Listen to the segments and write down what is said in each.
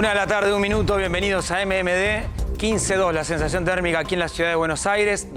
Una de la tarde, 1 minuto, bienvenidos a MMD. 15:02 la sensación térmica aquí en la ciudad de Buenos Aires.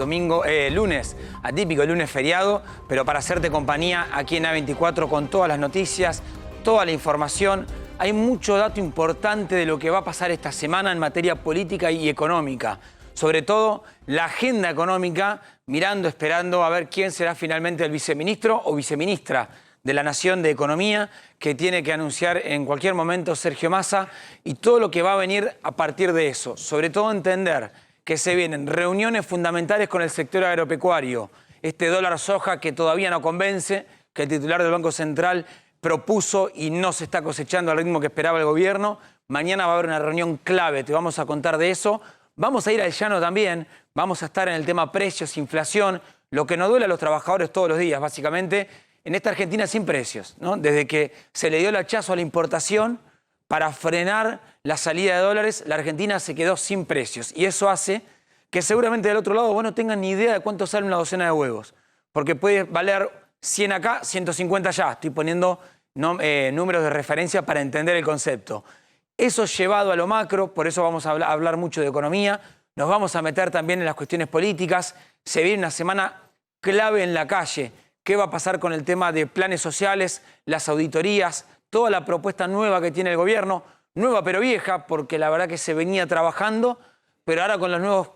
Lunes, atípico, lunes feriado, pero para hacerte compañía aquí en A24 con todas las noticias, toda la información. Hay mucho dato importante de lo que va a pasar esta semana en materia política y económica. Sobre todo la agenda económica, mirando, esperando a ver quién será finalmente el viceministro o viceministra de la Nación de Economía, que tiene que anunciar en cualquier momento Sergio Massa, y todo lo que va a venir a partir de eso. Sobre todo entender que se vienen reuniones fundamentales con el sector agropecuario. Este dólar soja que todavía no convence, que el titular del Banco Central propuso y no se está cosechando al ritmo que esperaba el gobierno. Mañana va a haber una reunión clave, te vamos a contar de eso. Vamos a ir al llano también, vamos a estar en el tema precios, inflación, lo que nos duele a los trabajadores todos los días, básicamente, en esta Argentina sin precios, ¿no? Desde que se le dio el hachazo a la importación para frenar la salida de dólares, la Argentina se quedó sin precios. Y eso hace que seguramente del otro lado vos no tengas ni idea de cuánto sale una docena de huevos. Porque puede valer 100 acá, 150 allá. Estoy poniendo números de referencia para entender el concepto. Eso llevado a lo macro, por eso vamos a hablar mucho de economía. Nos vamos a meter también en las cuestiones políticas. Se viene una semana clave en la calle. ¿Qué va a pasar con el tema de planes sociales, las auditorías, toda la propuesta nueva que tiene el gobierno? Nueva pero vieja, porque la verdad que se venía trabajando, pero ahora con los nuevos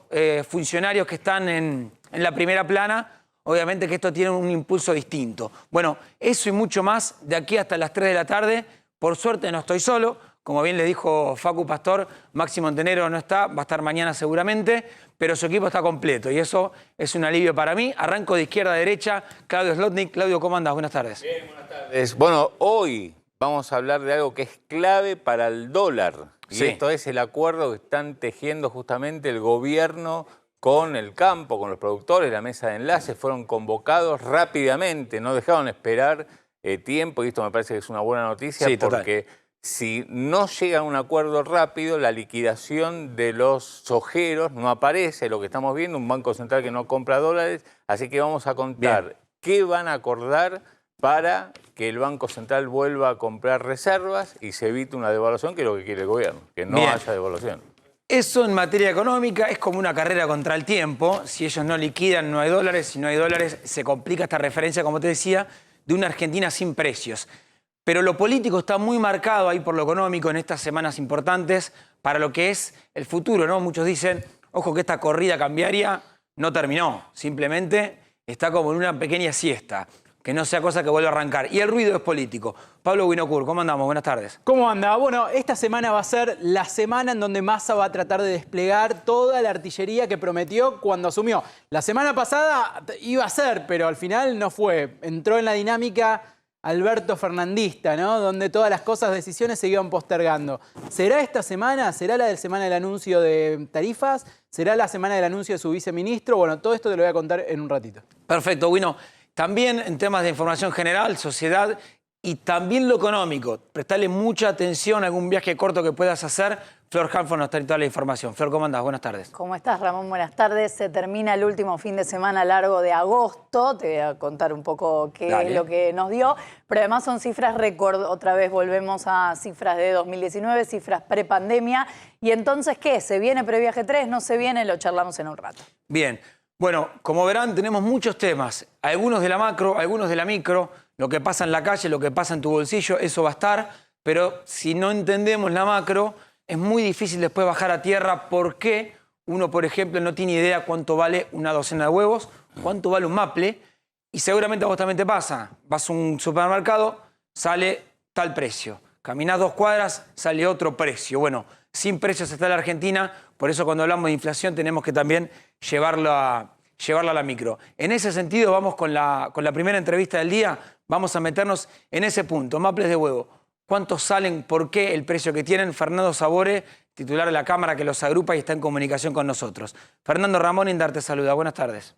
funcionarios que están en la primera plana, obviamente que esto tiene un impulso distinto. Bueno, eso y mucho más de aquí hasta las 3 de la tarde. Por suerte no estoy solo. Como bien le dijo Facu Pastor, Maxi Montenegro no está, va a estar mañana seguramente, pero su equipo está completo y eso es un alivio para mí. Arranco de izquierda a derecha, Claudio Slotnick. Claudio, ¿cómo andás? Buenas tardes. Bien, buenas tardes. Bueno, hoy vamos a hablar de algo que es clave para el dólar. Sí. Y esto es el acuerdo que están tejiendo justamente el gobierno con el campo, con los productores. La mesa de enlaces fueron convocados rápidamente, no dejaron esperar tiempo, y esto me parece que es una buena noticia, Sí, porque si no llega a un acuerdo rápido, la liquidación de los sojeros no aparece, lo que estamos viendo, un banco central que no compra dólares, así que vamos a contar qué van a acordar para que el Banco Central vuelva a comprar reservas y se evite una devaluación, que es lo que quiere el gobierno, que no haya devaluación. Eso en materia económica es como una carrera contra el tiempo. Si ellos no liquidan, no hay dólares. Si no hay dólares, se complica esta referencia, como te decía, de una Argentina sin precios. Pero lo político está muy marcado ahí por lo económico en estas semanas importantes para lo que es el futuro, ¿no? Muchos dicen, ojo que esta corrida cambiaria no terminó, simplemente está como en una pequeña siesta, que no sea cosa que vuelva a arrancar. Y el ruido es político. Pablo Winocur, ¿cómo andamos? Buenas tardes. ¿Cómo anda? Bueno, esta semana va a ser la semana en donde Massa va a tratar de desplegar toda la artillería que prometió cuando asumió. La semana pasada iba a ser, pero al final no fue. Entró en la dinámica Alberto Fernandista, ¿no? Donde todas las cosas, decisiones se iban postergando. ¿Será esta semana? ¿Será la semana del anuncio de tarifas? ¿Será la semana del anuncio de su viceministro? Bueno, todo esto te lo voy a contar en un ratito. Perfecto, Wino. También en temas de información general, sociedad y también lo económico. Prestarle mucha atención a algún viaje corto que puedas hacer. Flor Hanford nos trae toda la información. Flor, ¿cómo andás? Buenas tardes. ¿Cómo estás, Ramón? Buenas tardes. Se termina el último fin de semana largo de agosto. Te voy a contar un poco qué es lo que nos dio. Pero además son cifras récord. Otra vez volvemos a cifras de 2019, cifras prepandemia. Y entonces, ¿qué? ¿Se viene Previaje 3? ¿No se viene? Lo charlamos en un rato. Bien. Bueno, como verán, tenemos muchos temas. Algunos de la macro, algunos de la micro. Lo que pasa en la calle, lo que pasa en tu bolsillo, eso va a estar. Pero si no entendemos la macro, es muy difícil después bajar a tierra porque uno, por ejemplo, no tiene idea cuánto vale una docena de huevos, cuánto vale un maple, y seguramente a vos también te pasa. Vas a un supermercado, sale tal precio. Caminás 2 cuadras, sale otro precio. Bueno, sin precios está la Argentina, por eso cuando hablamos de inflación tenemos que también llevarla a la micro. En ese sentido, vamos con la primera entrevista del día, vamos a meternos en ese punto, maples de huevo. ¿Cuántos salen? ¿Por qué el precio que tienen? Fernando Sabore, titular de la Cámara que los agrupa y está en comunicación con nosotros. Fernando, Ramón Indar te saluda. Buenas tardes.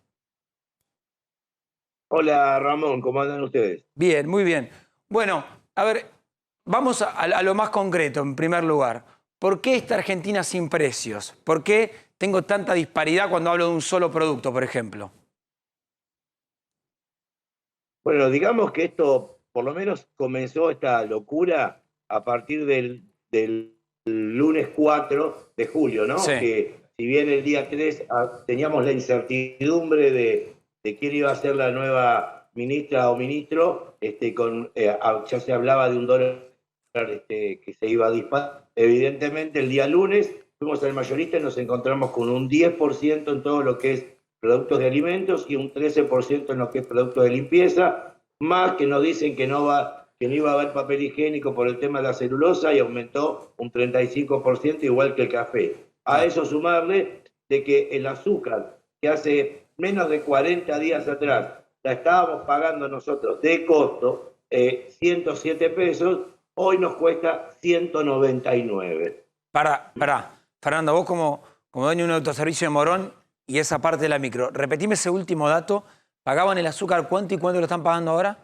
Hola Ramón, ¿cómo andan ustedes? Bien, muy bien. Bueno, a ver, vamos a lo más concreto en primer lugar. ¿Por qué esta Argentina sin precios? ¿Por qué tengo tanta disparidad cuando hablo de un solo producto, por ejemplo? Bueno, digamos que esto, por lo menos comenzó esta locura a partir del lunes 4 de julio, ¿no? Sí. Que si bien el día 3 teníamos la incertidumbre de quién iba a ser la nueva ministra o ministro, ya se hablaba de un dólar que se iba a disparar. Evidentemente, el día lunes fuimos al mayorista y nos encontramos con un 10% en todo lo que es productos de alimentos y un 13% en lo que es productos de limpieza, más que nos dicen que no iba a haber papel higiénico por el tema de la celulosa y aumentó un 35%, igual que el café. A eso sumarle de que el azúcar, que hace menos de 40 días atrás la estábamos pagando nosotros de costo, 107 pesos, hoy nos cuesta 199. Pará. Fernando, vos como dueño de un autoservicio de Morón y esa parte de la micro, repetime ese último dato. ¿Pagaban el azúcar cuánto y cuánto lo están pagando ahora?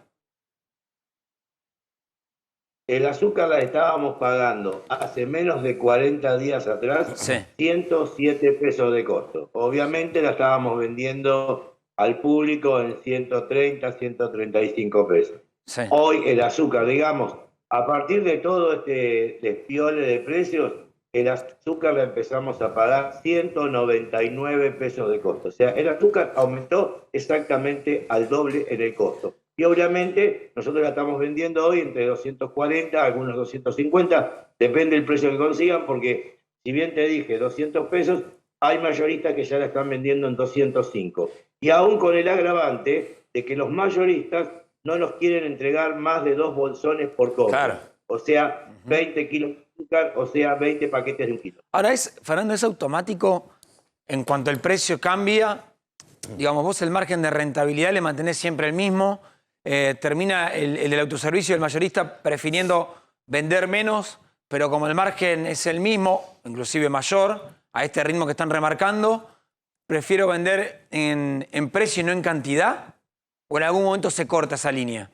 El azúcar la estábamos pagando hace menos de 40 días atrás, Sí. 107 pesos de costo. Obviamente la estábamos vendiendo al público en 130, 135 pesos. Sí. Hoy el azúcar, digamos, a partir de todo este despiole de precios, el azúcar la empezamos a pagar 199 pesos de costo. O sea, el azúcar aumentó exactamente al doble en el costo. Y obviamente nosotros la estamos vendiendo hoy entre 240, algunos 250, depende del precio que consigan, porque si bien te dije 200 pesos, hay mayoristas que ya la están vendiendo en 205. Y aún con el agravante de que los mayoristas no nos quieren entregar más de 2 bolsones por compra. Claro. O sea, 20 kilos de azúcar, o sea, 20 paquetes de 1 kilo. Ahora, Fernando, ¿es automático en cuanto el precio cambia? Digamos, vos el margen de rentabilidad le mantenés siempre el mismo. Termina el del autoservicio y el mayorista prefiriendo vender menos, pero como el margen es el mismo, inclusive mayor, a este ritmo que están remarcando, prefiero vender en precio y no en cantidad, ¿o en algún momento se corta esa línea?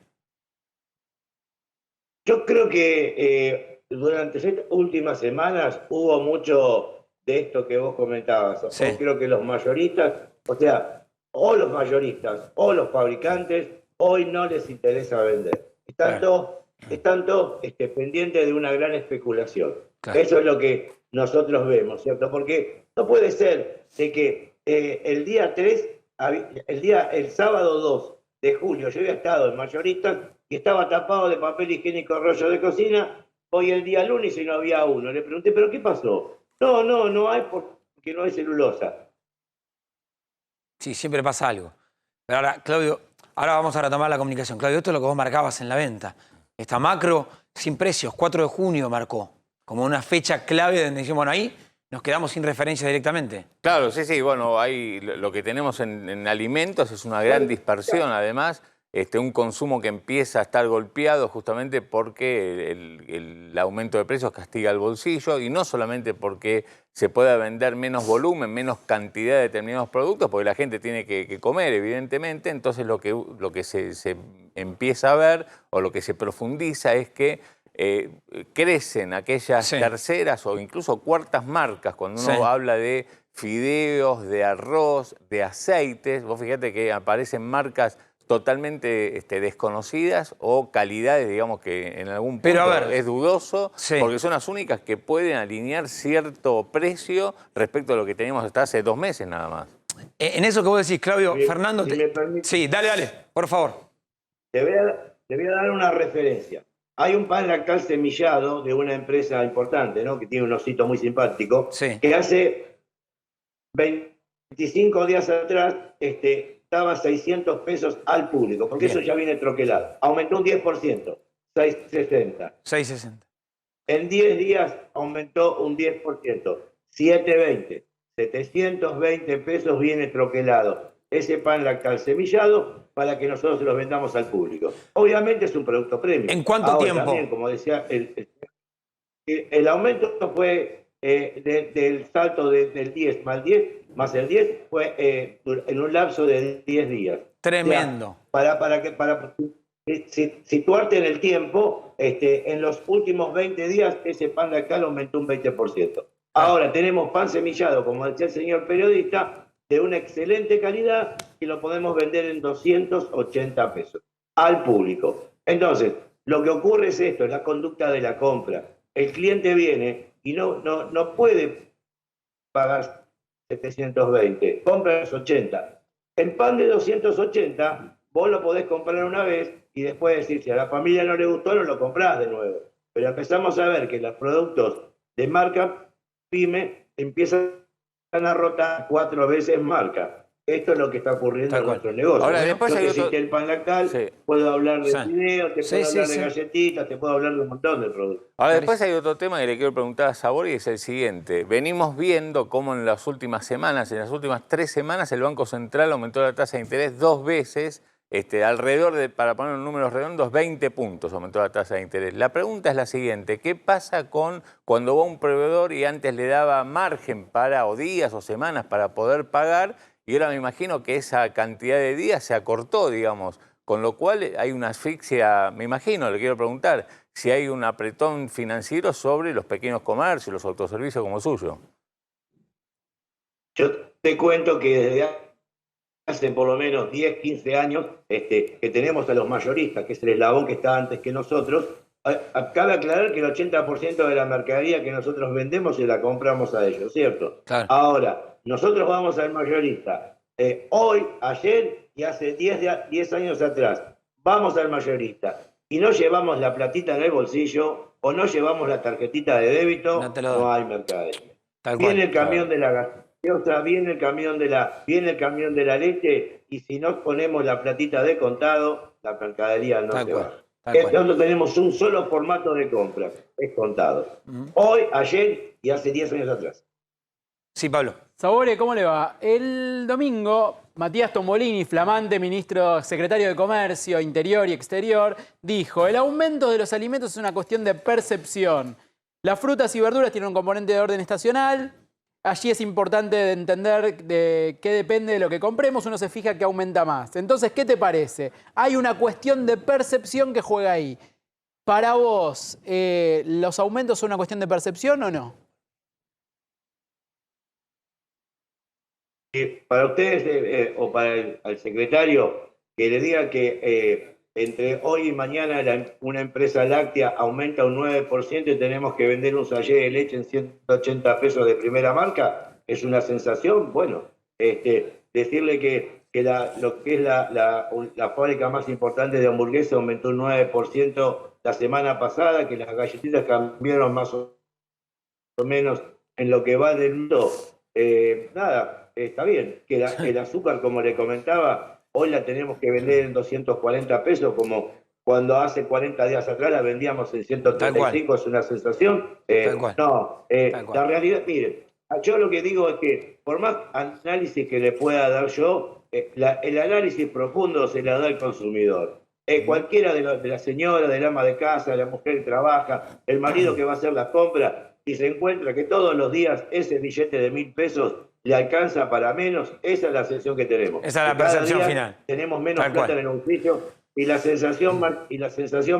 Yo creo que durante estas últimas semanas hubo mucho de esto que vos comentabas. Sí. Yo creo que los mayoristas, o sea, o los mayoristas o los fabricantes, hoy no les interesa vender. Están todos pendientes de una gran especulación. Claro. Eso es lo que nosotros vemos, ¿cierto? Porque no puede ser de que el día 3, el sábado 2 de julio, yo había estado en mayoristas y estaba tapado de papel higiénico rollo de cocina, hoy el día lunes y no había uno. Le pregunté, ¿pero qué pasó? No hay porque no hay celulosa. Sí, siempre pasa algo. Pero ahora, Claudio, ahora vamos a retomar la comunicación. Claudio, esto es lo que vos marcabas en la venta. Esta macro sin precios, 4 de junio marcó, como una fecha clave donde decimos, bueno, ahí nos quedamos sin referencia directamente. Claro, sí, bueno, ahí lo que tenemos en alimentos es una gran dispersión, además, un consumo que empieza a estar golpeado justamente porque el aumento de precios castiga el bolsillo, y no solamente porque se pueda vender menos volumen, menos cantidad de determinados productos, porque la gente tiene que comer, evidentemente. Entonces lo que se empieza a ver, o lo que se profundiza, es que crecen aquellas terceras o incluso cuartas marcas. Cuando uno habla de fideos, de arroz, de aceites, vos fíjate que aparecen marcas totalmente desconocidas o calidades, digamos, que en algún punto es dudoso, porque son las únicas que pueden alinear cierto precio respecto a lo que teníamos hasta hace 2 meses nada más. En eso que vos decís, Claudio, Fernando... Si me permite, sí, dale, por favor. Te voy a dar una referencia. Hay un pan lactal semillado de una empresa importante, ¿no?, que tiene un osito muy simpático, que hace 25 días atrás estaba 600 pesos al público, porque eso ya viene troquelado. Aumentó un 10%, 660. 660. En 10 días aumentó un 10%, 720. 720 pesos viene troquelado ese pan lactal semillado para que nosotros se los vendamos al público. Obviamente es un producto premium. ¿En cuánto tiempo? También, como decía, el aumento fue del salto del 10 más el 10 fue en un lapso de 10 días. Tremendo. O sea, para situarte en el tiempo, en los últimos 20 días ese pan lactal aumentó un 20%. Ahora tenemos pan semillado, como decía el señor periodista, de una excelente calidad, y lo podemos vender en 280 pesos al público. Entonces, lo que ocurre es esto, es la conducta de la compra. El cliente viene y no puede pagar 720, compra los 80. El pan de 280, vos lo podés comprar una vez y después decir, si a la familia no le gustó, no lo comprás de nuevo. Pero empezamos a ver que los productos de marca PYME empiezan a rotar 4 veces marca. Esto es lo que está ocurriendo en nuestro negocio. Ahora, después yo hay te otro... cité el pan lactal, Sí. puedo hablar de Sí. fideos, te Sí, puedo hablar sí, de sí. galletitas, te puedo hablar de un montón de productos. Ahora, después hay otro tema que le quiero preguntar a Sabor y es el siguiente. Venimos viendo cómo en las últimas semanas, en las últimas 3 semanas, el Banco Central aumentó la tasa de interés 2 veces, alrededor de, para poner en números redondos, 20 puntos aumentó la tasa de interés. La pregunta es la siguiente, ¿qué pasa con cuando va un proveedor y antes le daba margen para, o días o semanas para poder pagar, y ahora me imagino que esa cantidad de días se acortó, digamos, con lo cual hay una asfixia, me imagino, le quiero preguntar, si hay un apretón financiero sobre los pequeños comercios, los autoservicios como suyo. Yo te cuento que desde hace por lo menos 10, 15 años que tenemos a los mayoristas, que es el eslabón que está antes que nosotros. Cabe aclarar que el 80% de la mercadería que nosotros vendemos se la compramos a ellos, ¿cierto? Claro. Ahora, nosotros vamos al mayorista. Hoy, ayer y hace 10 años atrás, vamos al mayorista y no llevamos la platita en el bolsillo o no llevamos la tarjetita de débito, no hay mercadería. Viene el camión de la gaseosa, viene el camión de la leche, y si no ponemos la platita de contado, la mercadería no se va. Nosotros tenemos un solo formato de compra, es contado. Hoy, ayer y hace 10 años atrás. Sí, Pablo. Sabore, ¿cómo le va? El domingo, Matías Tombolini, flamante ministro, secretario de Comercio, Interior y Exterior, dijo: el aumento de los alimentos es una cuestión de percepción. Las frutas y verduras tienen un componente de orden estacional. Allí es importante entender de qué depende de lo que compremos. Uno se fija que aumenta más. Entonces, ¿qué te parece? Hay una cuestión de percepción que juega ahí. Para vos, ¿los aumentos son una cuestión de percepción o no? Para ustedes o para el secretario, que le diga que entre hoy y mañana una empresa láctea aumenta un 9% y tenemos que vender un sachet de leche en 180 pesos de primera marca, es una sensación. Bueno, decirle que lo que es la fábrica más importante de hamburguesas aumentó un 9% la semana pasada, que las galletitas cambiaron más o menos en lo que va del mundo. Nada. Está bien, que el azúcar, como le comentaba, hoy la tenemos que vender en 240 pesos, como cuando hace 40 días atrás la vendíamos en 135, es una sensación. La realidad, miren, yo lo que digo es que por más análisis que le pueda dar yo, el análisis profundo se la da el consumidor. Cualquiera de la señora, del ama de casa, de la mujer que trabaja, el marido que va a hacer las compras y se encuentra que todos los días ese billete de 1.000 pesos le alcanza para menos, esa es la sensación que tenemos. Esa es la percepción final. Tenemos menos plata en el bolsillo y la sensación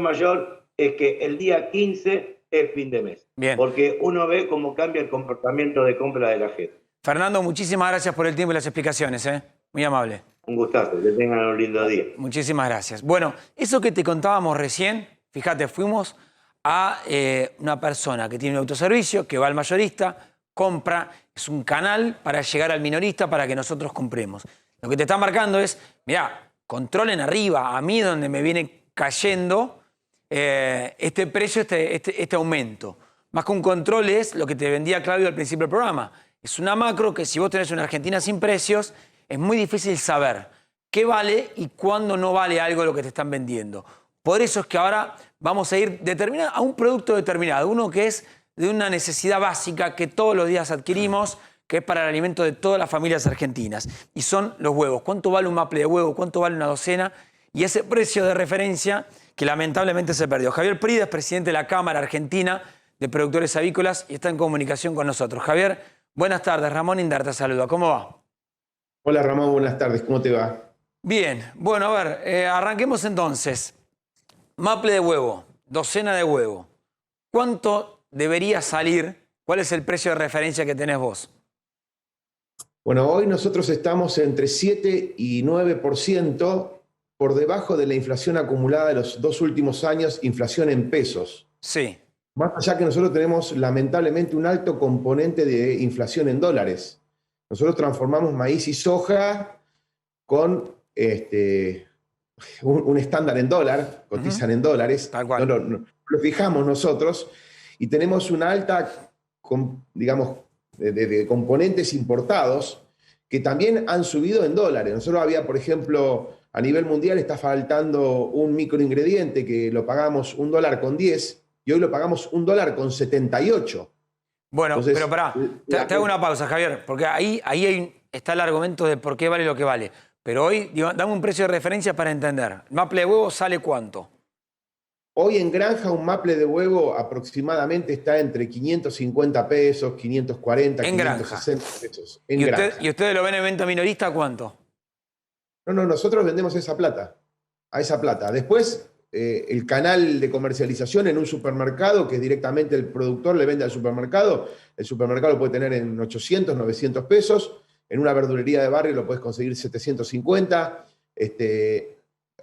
mayor es que el día 15 es fin de mes. Bien. Porque uno ve cómo cambia el comportamiento de compra de la gente. Fernando, muchísimas gracias por el tiempo y las explicaciones. Muy amable. Un gustazo, que tengan un lindo día. Muchísimas gracias. Bueno, eso que te contábamos recién, fíjate, fuimos a una persona que tiene un autoservicio, que va al mayorista, compra, es un canal para llegar al minorista para que nosotros compremos. Lo que te está marcando es, mirá, controlen arriba, a mí donde me viene cayendo este precio, este aumento. Más que un control es lo que te vendía Claudio al principio del programa. Es una macro que si vos tenés una Argentina sin precios, es muy difícil saber qué vale y cuándo no vale algo de lo que te están vendiendo. Por eso es que ahora vamos a ir a un producto determinado, uno que es de una necesidad básica que todos los días adquirimos, que es para el alimento de todas las familias argentinas, y son los huevos. ¿Cuánto vale un maple de huevo? ¿Cuánto vale una docena? Y ese precio de referencia que lamentablemente se perdió. Javier Prida es presidente de la Cámara Argentina de Productores Avícolas y está en comunicación con nosotros. Javier, buenas tardes. Ramón Indar te saluda. ¿Cómo va? Hola Ramón, buenas tardes. ¿Cómo te va? Bien. Bueno, a ver, arranquemos entonces. Maple de huevo, docena de huevo. ¿Cuánto debería salir? ¿Cuál es el precio de referencia que tenés vos? Bueno, hoy nosotros estamos entre 7 y 9% por debajo de la inflación acumulada de los 2 últimos años, inflación en pesos. Sí. Más allá que nosotros tenemos lamentablemente un alto componente de inflación en dólares. Nosotros transformamos maíz y soja con un estándar en dólar, cotizan en dólares, Tal cual. no lo fijamos nosotros y tenemos una alta, digamos, de componentes importados que también han subido en dólares. Nosotros había, por ejemplo, a nivel mundial está faltando un microingrediente que lo pagamos $1.10 y hoy lo pagamos $1.78. Bueno, Entonces, pero pará, te hago una pausa, Javier, porque ahí está el argumento de por qué vale lo que vale. Pero hoy, digo, dame un precio de referencia para entender. ¿El maple de huevo sale cuánto? Hoy en granja un maple de huevo aproximadamente está entre 550 pesos, 540, En 560 pesos. En ¿Y, granja. ¿Y ustedes lo ven en venta minorista cuánto? No, nosotros vendemos esa plata, a esa plata. Después, el canal de comercialización en un supermercado, que es directamente el productor le vende al supermercado, el supermercado lo puede tener en 800, 900 pesos, en una verdulería de barrio lo puedes conseguir 750.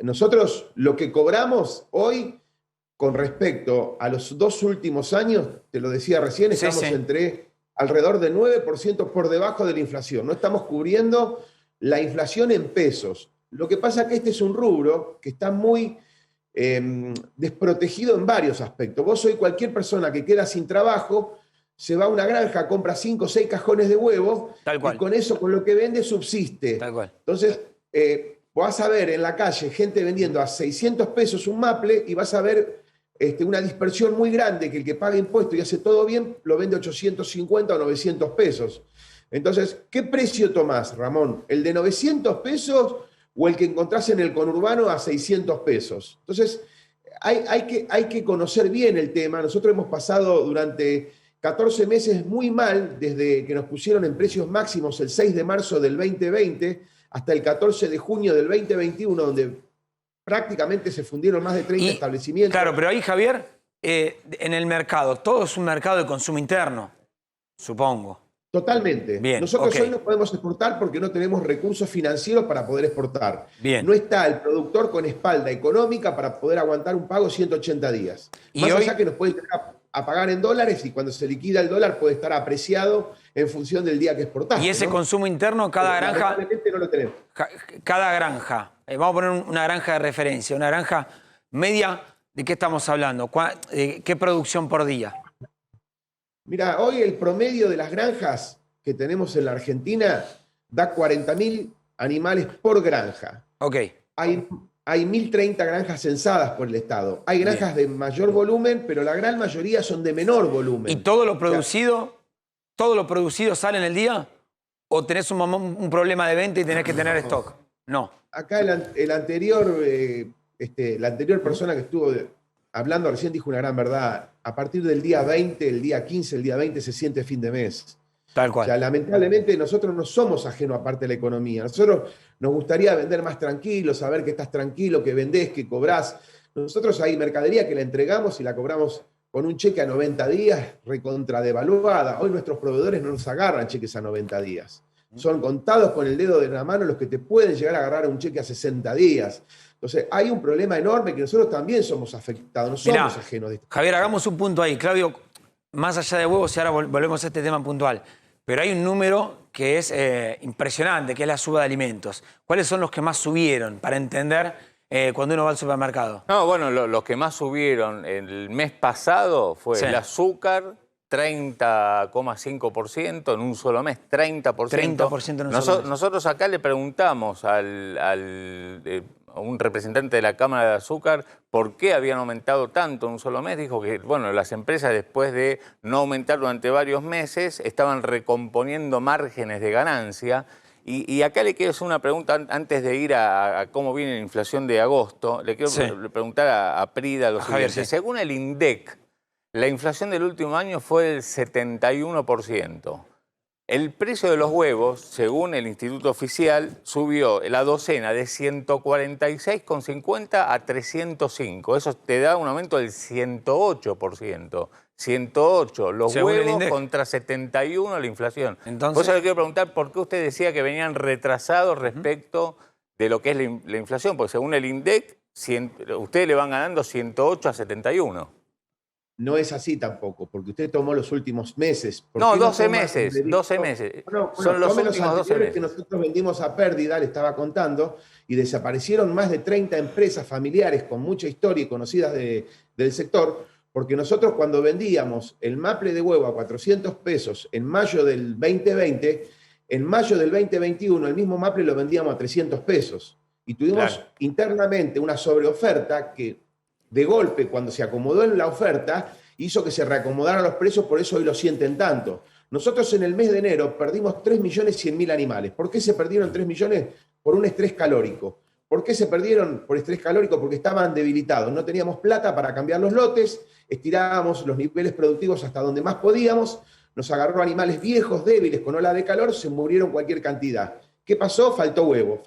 Nosotros lo que cobramos hoy, con respecto a los 2 últimos años, te lo decía recién, estamos entre alrededor de 9% por debajo de la inflación. No estamos cubriendo la inflación en pesos. Lo que pasa es que este es un rubro que está muy desprotegido en varios aspectos. Vos hoy cualquier persona que queda sin trabajo se va a una granja, compra 5 o 6 cajones de huevos y con eso, con lo que vende, subsiste. Tal cual. Entonces, vas a ver en la calle gente vendiendo a 600 pesos un maple y vas a ver una dispersión muy grande, que el que paga impuestos y hace todo bien lo vende a 850 o 900 pesos. Entonces, ¿qué precio tomás, Ramón? ¿El de 900 pesos o el que encontrás en el conurbano a 600 pesos? Entonces, hay que conocer bien el tema. Nosotros hemos pasado durante 14 meses muy mal, desde que nos pusieron en precios máximos el 6 de marzo del 2020 hasta el 14 de junio del 2021, donde prácticamente se fundieron más de 30 establecimientos. Claro, pero ahí, Javier, en el mercado, todo es un mercado de consumo interno, supongo. Totalmente. Bien, nosotros hoy no podemos exportar porque no tenemos recursos financieros para poder exportar. Bien. No está el productor con espalda económica para poder aguantar un pago 180 días. Y Más hoy, allá que nos puede a pagar en dólares y cuando se liquida el dólar puede estar apreciado en función del día que exportaste. y ese ¿no? consumo interno, cada granja... Lamentablemente no lo tenemos. Cada granja, vamos a poner una granja de referencia, una granja media, ¿de qué estamos hablando? ¿Qué producción por día? Mira, hoy el promedio de las granjas que tenemos en la Argentina da 40.000 animales por granja. Ok. Hay 1.030 granjas censadas por el Estado. Hay granjas de mayor volumen, pero la gran mayoría son de menor volumen. ¿Y todo lo producido sale en el día? ¿O tenés un problema de venta y tenés que tener stock? No. Acá la anterior persona que estuvo hablando recién dijo una gran verdad. A partir del día 20, el día 15, el día 20 se siente fin de mes. Tal cual. O sea, lamentablemente nosotros no somos ajenos a parte de la economía. Nosotros nos gustaría vender más tranquilos, saber que estás tranquilo, que vendés, que cobrás. Nosotros hay mercadería que la entregamos y la cobramos con un cheque a 90 días, recontradevaluada. Hoy nuestros proveedores no nos agarran cheques a 90 días. Son contados con el dedo de la mano los que te pueden llegar a agarrar un cheque a 60 días. Entonces, hay un problema enorme que nosotros también somos afectados, no somos ajenos de esto. Javier, hagamos un punto ahí. Claudio, más allá de huevos, y ahora volvemos a este tema puntual, pero hay un número que es impresionante, que es la suba de alimentos. ¿Cuáles son los que más subieron para entender cuando uno va al supermercado? No, bueno, los que más subieron el mes pasado fue el azúcar, 30,5% en un solo mes, 30%. 30% en un solo mes. Nosotros acá le preguntamos a un representante de la Cámara de Azúcar por qué habían aumentado tanto en un solo mes. Dijo que, bueno, las empresas después de no aumentar durante varios meses estaban recomponiendo márgenes de ganancia. Y acá le quiero hacer una pregunta antes de ir a cómo viene la inflación de agosto. Le quiero preguntar a Prida lo siguiente. Javier, según el INDEC, la inflación del último año fue del 71%. El precio de los huevos, según el Instituto Oficial, subió la docena de 146,50 a 305. Eso te da un aumento del 108%. 108 los según huevos contra 71 la inflación. Entonces, por eso le quiero preguntar por qué usted decía que venían retrasados respecto de lo que es la inflación. Porque según el INDEC, ustedes le van ganando 108 a 71. no es así tampoco, porque usted tomó los últimos meses. ¿Por No, qué 12 toma meses, el 12 meses. Bueno, Son los tome últimos 12 anteriores meses. que nosotros vendimos a pérdida, le estaba contando, y desaparecieron más de 30 empresas familiares con mucha historia y conocidas del sector, porque nosotros cuando vendíamos el maple de huevo a 400 pesos en mayo del 2020, en mayo del 2021 el mismo maple lo vendíamos a 300 pesos. Y tuvimos internamente una sobreoferta que de golpe, cuando se acomodó en la oferta, hizo que se reacomodaran los precios, por eso hoy lo sienten tanto. Nosotros en el mes de enero perdimos 3.100.000 animales. ¿Por qué se perdieron 3 millones? Por un estrés calórico. ¿Por qué se perdieron por estrés calórico? Porque estaban debilitados. No teníamos plata para cambiar los lotes, estirábamos los niveles productivos hasta donde más podíamos, nos agarró animales viejos, débiles, con ola de calor, se murieron cualquier cantidad. ¿Qué pasó? Faltó huevo,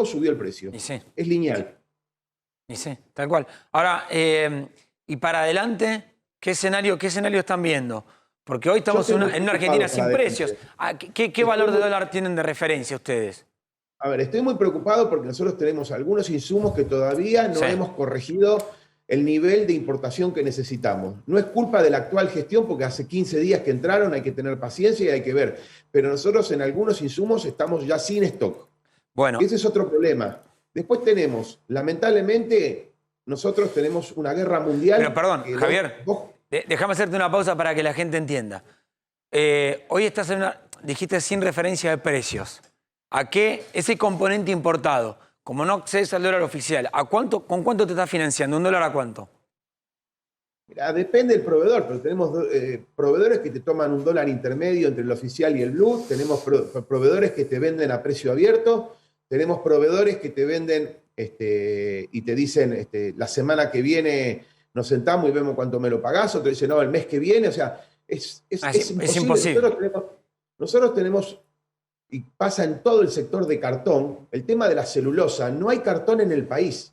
subió el precio. Y sí. Es lineal. Y sí, tal cual. Ahora, y para adelante, ¿qué escenario están viendo? Porque hoy estamos en una Argentina sin precios. ¿Qué valor de dólar tienen de referencia ustedes? A ver, estoy muy preocupado porque nosotros tenemos algunos insumos que todavía no hemos corregido el nivel de importación que necesitamos. No es culpa de la actual gestión porque hace 15 días que entraron, hay que tener paciencia y hay que ver. Pero nosotros en algunos insumos estamos ya sin stock. Bueno. Ese es otro problema. Después tenemos, lamentablemente, nosotros tenemos una guerra mundial. Pero perdón, Javier, déjame hacerte una pausa para que la gente entienda. Hoy estás dijiste sin referencia de precios. ¿A qué ese componente importado, como no accedes al dólar oficial, con cuánto te estás financiando? ¿Un dólar a cuánto? Mira, depende del proveedor, pero tenemos proveedores que te toman un dólar intermedio entre el oficial y el blue, tenemos proveedores que te venden a precio abierto, tenemos proveedores que te venden y te dicen la semana que viene nos sentamos y vemos cuánto me lo pagás, otro dice no, el mes que viene, o sea, es imposible. Nosotros tenemos, y pasa en todo el sector de cartón, el tema de la celulosa. No hay cartón en el país.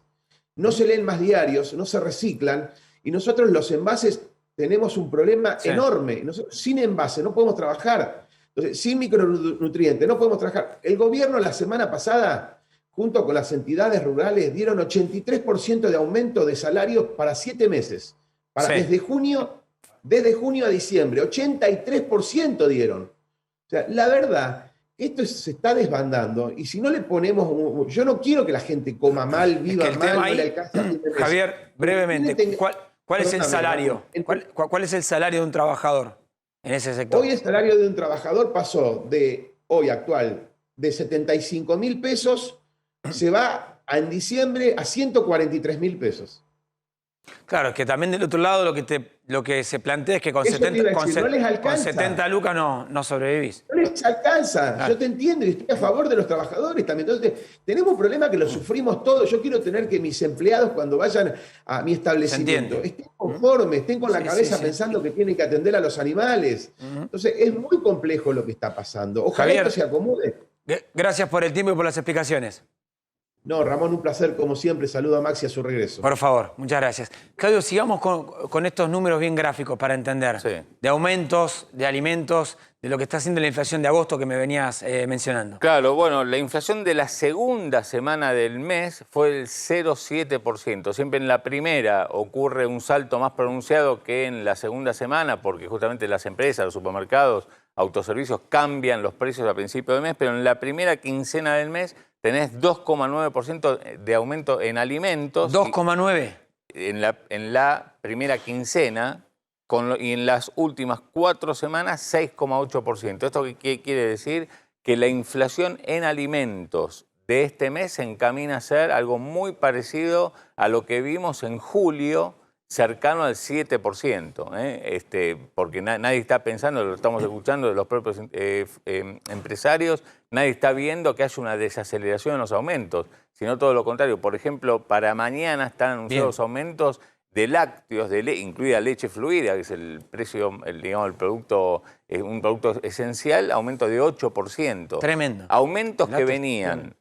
No se leen más diarios, no se reciclan. Y nosotros los envases tenemos un problema enorme. Nosotros, sin envase no podemos trabajar. Entonces, sin micronutrientes no podemos trabajar. El gobierno la semana pasada, junto con las entidades rurales, dieron 83% de aumento de salarios para 7 meses. Desde junio a diciembre. 83% dieron. O sea, la verdad... Esto se está desbandando y si no le ponemos... Yo no quiero que la gente coma mal, viva mal, no le alcance a fin de mes. Javier, brevemente, ¿cuál es el salario? ¿Cuál es el salario de un trabajador en ese sector? Hoy el salario de un trabajador pasó hoy actual, de 75.000 pesos, se va en diciembre a 143.000 pesos. Claro, es que también del otro lado lo que se plantea es que con 70 lucas no sobrevivís. No les alcanza, claro. Yo te entiendo y estoy a favor de los trabajadores también. Entonces, tenemos un problema que lo sufrimos todos. Yo quiero tener que mis empleados cuando vayan a mi establecimiento estén conformes, estén con la cabeza pensando que tienen que atender a los animales. Entonces, es muy complejo lo que está pasando. Ojalá esto se acomode. Gracias por el tiempo y por las explicaciones. No, Ramón, un placer, como siempre. Saludo a Maxi a su regreso. Por favor, muchas gracias. Claudio, sigamos con estos números bien gráficos para entender. Sí. De aumentos, de alimentos, de lo que está haciendo la inflación de agosto que me venías mencionando. Claro, bueno, la inflación de la segunda semana del mes fue el 0,7%. Siempre en la primera ocurre un salto más pronunciado que en la segunda semana, porque justamente las empresas, los supermercados, autoservicios cambian los precios a principio de mes, pero en la primera quincena del mes tenés 2,9% de aumento en alimentos. 2,9%. En la primera quincena y en las últimas 4 semanas 6,8%. ¿Esto qué quiere decir? Que la inflación en alimentos de este mes se encamina a ser algo muy parecido a lo que vimos en julio, cercano al 7%, porque nadie está pensando, lo estamos escuchando de los propios empresarios, nadie está viendo que haya una desaceleración en los aumentos, sino todo lo contrario. Por ejemplo, para mañana están anunciados aumentos de lácteos, incluida leche fluida, que es el precio, digamos, el producto, un producto esencial, aumento de 8%. Tremendo. Aumentos que venían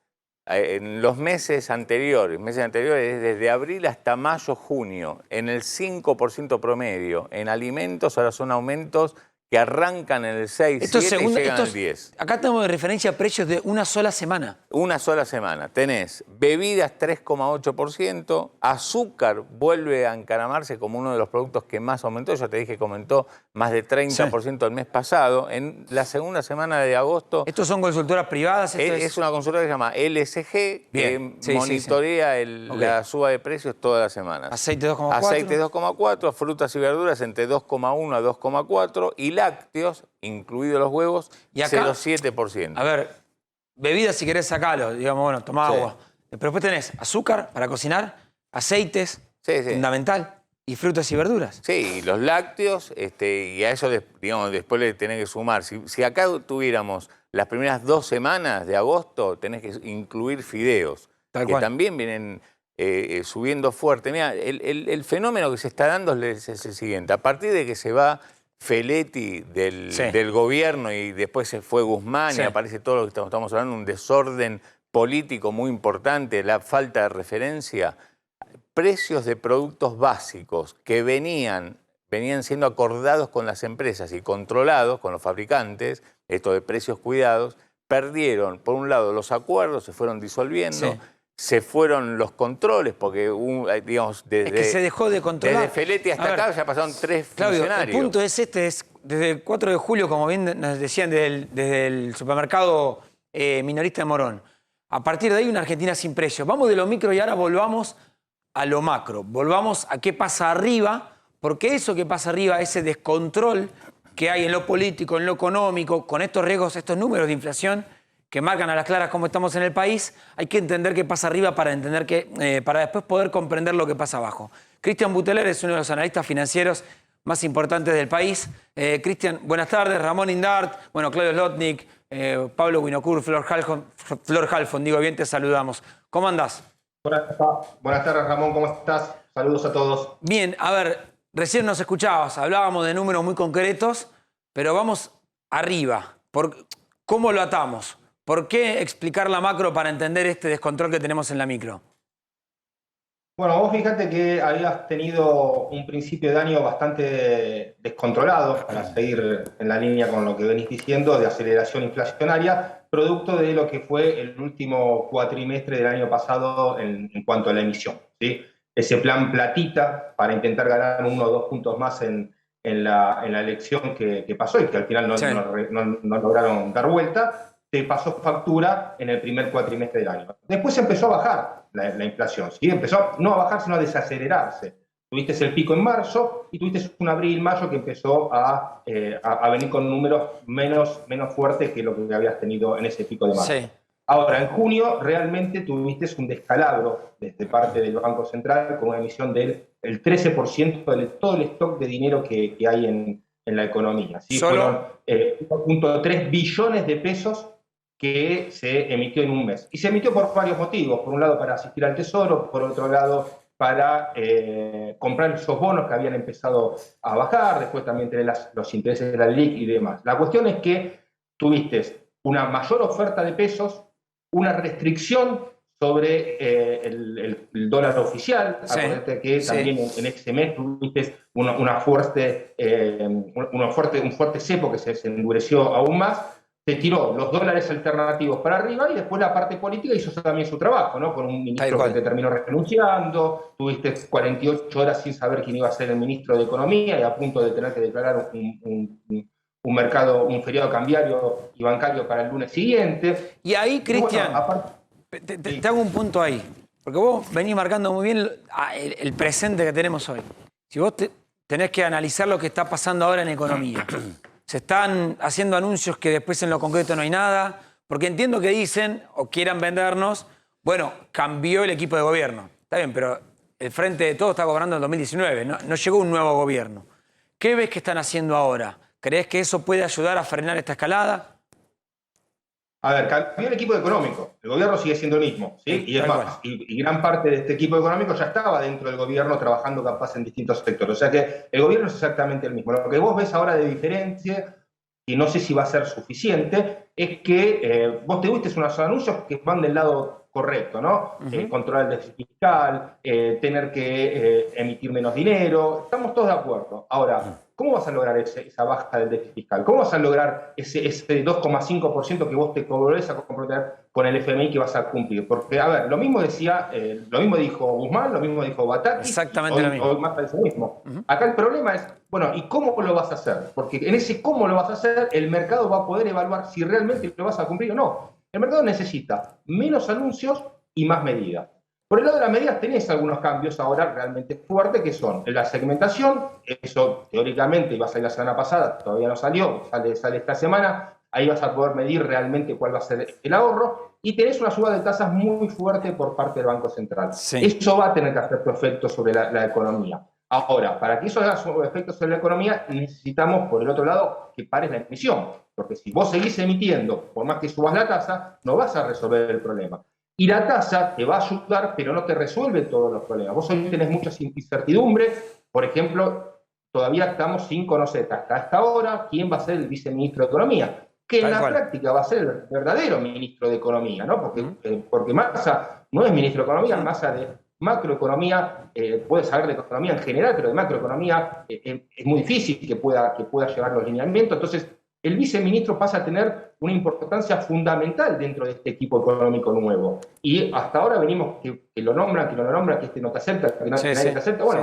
en los meses anteriores, desde abril hasta mayo, junio, en el 5% promedio. En alimentos ahora son aumentos que arrancan en el 6, Estos 7 y segundos- llegan estos- al 10. Acá tenemos de referencia precios de una sola semana. Una sola semana. Tenés bebidas 3,8%, azúcar vuelve a encaramarse como uno de los productos que más aumentó. Yo te dije que aumentó más de 30% el mes pasado. En la segunda semana de agosto ¿Estos son consultoras privadas? Esto es una consultora que se llama LSG, Bien. que Sí, sí, monitorea Ok. la suba de precios todas las semanas. Aceite 2,4. Aceite 2,4, frutas y verduras entre 2,1 a 2,4 y lácteos, incluidos los huevos, Y acá, 0,7%. A ver, bebidas si querés sacarlo, digamos, bueno, tomá Sí. agua. Pero después tenés azúcar para cocinar, aceites, Sí, sí. fundamental, y frutas y verduras. Sí, y los lácteos, y a eso digamos, después le tenés que sumar. Si acá tuviéramos las primeras 2 semanas de agosto, tenés que incluir fideos, Tal que cual. también vienen subiendo fuerte. Mira, el fenómeno que se está dando es el siguiente. A partir de que se va Feletti del gobierno y después se fue Guzmán Sí. y aparece todo lo que estamos hablando, un desorden político muy importante, la falta de referencia, precios de productos básicos que venían siendo acordados con las empresas y controlados con los fabricantes, esto de precios cuidados, perdieron, por un lado, los acuerdos, se fueron disolviendo, Sí. se fueron los controles, porque, digamos, Es que se dejó de controlar. desde Feletti hasta A ver, acá ya pasaron 3 Claudio, funcionarios. el punto es desde el 4 de julio, como bien nos decían desde el supermercado minorista de Morón, a partir de ahí una Argentina sin precios. Vamos de lo micro y ahora volvamos a lo macro, volvamos a qué pasa arriba, porque eso que pasa arriba, ese descontrol que hay en lo político, en lo económico, con estos riesgos, estos números de inflación que marcan a las claras cómo estamos en el país, hay que entender qué pasa arriba para entender para después poder comprender lo que pasa abajo. Cristian Buteler es uno de los analistas financieros más importantes del país. Cristian, buenas tardes. Ramón Indart, bueno, Claudio Slotnick, Pablo Winocur, Flor Halfon, digo bien, te saludamos. ¿Cómo andás? Buenas tardes, Ramón, ¿cómo estás? Saludos a todos. Bien, a ver, recién nos escuchabas, hablábamos de números muy concretos, pero vamos arriba. ¿Cómo lo atamos? ¿Por qué explicar la macro para entender este descontrol que tenemos en la micro? Bueno, vos fíjate que habías tenido un principio de año bastante descontrolado, para seguir en la línea con lo que venís diciendo, de aceleración inflacionaria, producto de lo que fue el último cuatrimestre del año pasado en cuanto a la emisión, ¿sí? Ese plan platita para intentar ganar 1 o 2 puntos más en la elección que pasó y que al final no lograron dar vuelta, te pasó factura en el primer cuatrimestre del año. Después empezó a bajar la inflación, ¿sí? Empezó no a bajar, sino a desacelerarse. Tuviste el pico en marzo y tuviste un abril-mayo que empezó a venir con números menos fuertes que lo que habías tenido en ese pico de marzo. Sí. Ahora, en junio realmente tuviste un descalabro desde parte del Banco Central con una emisión del 13% de todo el stock de dinero que hay en la economía. ¿Sí? Fueron 1.3 billones de pesos que se emitió en un mes. Y se emitió por varios motivos. Por un lado, para asistir al Tesoro, por otro lado, para comprar esos bonos que habían empezado a bajar, después también tener los intereses de la LELIQ y demás. La cuestión es que tuviste una mayor oferta de pesos, una restricción sobre el dólar oficial. Sí, Acuérdate que también en ese mes tuviste un fuerte cepo que se endureció aún más. Te tiró los dólares alternativos para arriba y después la parte política hizo también su trabajo, ¿no? Con un ministro que te terminó renunciando, tuviste 48 horas sin saber quién iba a ser el ministro de Economía y a punto de tener que declarar un feriado cambiario y bancario para el lunes siguiente. Y ahí, Cristian, bueno, te hago un punto ahí, porque vos venís marcando muy bien el presente que tenemos hoy. Si vos tenés que analizar lo que está pasando ahora en economía, se están haciendo anuncios que después en lo concreto no hay nada, porque entiendo que dicen o quieran vendernos, bueno, cambió el equipo de gobierno. Está bien, pero el Frente de Todos está gobernando en 2019, no llegó un nuevo gobierno. ¿Qué ves que están haciendo ahora? ¿Crees que eso puede ayudar a frenar esta escalada? A ver, cambió el equipo económico. El gobierno sigue siendo el mismo, ¿sí? Y es más, y gran parte de este equipo económico ya estaba dentro del gobierno trabajando capaz en distintos sectores. O sea que el gobierno es exactamente el mismo. Lo que vos ves ahora de diferencia, y no sé si va a ser suficiente, es que vos te viste unos anuncios que van del lado correcto, ¿no? Controlar el déficit fiscal, tener que emitir menos dinero. Estamos todos de acuerdo. Ahora, ¿cómo vas a lograr esa baja del déficit fiscal? ¿Cómo vas a lograr ese 2,5% que vos te volvés a comprometer con el FMI que vas a cumplir? Porque, a ver, lo mismo dijo Guzmán, lo mismo dijo Batakis. Exactamente lo mismo. Hoy más parece lo mismo. Acá el problema es, bueno, ¿y cómo lo vas a hacer? Porque en ese cómo lo vas a hacer, el mercado va a poder evaluar si realmente lo vas a cumplir o no. El mercado necesita menos anuncios y más medidas. Por el lado de las medidas tenés algunos cambios ahora realmente fuertes, que son la segmentación, eso teóricamente iba a salir la semana pasada, todavía no salió, sale esta semana, ahí vas a poder medir realmente cuál va a ser el ahorro, y tenés una suba de tasas muy fuerte por parte del Banco Central. Sí. Eso va a tener que hacer su efecto sobre la economía. Ahora, para que eso haga su efecto sobre la economía, necesitamos, por el otro lado, que pares la emisión, porque si vos seguís emitiendo, por más que subas la tasa, no vas a resolver el problema. Y la tasa te va a ayudar, pero no te resuelve todos los problemas. Vos hoy tenés mucha incertidumbre. Por ejemplo, todavía estamos sin conocer hasta esta hora quién va a ser el viceministro de Economía, que en la práctica va a ser el verdadero ministro de Economía, ¿no? Porque Massa no es ministro de Economía, Massa de macroeconomía, puede saber de economía en general, pero de macroeconomía es muy difícil que pueda llevar los lineamientos. Entonces, el viceministro pasa a tener una importancia fundamental dentro de este equipo económico nuevo. Y hasta ahora venimos que lo nombran, que este no te acepta, que nadie te acepta. Bueno,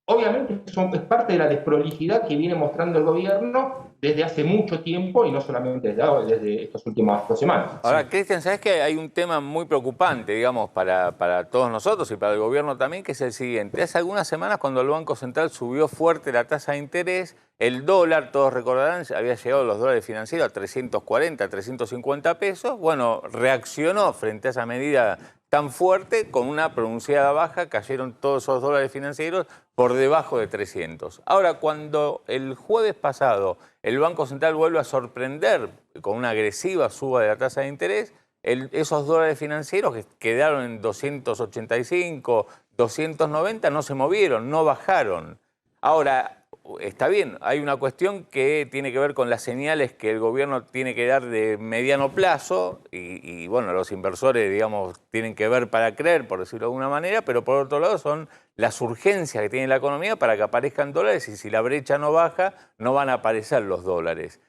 obviamente es parte de la desprolijidad que viene mostrando el gobierno desde hace mucho tiempo y no solamente desde estas últimas 2 semanas. Ahora, Cristian, ¿sabes que hay un tema muy preocupante, digamos, para todos nosotros y para el gobierno también, que es el siguiente? Hace algunas semanas, cuando el Banco Central subió fuerte la tasa de interés, el dólar, todos recordarán, había llegado los dólares financieros a 340, 350 pesos. Bueno, reaccionó frente a esa medida tan fuerte, con una pronunciada baja, cayeron todos esos dólares financieros por debajo de 300. Ahora, cuando el jueves pasado el Banco Central vuelve a sorprender con una agresiva suba de la tasa de interés, esos dólares financieros que quedaron en 285, 290, no se movieron, no bajaron. Ahora, está bien, hay una cuestión que tiene que ver con las señales que el gobierno tiene que dar de mediano plazo y bueno, los inversores, digamos, tienen que ver para creer, por decirlo de alguna manera, pero por otro lado son las urgencias que tiene la economía para que aparezcan dólares y si la brecha no baja, no van a aparecer los dólares.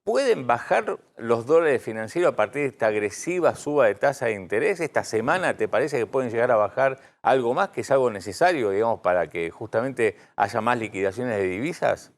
¿Pueden bajar los dólares financieros a partir de esta agresiva suba de tasa de interés? ¿Esta semana te parece que pueden llegar a bajar algo más, que es algo necesario, digamos, para que justamente haya más liquidaciones de divisas?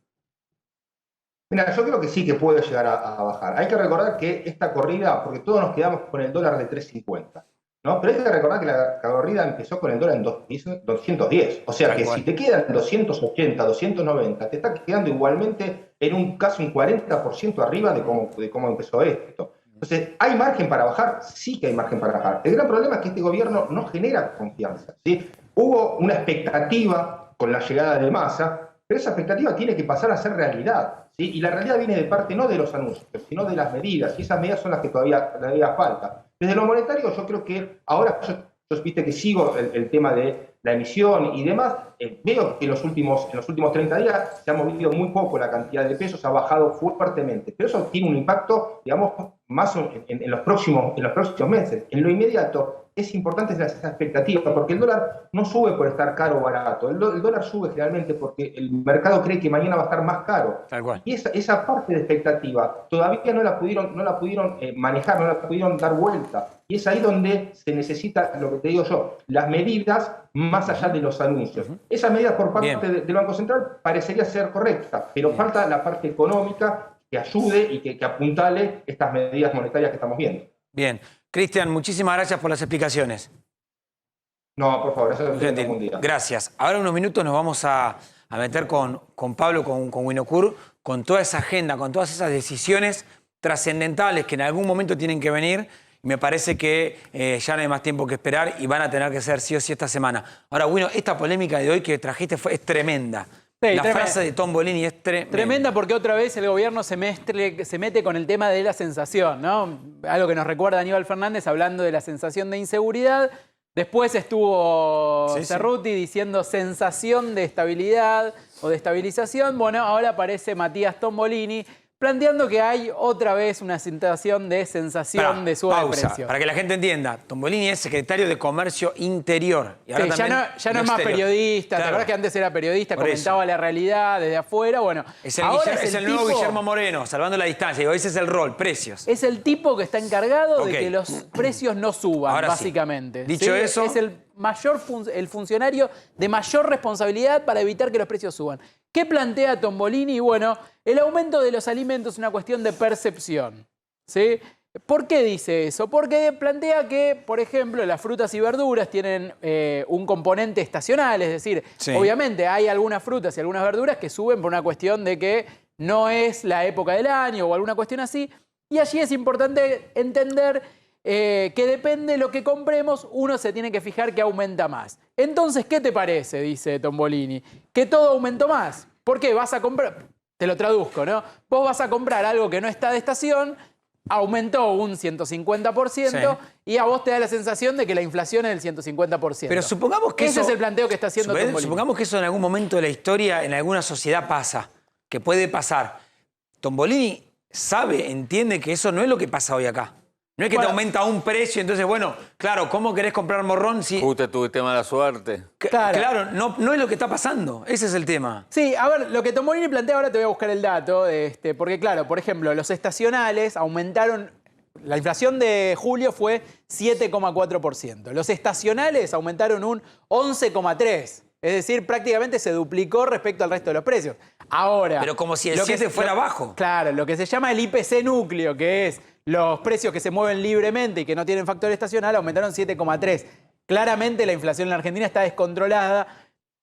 Mira, yo creo que sí que puede llegar a bajar. Hay que recordar que esta corrida, porque todos nos quedamos con el dólar de 3.50, ¿no? Pero hay que recordar que la corrida empezó con el dólar en 210. O sea que si te quedan 280, 290, te está quedando igualmente en casi un 40% arriba de cómo empezó esto. Entonces, ¿hay margen para bajar? Sí que hay margen para bajar. El gran problema es que este gobierno no genera confianza, ¿sí? Hubo una expectativa con la llegada de Massa, pero esa expectativa tiene que pasar a ser realidad, ¿sí? Y la realidad viene de parte no de los anuncios, sino de las medidas, y esas medidas son las que todavía faltan. Desde lo monetario, yo creo que ahora, yo viste que sigo el tema de la emisión y demás, veo que en los últimos 30 días se ha movido muy poco la cantidad de pesos, ha bajado fuertemente, pero eso tiene un impacto, digamos, más en los próximos meses. En lo inmediato es importante esa expectativa, porque el dólar no sube por estar caro o barato, el dólar sube generalmente porque el mercado cree que mañana va a estar más caro. Tal cual. Y esa parte de expectativa todavía no la pudieron manejar, no la pudieron dar vuelta. Y es ahí donde se necesita, lo que te digo yo, las medidas más allá de los anuncios. Esas medidas por parte del Banco Central parecería ser correctas, pero falta la parte económica que ayude y que apuntale estas medidas monetarias que estamos viendo. Bien. Cristian, muchísimas gracias por las explicaciones. No, por favor, eso es un día. Gracias. Ahora en unos minutos nos vamos a meter con Pablo, con Winocur, con toda esa agenda, con todas esas decisiones trascendentales que en algún momento tienen que venir. Y me parece que ya no hay más tiempo que esperar y van a tener que ser sí o sí esta semana. Ahora, bueno, esta polémica de hoy que trajiste es tremenda. Sí, la frase de Tombolini es tremenda. Tremenda porque otra vez el gobierno se mete con el tema de la sensación, ¿no? Algo que nos recuerda a Aníbal Fernández hablando de la sensación de inseguridad. Después estuvo Cerruti diciendo sensación de estabilidad o de estabilización. Bueno, ahora aparece Matías Tombolini planteando que hay otra vez una sensación de sensación de suba de precios. Para que la gente entienda, Tombolini es secretario de Comercio Interior. Y ahora Sí, ya no es más exterior. periodista, Claro. ¿te acuerdas que antes era periodista, Por comentaba la realidad desde afuera? Bueno, Es el, ahora es el nuevo Guillermo Moreno, salvando la distancia. Digo, ese es el rol, precios. Es el tipo que está encargado Ok. de que los precios no suban, Ahora sí. básicamente. Dicho eso- Es el el funcionario de mayor responsabilidad para evitar que los precios suban. ¿Qué plantea Tombolini? Bueno, el aumento de los alimentos es una cuestión de percepción. ¿Sí? ¿Por qué dice eso? Porque plantea que, por ejemplo, las frutas y verduras tienen un componente estacional, es decir, Sí. obviamente hay algunas frutas y algunas verduras que suben por una cuestión de que no es la época del año o alguna cuestión así, y allí es importante entender que depende de lo que compremos, uno se tiene que fijar que aumenta más. Entonces, ¿qué te parece? Dice Tombolini. Que todo aumentó más. ¿Por qué? Vas a comprar, te lo traduzco, ¿no? Vos vas a comprar algo que no está de estación, aumentó un 150% y a vos te da la sensación de que la inflación es del 150%. Pero supongamos que ese eso... es el planteo que está haciendo Tombolini. Supongamos que eso en algún momento de la historia, en alguna sociedad pasa, que puede pasar. Tombolini sabe, entiende que eso no es lo que pasa hoy acá. No es que te aumenta un precio, entonces, bueno, claro, ¿cómo querés comprar morrón si...? Justo tuviste mala suerte. Claro. No es lo que está pasando. Ese es el tema. Sí, a ver, lo que Tombolini plantea, ahora te voy a buscar el dato, porque claro, por ejemplo, los estacionales aumentaron, la inflación de julio fue 7,4%. Los estacionales aumentaron un 11,3%. Es decir, prácticamente se duplicó respecto al resto de los precios. Ahora... Pero como si el 7 fuera bajo. Claro, lo que se llama el IPC núcleo, que es los precios que se mueven libremente y que no tienen factor estacional, aumentaron 7,3%. Claramente la inflación en la Argentina está descontrolada.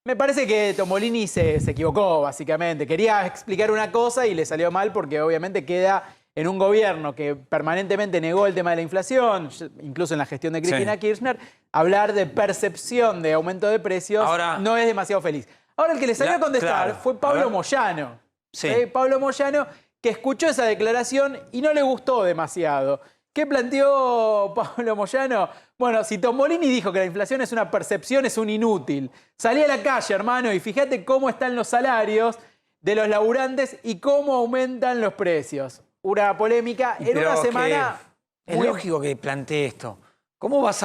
Me parece que Tombolini se equivocó, básicamente. Quería explicar una cosa y le salió mal porque obviamente queda en un gobierno que permanentemente negó el tema de la inflación, incluso en la gestión de Cristina Kirchner, hablar de percepción de aumento de precios no es demasiado feliz. Ahora el que le salió a contestar fue Pablo Moyano. Sí. Pablo Moyano, que escuchó esa declaración y no le gustó demasiado. ¿Qué planteó Pablo Moyano? Bueno, si Tombolini dijo que la inflación es una percepción, es un inútil. Salí a la calle, hermano, y fíjate cómo están los salarios de los laburantes y cómo aumentan los precios. Una polémica en una semana... Es lógico que plantee esto. ¿Cómo vas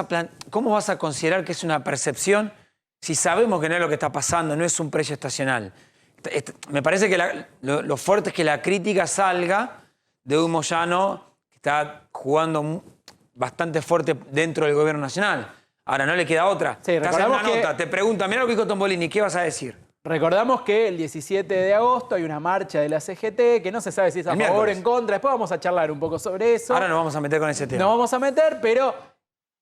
a considerar que es una percepción si sabemos que no es lo que está pasando, no es un precio estacional? Me parece que lo fuerte es que la crítica salga de un Moyano que está jugando bastante fuerte dentro del gobierno nacional. Ahora, no le queda otra. Sí, Estás en una nota, te pregunta, mirá lo que dijo Tombolini, ¿qué vas a decir? Recordamos que el 17 de agosto hay una marcha de la CGT que no se sabe si es a favor o en contra. Después vamos a charlar un poco sobre eso. Ahora nos vamos a meter con ese tema. Nos vamos a meter, pero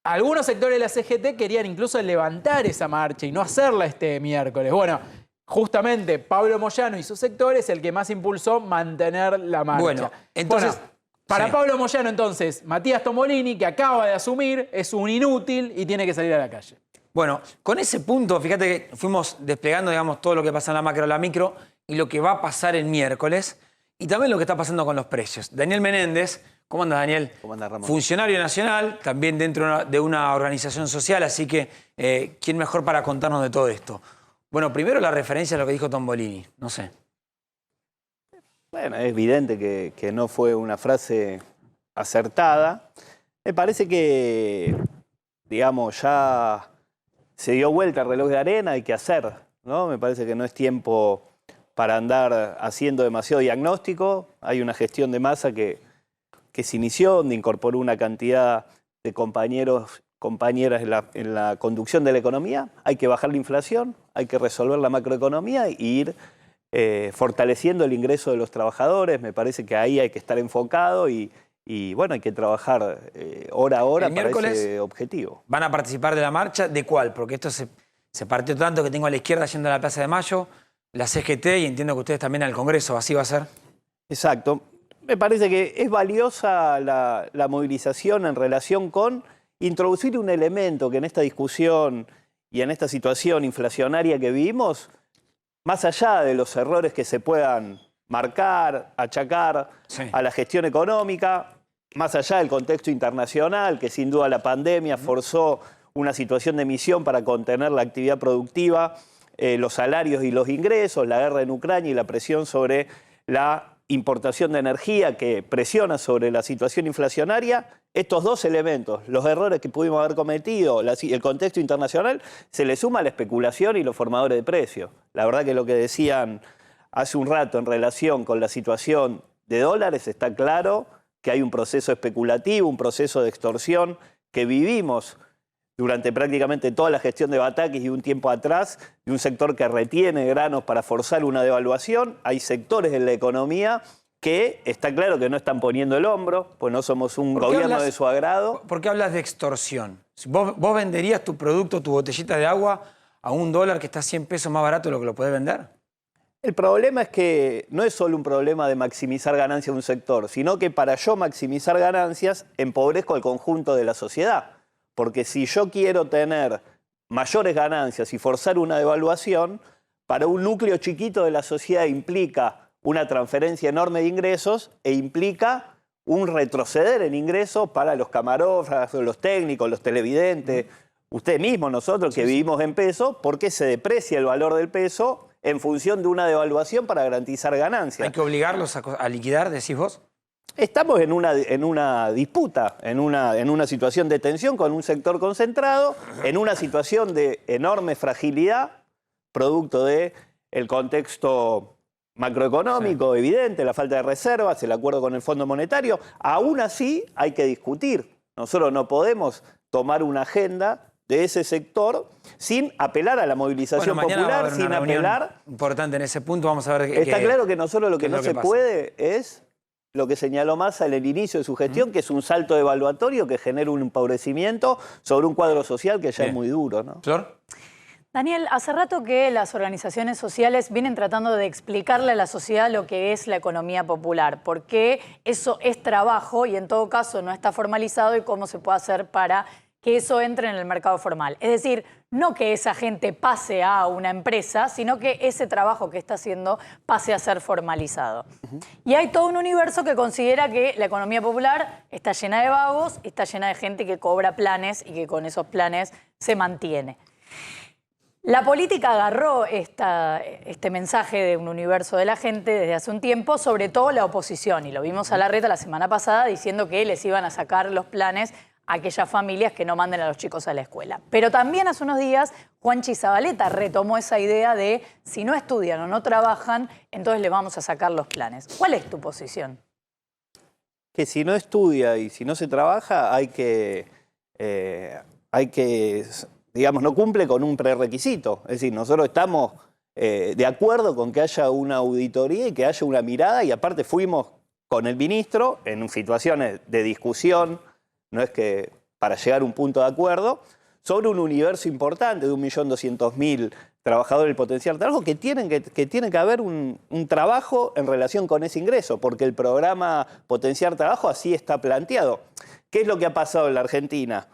algunos sectores de la CGT querían incluso levantar esa marcha y no hacerla este miércoles. Bueno, justamente Pablo Moyano y su sector es el que más impulsó mantener la marcha. Bueno, entonces... Para Pablo Moyano, entonces, Matías Tombolini, que acaba de asumir, es un inútil y tiene que salir a la calle. Bueno, con ese punto, fíjate que fuimos desplegando, digamos, todo lo que pasa en la macro, la micro, y lo que va a pasar el miércoles, y también lo que está pasando con los precios. Daniel Menéndez, ¿cómo andas, Daniel? ¿Cómo andas, Ramón? Funcionario nacional, también dentro de una organización social, así que, ¿quién mejor para contarnos de todo esto? Bueno, primero la referencia a lo que dijo Tombolini, no sé. Bueno, es evidente que no fue una frase acertada. Me parece que, digamos, ya se dio vuelta el reloj de arena, hay que hacer, ¿no? Me parece que no es tiempo para andar haciendo demasiado diagnóstico. Hay una gestión de masa que se inició, donde incorporó una cantidad de compañeros, compañeras en la conducción de la economía. Hay que bajar la inflación, hay que resolver la macroeconomía y ir fortaleciendo el ingreso de los trabajadores. Me parece que ahí hay que estar enfocado y bueno, hay que trabajar hora a hora para ese objetivo. ¿Van a participar de la marcha? ¿De cuál? Porque esto se partió tanto que tengo a la izquierda yendo a la Plaza de Mayo, la CGT y entiendo que ustedes también al Congreso, ¿así va a ser? Exacto. Me parece que es valiosa la movilización en relación con introducir un elemento que en esta discusión y en esta situación inflacionaria que vivimos, más allá de los errores que se puedan marcar, achacar a la gestión económica, más allá del contexto internacional, que sin duda la pandemia forzó una situación de emisión para contener la actividad productiva, los salarios y los ingresos, la guerra en Ucrania y la presión sobre la importación de energía que presiona sobre la situación inflacionaria, estos dos elementos, los errores que pudimos haber cometido, el contexto internacional, se le suma la especulación y los formadores de precios. La verdad que lo que decían hace un rato en relación con la situación de dólares, está claro que hay un proceso especulativo, un proceso de extorsión que vivimos durante prácticamente toda la gestión de Batakis y un tiempo atrás, de un sector que retiene granos para forzar una devaluación. Hay sectores en la economía que está claro que no están poniendo el hombro, pues no somos un gobierno de su agrado. ¿Por qué hablas de extorsión? ¿Vos venderías tu producto, tu botellita de agua, a $1 que está 100 pesos más barato de lo que lo podés vender? El problema es que no es solo un problema de maximizar ganancias de un sector, sino que para yo maximizar ganancias empobrezco al conjunto de la sociedad. Porque si yo quiero tener mayores ganancias y forzar una devaluación, para un núcleo chiquito de la sociedad implica una transferencia enorme de ingresos e implica un retroceder en ingresos para los camarógrafos, los técnicos, los televidentes, usted mismo, nosotros que vivimos en peso, porque se deprecia el valor del peso en función de una devaluación para garantizar ganancias. ¿Hay que obligarlos a liquidar, decís vos? Estamos en una disputa, en una situación de tensión con un sector concentrado, en una situación de enorme fragilidad, producto del contexto macroeconómico evidente, la falta de reservas, el acuerdo con el Fondo Monetario. Aún así hay que discutir. Nosotros no podemos tomar una agenda de ese sector sin apelar a la movilización popular, sin apelar... Importante en ese punto, vamos a ver... Está claro que nosotros lo que no se puede es lo que señaló Massa en el inicio de su gestión, que es un salto evaluatorio que genera un empobrecimiento sobre un cuadro social que ya es muy duro, ¿no? ¿Flor? Daniel, hace rato que las organizaciones sociales vienen tratando de explicarle a la sociedad lo que es la economía popular, por qué eso es trabajo y en todo caso no está formalizado y cómo se puede hacer para que eso entre en el mercado formal. Es decir, no que esa gente pase a una empresa, sino que ese trabajo que está haciendo pase a ser formalizado. Y hay todo un universo que considera que la economía popular está llena de vagos, está llena de gente que cobra planes y que con esos planes se mantiene. La política agarró este mensaje de un universo de la gente desde hace un tiempo, sobre todo la oposición, y lo vimos a Larreta la semana pasada diciendo que les iban a sacar los planes a aquellas familias que no manden a los chicos a la escuela. Pero también hace unos días Juanchi Zabaleta retomó esa idea de si no estudian o no trabajan, entonces le vamos a sacar los planes. ¿Cuál es tu posición? Que si no estudia y si no se trabaja hay que digamos, no cumple con un prerequisito. Es decir, nosotros estamos de acuerdo con que haya una auditoría y que haya una mirada, y aparte fuimos con el ministro en situaciones de discusión, no es que para llegar a un punto de acuerdo, sobre un universo importante de 1.200.000 trabajadores del potencial trabajo que tiene que haber un trabajo en relación con ese ingreso, porque el programa Potenciar Trabajo así está planteado. ¿Qué es lo que ha pasado en la Argentina?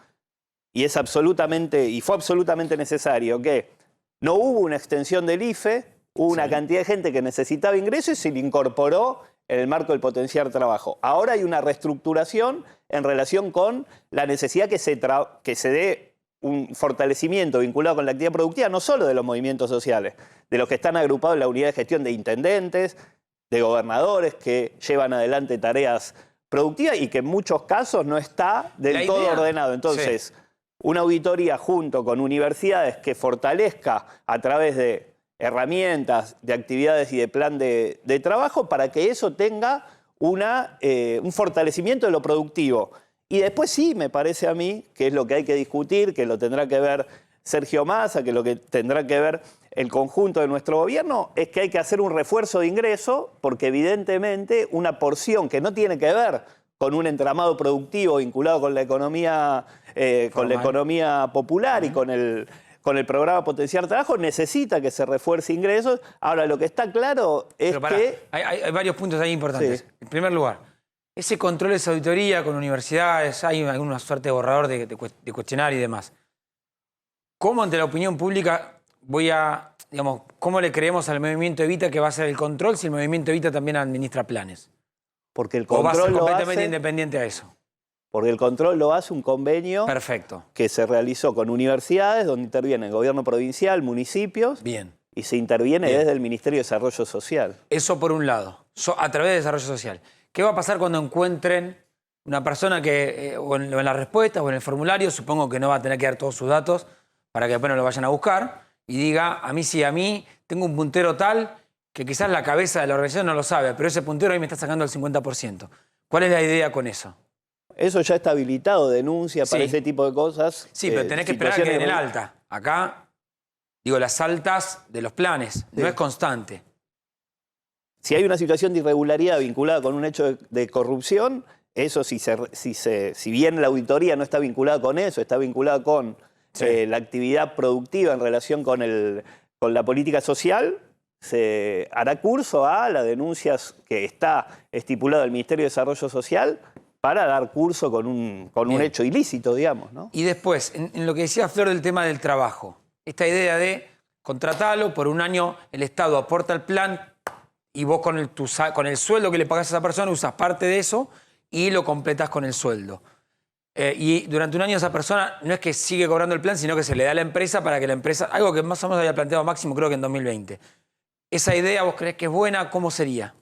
Y fue absolutamente necesario que no hubo una extensión del IFE, hubo una cantidad de gente que necesitaba ingresos y se le incorporó en el marco del Potenciar Trabajo. Ahora hay una reestructuración en relación con la necesidad que se dé un fortalecimiento vinculado con la actividad productiva, no solo de los movimientos sociales, de los que están agrupados en la unidad de gestión de intendentes, de gobernadores que llevan adelante tareas productivas y que en muchos casos no está del todo ordenado. Entonces, una auditoría junto con universidades que fortalezca a través de herramientas, de actividades y de plan de trabajo para que eso tenga un fortalecimiento de lo productivo. Y después sí, me parece a mí, que es lo que hay que discutir, que lo tendrá que ver Sergio Massa, que lo que tendrá que ver el conjunto de nuestro gobierno, es que hay que hacer un refuerzo de ingreso, porque evidentemente una porción que no tiene que ver con un entramado productivo vinculado con la economía, popular y con el programa Potenciar Trabajo, necesita que se refuerce ingresos. Ahora, lo que está claro es que... Hay varios puntos ahí importantes. Sí. En primer lugar, ese control, esa auditoría con universidades, hay alguna suerte de borrador de cuestionario y demás. ¿Cómo ante la opinión pública cómo le creemos al movimiento Evita que va a hacer el control si el movimiento Evita también administra planes? Porque el control ¿O va a ser completamente lo hace, independiente a eso? Porque el control lo hace un convenio que se realizó con universidades, donde interviene el gobierno provincial, municipios, y se interviene desde el Ministerio de Desarrollo Social. Eso por un lado. a través de desarrollo social. ¿Qué va a pasar cuando encuentren una persona que, o en las respuestas o en el formulario, supongo que no va a tener que dar todos sus datos para que después no lo vayan a buscar, y diga, a mí sí, a mí tengo un puntero tal que quizás la cabeza de la organización no lo sabe, pero ese puntero ahí me está sacando el 50%. ¿Cuál es la idea con eso? Eso ya está habilitado, denuncia para ese tipo de cosas. Sí, pero tenés que esperar que den el alta. Acá, digo, las altas de los planes, no es constante. Si hay una situación de irregularidad vinculada con un hecho de corrupción, eso si bien la auditoría no está vinculada con eso, está vinculada con la actividad productiva en relación con la política social, se hará curso a las denuncias que está estipulado el Ministerio de Desarrollo Social para dar curso con un hecho ilícito, digamos, ¿no? Y después, en lo que decía Flor del tema del trabajo, esta idea de contratarlo, por un año el Estado aporta el plan y vos con el sueldo que le pagás a esa persona usas parte de eso y lo completas con el sueldo. Y durante un año esa persona no es que sigue cobrando el plan, sino que se le da a la empresa para que la empresa... Algo que más o menos había planteado Máximo, creo que en 2020. ¿Esa idea vos creés que es buena? ¿Cómo sería?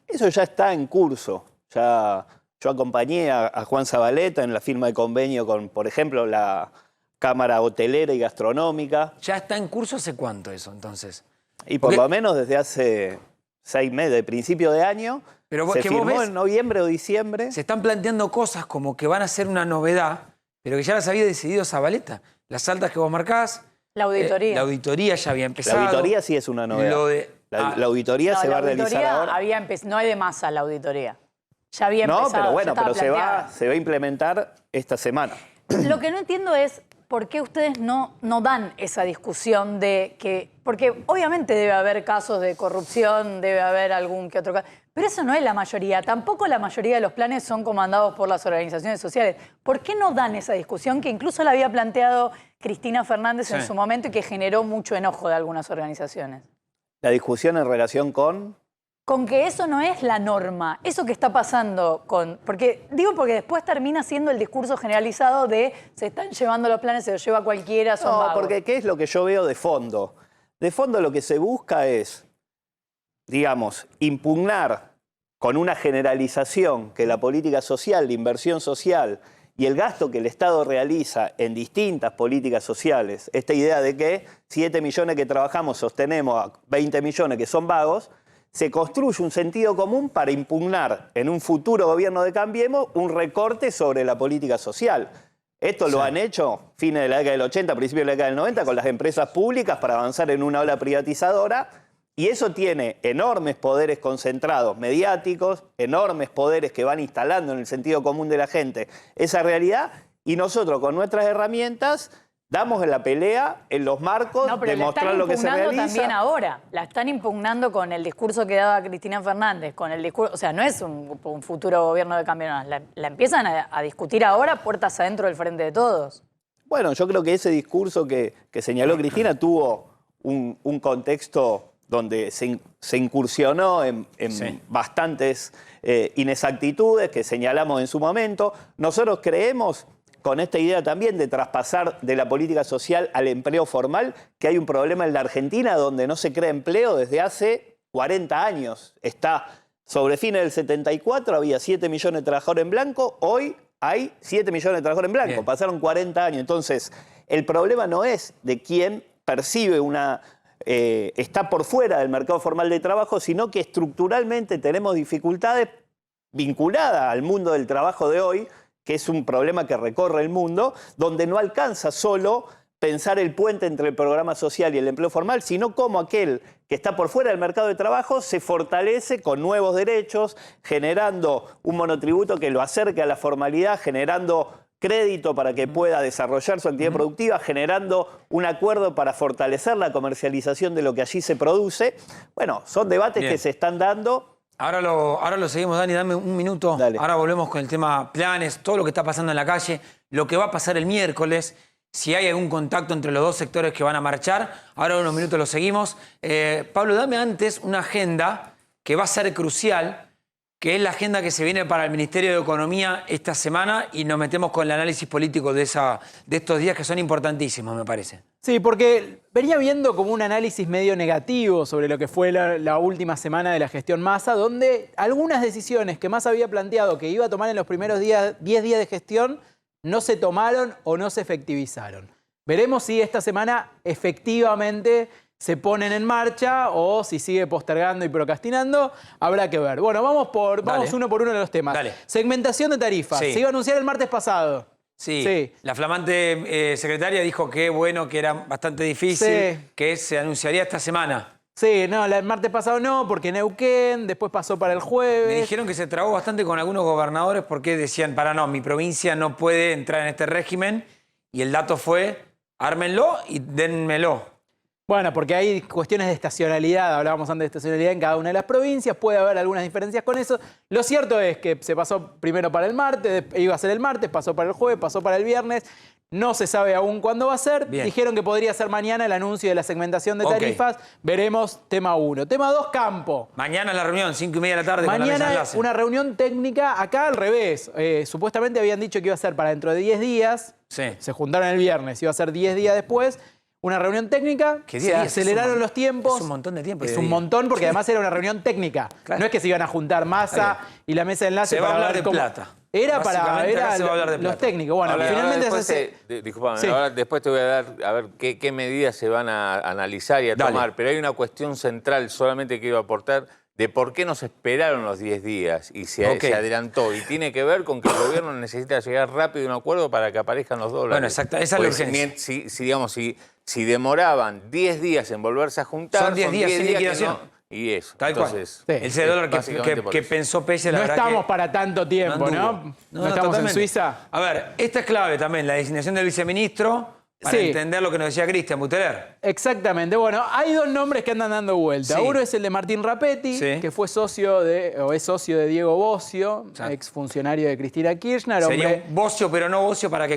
Eso ya está en curso. Yo acompañé a Juan Zabaleta en la firma de convenio con, por ejemplo, la Cámara Hotelera y Gastronómica. ¿Ya está en curso hace cuánto eso, entonces? Y por lo menos desde hace 6 meses, de principio de año, pero se firmó en noviembre o diciembre. Se están planteando cosas como que van a ser una novedad, pero que ya las había decidido Zabaleta. Las altas que vos marcás... La auditoría. La auditoría ya había empezado. La auditoría sí es una novedad. La auditoría se va a realizar ahora. No hay de masa la auditoría. Ya había empezado. No, pero bueno, pero se va a implementar esta semana. Lo que no entiendo es por qué ustedes no dan esa discusión de que... Porque obviamente debe haber casos de corrupción, debe haber algún que otro caso, pero eso no es la mayoría. Tampoco la mayoría de los planes son comandados por las organizaciones sociales. ¿Por qué no dan esa discusión que incluso la había planteado Cristina Fernández en su momento y que generó mucho enojo de algunas organizaciones? La discusión en relación con que eso no es la norma, eso que está pasando porque después termina siendo el discurso generalizado de se están llevando los planes, se los lleva cualquiera, son vagos. Porque ¿qué es lo que yo veo de fondo? De fondo lo que se busca es, digamos, impugnar con una generalización que la política social, la inversión social y el gasto que el Estado realiza en distintas políticas sociales, esta idea de que 7 millones que trabajamos sostenemos a 20 millones que son vagos, se construye un sentido común para impugnar en un futuro gobierno de Cambiemos un recorte sobre la política social. Esto lo han hecho fines de la década del 80, principios de la década del 90, con las empresas públicas para avanzar en una ola privatizadora, y eso tiene enormes poderes concentrados mediáticos, enormes poderes que van instalando en el sentido común de la gente esa realidad, y nosotros con nuestras herramientas damos en la pelea, en los marcos, de mostrar lo que se realiza. También ahora. La están impugnando con el discurso que daba Cristina Fernández, con el discurso, o sea, no es un futuro gobierno de Cambio, no, la empiezan a discutir ahora puertas adentro del Frente de Todos. Bueno, yo creo que ese discurso que señaló Cristina tuvo un contexto donde se incursionó en bastantes inexactitudes que señalamos en su momento. Nosotros creemos, con esta idea también de traspasar de la política social al empleo formal, que hay un problema en la Argentina donde no se crea empleo desde hace 40 años. Sobre fines del 74 había 7 millones de trabajadores en blanco, hoy hay 7 millones de trabajadores en blanco. Bien. Pasaron 40 años. Entonces, el problema no es de quién percibe está por fuera del mercado formal de trabajo, sino que estructuralmente tenemos dificultades vinculadas al mundo del trabajo de hoy, que es un problema que recorre el mundo, donde no alcanza solo pensar el puente entre el programa social y el empleo formal, sino cómo aquel que está por fuera del mercado de trabajo se fortalece con nuevos derechos, generando un monotributo que lo acerque a la formalidad, generando crédito para que pueda desarrollar su actividad productiva, generando un acuerdo para fortalecer la comercialización de lo que allí se produce. Bueno, son debates que se están dando. Ahora lo seguimos, Dani, dame un minuto. Dale. Ahora volvemos con el tema planes, todo lo que está pasando en la calle, lo que va a pasar el miércoles, si hay algún contacto entre los dos sectores que van a marchar. Ahora en unos minutos lo seguimos. Pablo, dame antes una agenda que va a ser crucial, que es la agenda que se viene para el Ministerio de Economía esta semana, y nos metemos con el análisis político de estos días que son importantísimos, me parece. Sí, porque venía viendo como un análisis medio negativo sobre lo que fue la última semana de la gestión Massa, donde algunas decisiones que Massa había planteado que iba a tomar en los primeros 10 días de gestión no se tomaron o no se efectivizaron. Veremos si esta semana efectivamente se ponen en marcha o si sigue postergando y procrastinando, habrá que ver. Bueno, vamos uno por uno de los temas. Dale. Segmentación de tarifas. Sí. Se iba a anunciar el martes pasado. Sí, la flamante secretaria dijo que bueno, que era bastante difícil, que se anunciaría esta semana. Sí, no, el martes pasado no, porque Neuquén, después pasó para el jueves. Me dijeron que se trabó bastante con algunos gobernadores porque decían, mi provincia no puede entrar en este régimen, y el dato fue, ármenlo y denmelo. Bueno, porque hay cuestiones de estacionalidad, hablábamos antes de estacionalidad en cada una de las provincias, puede haber algunas diferencias con eso. Lo cierto es que se pasó primero para el martes, iba a ser el martes, pasó para el jueves, pasó para el viernes, no se sabe aún cuándo va a ser. Bien. Dijeron que podría ser mañana el anuncio de la segmentación de tarifas, veremos tema 1. Tema 2, campo. Mañana la reunión, 5:30 de la tarde. Con la mesa de Mañana enlace. una reunión técnica, acá al revés. Supuestamente habían dicho que iba a ser para dentro de 10 días, Sí. se juntaron el viernes, iba a ser 10 días después. Una reunión técnica, Que 10 se días aceleraron los tiempos. Es un montón de tiempo. Es un montón porque además era una reunión técnica. Claro. No es que se iban a juntar Massa y la mesa de enlace Se va a para hablar ver de cómo- plata. Era para Básicamente acá se va a hablar de los plata. técnicos. Bueno, Ahora, finalmente después se hace... disculpame, Sí. ahora después te voy a dar a ver qué medidas se van a analizar y a Dale. tomar, pero hay una cuestión central, solamente quiero aportar, de por qué nos esperaron los 10 días y se adelantó. Y tiene que ver con que el gobierno necesita llegar rápido a un acuerdo para que aparezcan los dólares. Bueno, exacto, esa es la Pues, urgencia. si demoraban 10 días en volverse a juntar, Son 10 días sin que liquidación. no- y eso. Tal Entonces, cual. Sí. Ese dólar básicamente por que eso. pensó Pelle, la No verdad estamos que para tanto tiempo, anduvo. ¿no? No estamos en totalmente. Suiza. A ver, esta es clave también, la designación del viceministro, para Sí. entender lo que nos decía Cristian Buteler. Exactamente. Bueno, hay dos nombres que andan dando vuelta. Sí. Uno es el de Martín Rapetti, Sí. que fue socio es socio de Diego Bocio, Exacto. exfuncionario de Cristina Kirchner. Sería hombre- un Bocio, pero no Bocio, para que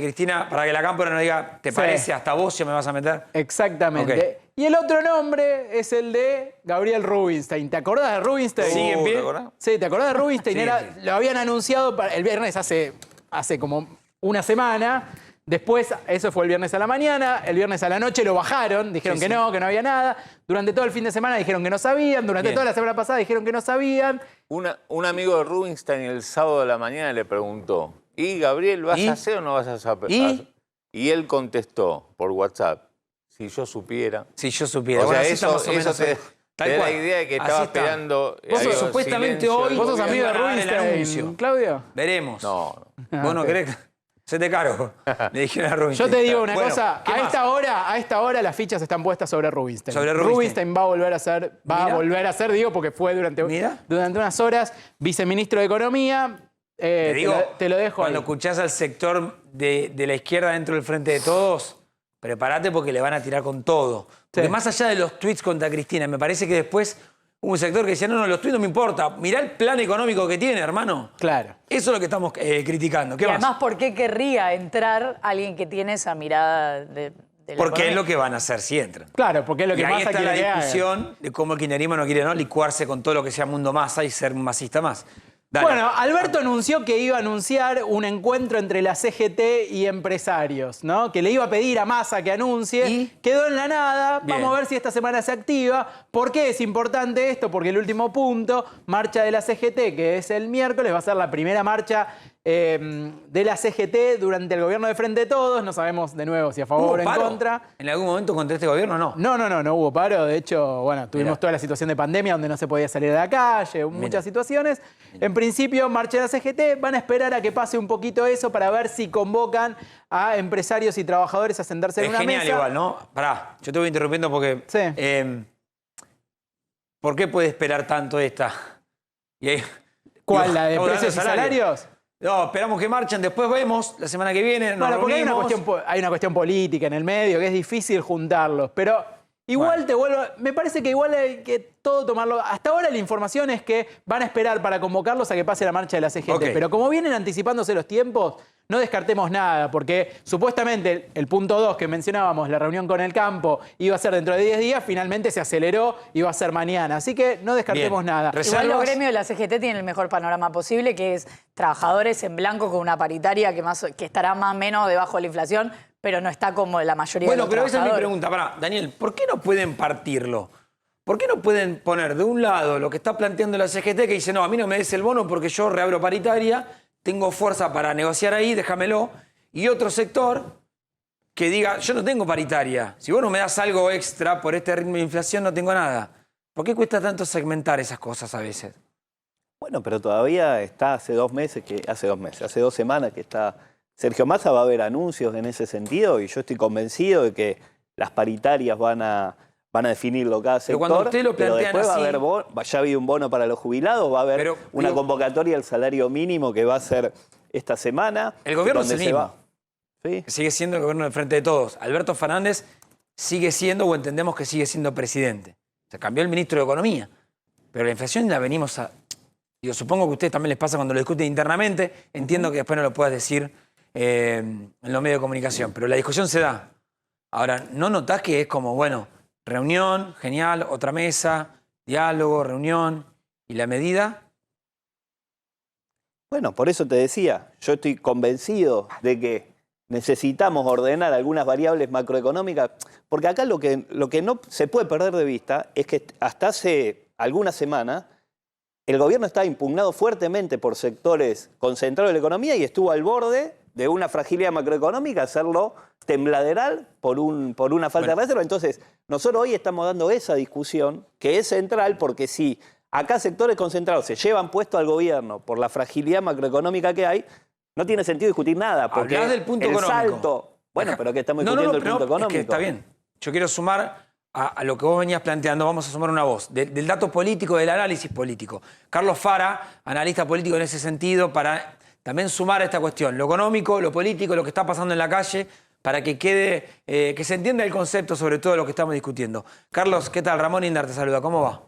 la Cámpora no diga, ¿te Sí. parece? Hasta Bocio me vas a meter. Exactamente. Ok. Y el otro nombre es el de Gabriel Rubinstein. ¿Te acordás de Rubinstein? ¿Sigue en pie? ¿te acordás? Sí, ¿te acordás de Rubinstein? Sí, sí. Lo habían anunciado el viernes hace como una semana. Después, eso fue el viernes a la mañana. El viernes a la noche lo bajaron. Dijeron Sí, que sí. no había nada. Durante todo el fin de semana dijeron que no sabían. Durante Bien. toda la semana pasada dijeron que no sabían. Un amigo de Rubinstein el sábado de la mañana le preguntó, ¿y Gabriel, vas ¿Y? a hacer o no vas a hacer? ¿Y? Él contestó por WhatsApp, si yo supiera. Si yo supiera. O sea, Bueno, así eso, está más o menos te tal da la cual. idea de que Así estaba está. esperando. Vos sos digo, supuestamente silencio hoy- del ¿Vos sos gobierno. amigo de Van a dar el Rubinstein, anuncio. Claudio? Veremos. No, Vos no ok. querés. Se te cargo. Le dijeron a Rubinstein. Yo te digo una Bueno, cosa, ¿qué a más? esta hora las fichas están puestas sobre Rubinstein. Sobre Rubinstein. Va a volver a ser, digo, porque fue durante unas horas viceministro de Economía. Te digo, te lo dejo cuando ahí. escuchás al sector de la izquierda dentro del Frente de Todos, prepárate porque le van a tirar con todo. Porque Sí. más allá de los tweets contra Cristina, me parece que después hubo un sector que decía, no, los tweets no me importa. Mirá el plan económico que tiene, hermano. Claro. Eso es lo que estamos criticando. ¿Qué Y más? además, ¿por qué querría entrar alguien que tiene esa mirada de la Porque es economía? lo que van a hacer si entran. Claro, porque es lo Y que ahí Massa está quiere la que haga. discusión de cómo el kirchnerismo no quiere licuarse con todo lo que sea mundo masa y ser un masista más. Dale. Bueno, Alberto anunció que iba a anunciar un encuentro entre la CGT y empresarios, ¿no? Que le iba a pedir a Massa que anuncie. ¿Y? Quedó en la nada. Bien. Vamos a ver si esta semana se activa. ¿Por qué es importante esto? Porque el último punto, marcha de la CGT, que es el miércoles, va a ser la primera marcha de la CGT durante el gobierno de Frente de Todos. No sabemos de nuevo si a favor o en paro? contra. ¿En algún momento contra este gobierno no? No hubo paro. De hecho, bueno, tuvimos Mirá. toda la situación de pandemia donde no se podía salir de la calle, muchas situaciones. En principio, marcha de la CGT. Van a esperar a que pase un poquito eso para ver si convocan a empresarios y trabajadores a sentarse en Es una genial mesa. igual, ¿no? Pará, yo te voy interrumpiendo porque... Sí. ¿Por qué puede esperar tanto esta? Y ahí- ¿Cuál? Digo, ¿La de estamos precios y hablando de salarios? No, esperamos que marchen, después vemos la semana que viene, nos Bueno, porque hay reunimos. hay una cuestión política en el medio que es difícil juntarlos, pero igual me parece que igual hay que todo tomarlo. Hasta ahora la información es que van a esperar para convocarlos a que pase la marcha de la CGT, Ok. pero como vienen anticipándose los tiempos, no descartemos nada, porque supuestamente el punto 2 que mencionábamos, la reunión con el campo, iba a ser dentro de 10 días, finalmente se aceleró y va a ser mañana, así que no descartemos Bien. nada. Res- Igual los Reservas. gremios de la CGT tienen el mejor panorama posible, que es trabajadores en blanco con una paritaria que estará más o menos debajo de la inflación, pero no está como la mayoría de Bueno, los pero esa es mi trabajadores. pregunta. Pará, Daniel, ¿por qué no pueden partirlo? ¿Por qué no pueden poner de un lado lo que está planteando la CGT, que dice, no, a mí no me des el bono porque yo reabro paritaria, tengo fuerza para negociar ahí, déjamelo, y otro sector que diga, yo no tengo paritaria, si vos no me das algo extra por este ritmo de inflación no tengo nada? ¿Por qué cuesta tanto segmentar esas cosas a veces? Bueno, pero todavía está hace 2 semanas que está Sergio Massa, va a haber anuncios en ese sentido y yo estoy convencido de que las paritarias van a definirlo cada sector. Pero cuando usted lo pero plantean después así... va a haber ya había un bono para los jubilados, va a haber Pero, una digo, convocatoria al salario mínimo que va a ser esta semana. El gobierno es donde el se mismo. va. ¿Sí? Sigue siendo el gobierno del Frente de Todos. Alberto Fernández sigue siendo, o entendemos que sigue siendo presidente. Se cambió el ministro de Economía. Pero la inflación la venimos a... Digo, supongo que a ustedes también les pasa cuando lo discuten internamente. Entiendo que después no lo puedas decir en los medios de comunicación. Pero la discusión se da. Ahora, ¿no notás que es como, bueno, reunión, genial, otra mesa, diálogo, reunión, y la medida? Bueno, por eso te decía, yo estoy convencido de que necesitamos ordenar algunas variables macroeconómicas, porque acá lo que no se puede perder de vista es que hasta hace algunas semanas el gobierno estaba impugnado fuertemente por sectores concentrados de la economía y estuvo al borde de una fragilidad macroeconómica, hacerlo tembladeral por una falta de reserva. Entonces, nosotros hoy estamos dando esa discusión que es central porque si acá sectores concentrados se llevan puesto al gobierno por la fragilidad macroeconómica que hay, no tiene sentido discutir nada. Porque Hablás del punto el económico. Bueno, Acá... pero que estamos discutiendo el punto económico. Es que está bien. Yo quiero sumar a lo que vos venías planteando, vamos a sumar una voz, del dato político, del análisis político. Carlos Fara, analista político en ese sentido, para también sumar a esta cuestión, lo económico, lo político, lo que está pasando en la calle, para que quede, que se entienda el concepto sobre todo lo que estamos discutiendo. Carlos, ¿qué tal? Ramón Indar te saluda, ¿cómo va?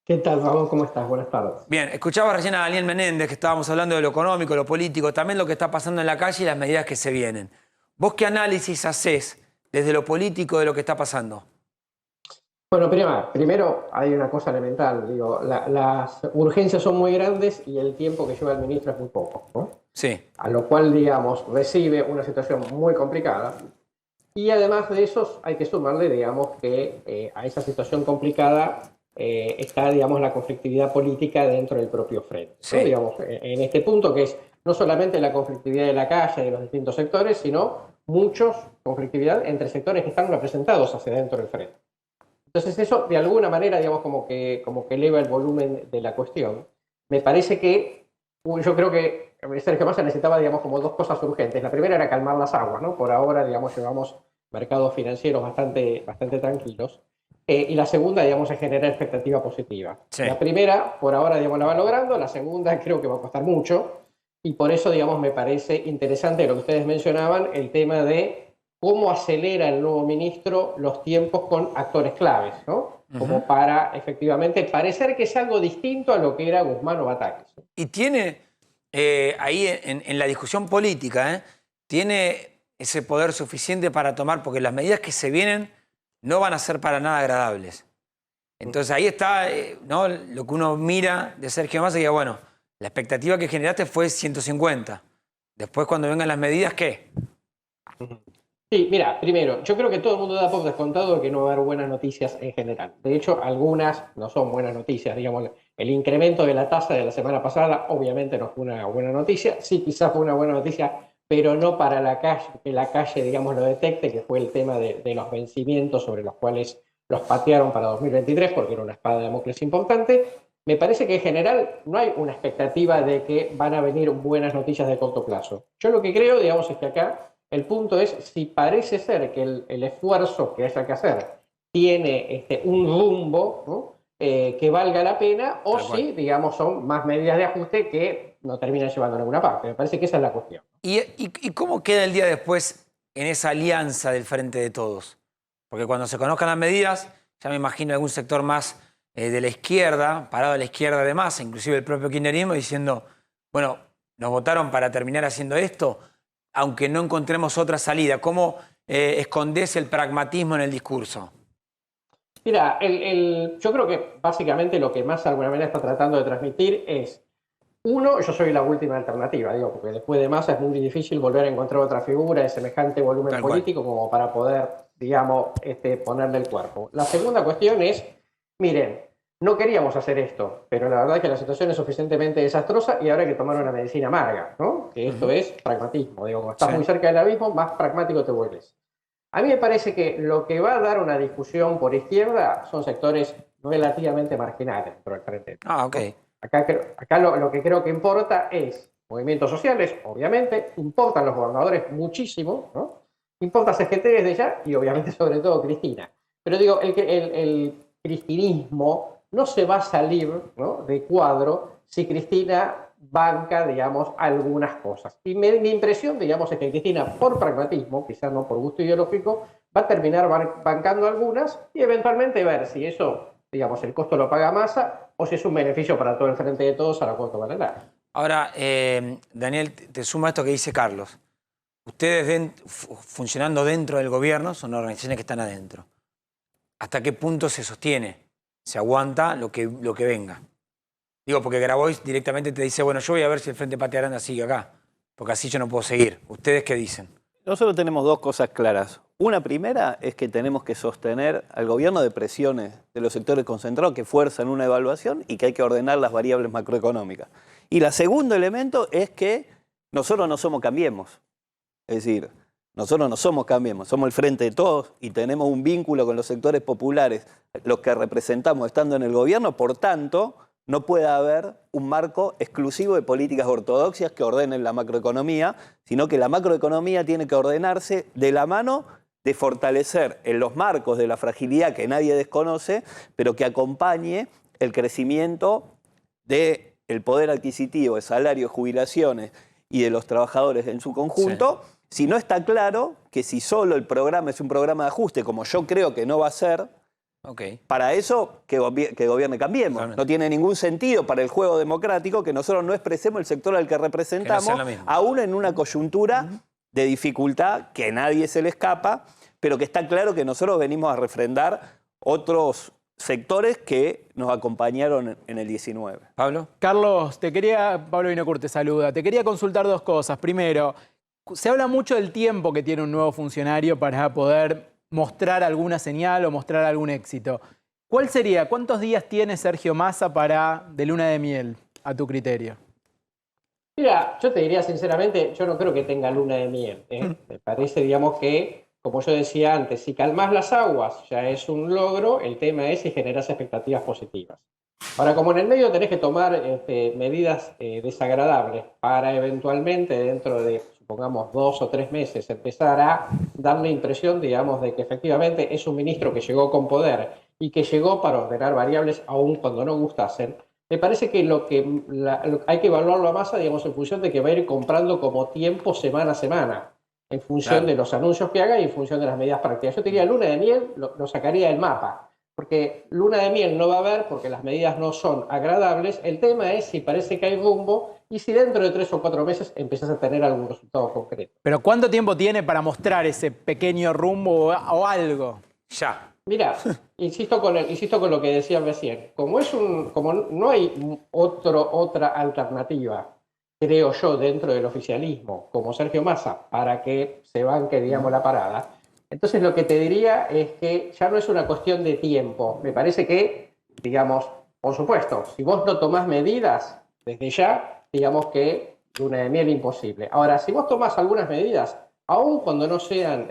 ¿Qué tal, Ramón? ¿Cómo estás? Buenas tardes. Bien, escuchaba recién a Daniel Menéndez, que estábamos hablando de lo económico, lo político, también lo que está pasando en la calle y las medidas que se vienen. ¿Vos qué análisis hacés desde lo político de lo que está pasando? Bueno, primero hay una cosa elemental. Digo, las urgencias son muy grandes y el tiempo que lleva el ministro es muy poco, ¿no? Sí. A lo cual, digamos, recibe una situación muy complicada. Y además de eso, hay que sumarle, digamos, que a esa situación complicada está, digamos, la conflictividad política dentro del propio frente, ¿no? Sí. Digamos, en este punto que es no solamente la conflictividad de la calle, de los distintos sectores, sino muchos conflictividad entre sectores que están representados hacia dentro del frente. Entonces eso, de alguna manera, digamos, como que eleva el volumen de la cuestión. Me parece que, yo creo que Sergio Massa necesitaba, digamos, como 2 cosas urgentes. La primera era calmar las aguas, ¿no? Por ahora, digamos, llevamos mercados financieros bastante tranquilos. Y la segunda, digamos, es generar expectativa positiva. Sí. La primera, por ahora, digamos, la va logrando. La segunda creo que va a costar mucho. Y por eso, digamos, me parece interesante lo que ustedes mencionaban, el tema de cómo acelera el nuevo ministro los tiempos con actores claves, ¿no? Como para, efectivamente, parecer que es algo distinto a lo que era Guzmán o Batakis. Y tiene, ahí en la discusión política, tiene ese poder suficiente para tomar, porque las medidas que se vienen no van a ser para nada agradables. Entonces ahí está, ¿no? Lo que uno mira de Sergio Massa y dice, bueno, la expectativa que generaste fue 150. Después, cuando vengan las medidas, ¿qué? Sí, mira, primero, yo creo que todo el mundo da por descontado que no va a haber buenas noticias en general. De hecho, algunas no son buenas noticias. Digamos, el incremento de la tasa de la semana pasada obviamente no fue una buena noticia. Sí, quizás fue una buena noticia, pero no para la calle, que la calle, digamos, lo detecte, que fue el tema de los vencimientos sobre los cuales los patearon para 2023, porque era una espada de Damocles importante. Me parece que en general no hay una expectativa de que van a venir buenas noticias de corto plazo. Yo lo que creo, digamos, es que acá el punto es si parece ser que el esfuerzo que haya que hacer tiene un rumbo, ¿no? Que valga la pena, o si, digamos, son más medidas de ajuste que no terminan llevando a ninguna parte. Me parece que esa es la cuestión. ¿Y cómo queda el día después en esa alianza del Frente de Todos? Porque cuando se conozcan las medidas, ya me imagino algún sector más de la izquierda, parado a la izquierda de Massa, inclusive el propio kirchnerismo, diciendo, bueno, nos votaron para terminar haciendo esto, aunque no encontremos otra salida. ¿Cómo escondés el pragmatismo en el discurso? Mira, yo creo que básicamente lo que Massa de alguna manera está tratando de transmitir es Uno, yo soy la última alternativa, digo, porque después de Massa es muy difícil volver a encontrar otra figura de semejante volumen político como para poder, digamos, ponerle el cuerpo. La segunda cuestión es, miren, no queríamos hacer esto, pero la verdad es que la situación es suficientemente desastrosa y ahora hay que tomar una medicina amarga, ¿no? Que esto es pragmatismo, digo, cuando estás muy cerca del abismo, más pragmático te vuelves. A mí me parece que lo que va a dar una discusión por izquierda son sectores relativamente marginales dentro del frente. Ah, ok. Acá lo que creo que importa es movimientos sociales, obviamente, importan los gobernadores muchísimo, ¿no? Importa CGT desde ya y obviamente sobre todo Cristina. Pero digo, el cristinismo no se va a salir, ¿no?, de cuadro si Cristina banca, digamos, algunas cosas. Y mi impresión, digamos, es que Cristina, por pragmatismo, quizás no por gusto ideológico, va a terminar bancando algunas y eventualmente ver si eso, digamos, el costo lo paga Massa o si es un beneficio para todo el frente de todos a la cuánto van a dar. Ahora, Daniel, te suma esto que dice Carlos. Ustedes funcionando dentro del gobierno son organizaciones que están adentro. ¿Hasta qué punto se sostiene? ¿Se aguanta lo que venga? Digo, porque Grabois directamente te dice, bueno, yo voy a ver si el Frente Patria Grande sigue acá, porque así yo no puedo seguir. ¿Ustedes qué dicen? Nosotros tenemos dos cosas claras. Una primera es que tenemos que sostener al gobierno de presiones de los sectores concentrados que fuerzan una evaluación y que hay que ordenar las variables macroeconómicas. Y el segundo elemento es que nosotros no somos Cambiemos. Es decir, nosotros no somos Cambiemos, somos el frente de todos y tenemos un vínculo con los sectores populares, los que representamos estando en el gobierno, por tanto, no puede haber un marco exclusivo de políticas ortodoxas que ordenen la macroeconomía, sino que la macroeconomía tiene que ordenarse de la mano de fortalecer en los marcos de la fragilidad que nadie desconoce, pero que acompañe el crecimiento del poder adquisitivo, de salarios, jubilaciones y de los trabajadores en su conjunto. Sí. Si no está claro que si solo el programa es un programa de ajuste, como yo creo que no va a ser, para eso que gobierne Cambiemos. Realmente. No tiene ningún sentido para el juego democrático que nosotros no expresemos el sector al que representamos, aún en una coyuntura de dificultad que a nadie se le escapa, pero que está claro que nosotros venimos a refrendar otros sectores que nos acompañaron en el 19. ¿Pablo? Carlos, Pablo Vinocur te saluda. Te quería consultar dos cosas. Primero, se habla mucho del tiempo que tiene un nuevo funcionario para poder mostrar alguna señal o mostrar algún éxito. ¿Cuál sería? ¿Cuántos días tiene Sergio Massa de luna de miel, a tu criterio? Mira, yo te diría sinceramente, yo no creo que tenga luna de miel. Me parece, digamos, que, como yo decía antes, si calmas las aguas ya es un logro, el tema es si generas expectativas positivas. Ahora, como en el medio tenés que tomar medidas desagradables para eventualmente dentro de, supongamos, 2 o 3 meses, empezar a dar la impresión, digamos, de que efectivamente es un ministro que llegó con poder y que llegó para ordenar variables aún cuando no gustasen, me parece que hay que evaluarlo a Massa, digamos, en función de que va a ir comprando como tiempo semana a semana, en función de los anuncios que haga y en función de las medidas prácticas. Yo te diría, luna de miel lo sacaría del mapa. Porque luna de miel no va a haber porque las medidas no son agradables. El tema es si parece que hay rumbo y si dentro de 3 o 4 meses empiezas a tener algún resultado concreto. ¿Pero cuánto tiempo tiene para mostrar ese pequeño rumbo o algo? Ya. Mira, insisto con lo que decía recién. Como no hay otra alternativa, creo yo, dentro del oficialismo, como Sergio Massa, para que se banque, digamos, la parada. Entonces lo que te diría es que ya no es una cuestión de tiempo. Me parece que, digamos, por supuesto, si vos no tomás medidas desde ya, digamos que luna de miel imposible. Ahora, si vos tomás algunas medidas, aun cuando no sean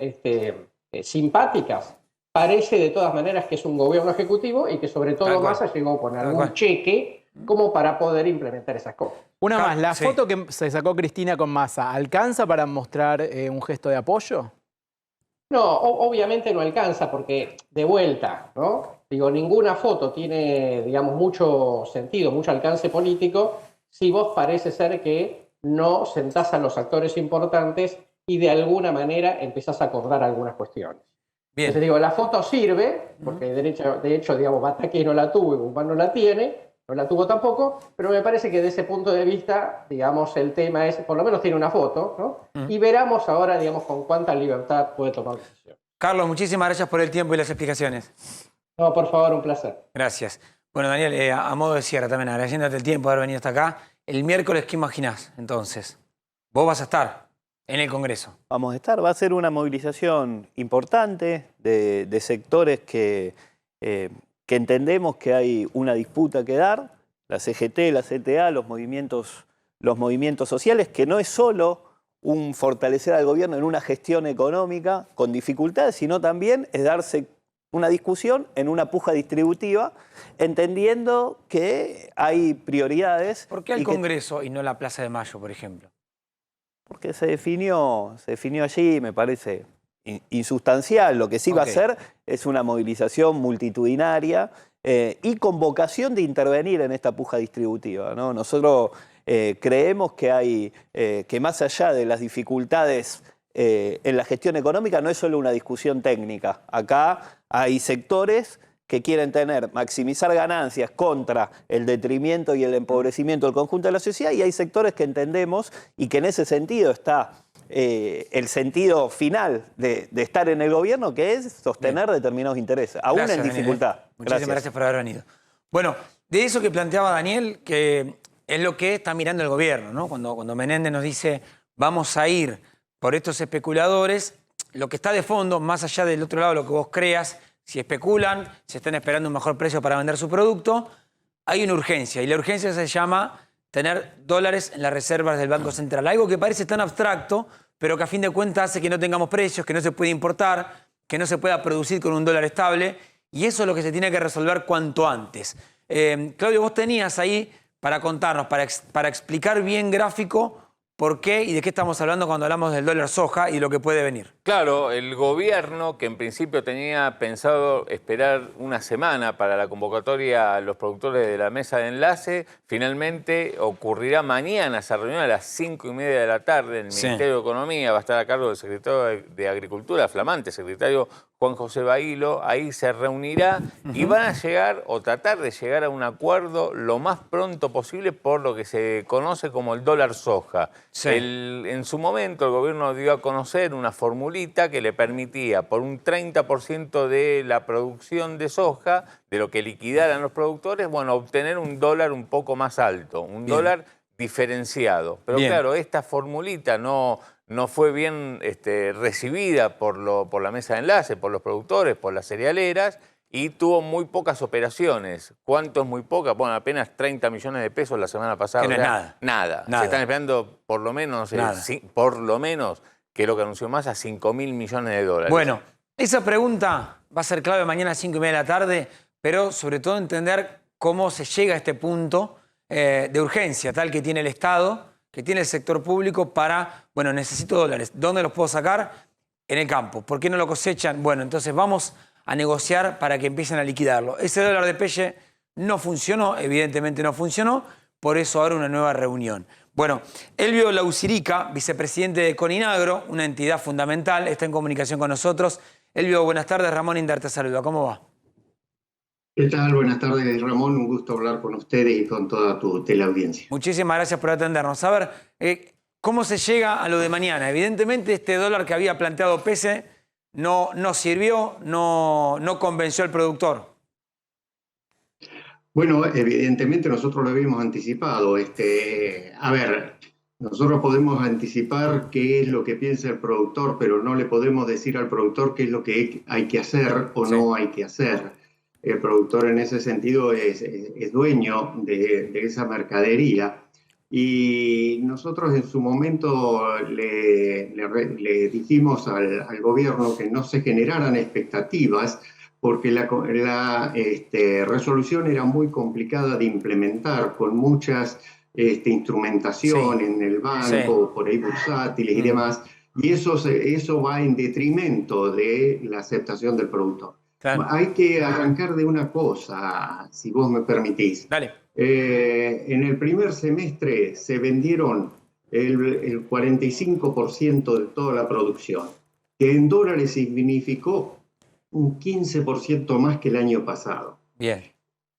simpáticas, parece de todas maneras que es un gobierno ejecutivo y que sobre todo Massa llegó a poner un cheque como para poder implementar esas cosas. Una más, la foto que se sacó Cristina con Massa, ¿alcanza para mostrar un gesto de apoyo? No, obviamente no alcanza porque, de vuelta, ¿no? Digo, ninguna foto tiene, digamos, mucho sentido, mucho alcance político si vos parece ser que no sentás a los actores importantes y de alguna manera empezás a acordar algunas cuestiones. Bien. Entonces digo, la foto sirve, porque de hecho, digamos, Bataki no la tuvo y Guzmán no la tiene, no la tuvo tampoco, pero me parece que de ese punto de vista, digamos, el tema es, por lo menos tiene una foto, ¿no? Y veremos ahora, digamos, con cuánta libertad puede tomar decisión. Carlos, muchísimas gracias por el tiempo y las explicaciones. No, por favor, un placer. Gracias. Bueno, Daniel, a modo de cierre también, agradeciéndote el tiempo de haber venido hasta acá el miércoles, ¿qué imaginás entonces? Vos vas a estar en el Congreso. Vamos a estar, va a ser una movilización importante de sectores que entendemos que hay una disputa que dar, la CGT, la CTA, los movimientos sociales, que no es solo un fortalecer al gobierno en una gestión económica con dificultades, sino también es darse una discusión en una puja distributiva, entendiendo que hay prioridades. ¿Por qué el Congreso y no la Plaza de Mayo, por ejemplo? Porque se definió allí, me parece insustancial. Lo que sí va a ser es una movilización multitudinaria y con vocación de intervenir en esta puja distributiva, ¿no? Nosotros creemos que más allá de las dificultades en la gestión económica, no es solo una discusión técnica. Acá hay sectores que quieren maximizar ganancias contra el detrimento y el empobrecimiento del conjunto de la sociedad, y hay sectores que entendemos, y que en ese sentido está el sentido final de estar en el gobierno, que es sostener determinados intereses, aún en dificultad. Daniel. Muchísimas gracias por haber venido. Bueno, de eso que planteaba Daniel, que es lo que está mirando el gobierno, ¿no? Cuando Menéndez nos dice vamos a ir por estos especuladores, lo que está de fondo, más allá del otro lado, lo que vos creas, si especulan, si están esperando un mejor precio para vender su producto, hay una urgencia, y la urgencia se llama tener dólares en las reservas del Banco Central. Algo que parece tan abstracto, pero que a fin de cuentas hace que no tengamos precios, que no se puede importar, que no se pueda producir con un dólar estable, y eso es lo que se tiene que resolver cuanto antes. Claudio, vos tenías ahí para contarnos, para explicar bien gráfico por qué y de qué estamos hablando cuando hablamos del dólar soja y lo que puede venir. Claro, el gobierno, que en principio tenía pensado esperar una semana para la convocatoria a los productores de la mesa de enlace, finalmente ocurrirá mañana esa reunión a las 5:30 de la tarde en el Ministerio de Economía. Va a estar a cargo del secretario de Agricultura, flamante secretario Juan José Bailo. Ahí se reunirá y van a llegar o tratar de llegar a un acuerdo lo más pronto posible por lo que se conoce como el dólar soja. Sí. En su momento el gobierno dio a conocer una formulita que le permitía por un 30% de la producción de soja, de lo que liquidaran los productores, bueno, obtener un dólar un poco más alto, un dólar diferenciado. Pero claro, esta formulita no fue bien recibida por la mesa de enlace, por los productores, por las cerealeras, y tuvo muy pocas operaciones. ¿Cuánto es muy poca? Bueno, apenas 30 millones de pesos la semana pasada. Que no es nada. Nada. Se están esperando por lo menos, por lo menos, que es lo que anunció Massa, 5.000 millones de dólares. Bueno, esa pregunta va a ser clave mañana a 5:30 de la tarde, pero sobre todo entender cómo se llega a este punto de urgencia tal que tiene el Estado, que tiene el sector público para, bueno, necesito dólares. ¿Dónde los puedo sacar? En el campo. ¿Por qué no lo cosechan? Bueno, entonces vamos a negociar para que empiecen a liquidarlo. Ese dólar de Pelle no funcionó, evidentemente no funcionó, por eso ahora una nueva reunión. Bueno, Elvio Lausirica, vicepresidente de Coninagro, una entidad fundamental, está en comunicación con nosotros. Elvio, buenas tardes. Ramón Inder te saluda. ¿Cómo va? ¿Qué tal? Buenas tardes, Ramón. Un gusto hablar con ustedes y con toda tu teleaudiencia. Muchísimas gracias por atendernos. A ver, ¿cómo se llega a lo de mañana? Evidentemente este dólar que había planteado Pese no sirvió, no convenció al productor. Bueno, evidentemente nosotros lo habíamos anticipado. A ver, nosotros podemos anticipar qué es lo que piensa el productor, pero no le podemos decir al productor qué es lo que hay que hacer o no hay que hacer. El productor en ese sentido es dueño de esa mercadería. Y nosotros en su momento le dijimos al gobierno que no se generaran expectativas, porque la resolución era muy complicada de implementar, con muchas instrumentación en el banco, por ahí bursátiles y demás, y eso va en detrimento de la aceptación del productor. Claro. Hay que arrancar de una cosa, si vos me permitís. Dale. En el primer semestre se vendieron el 45% de toda la producción, que en dólares significó un 15% más que el año pasado. Bien.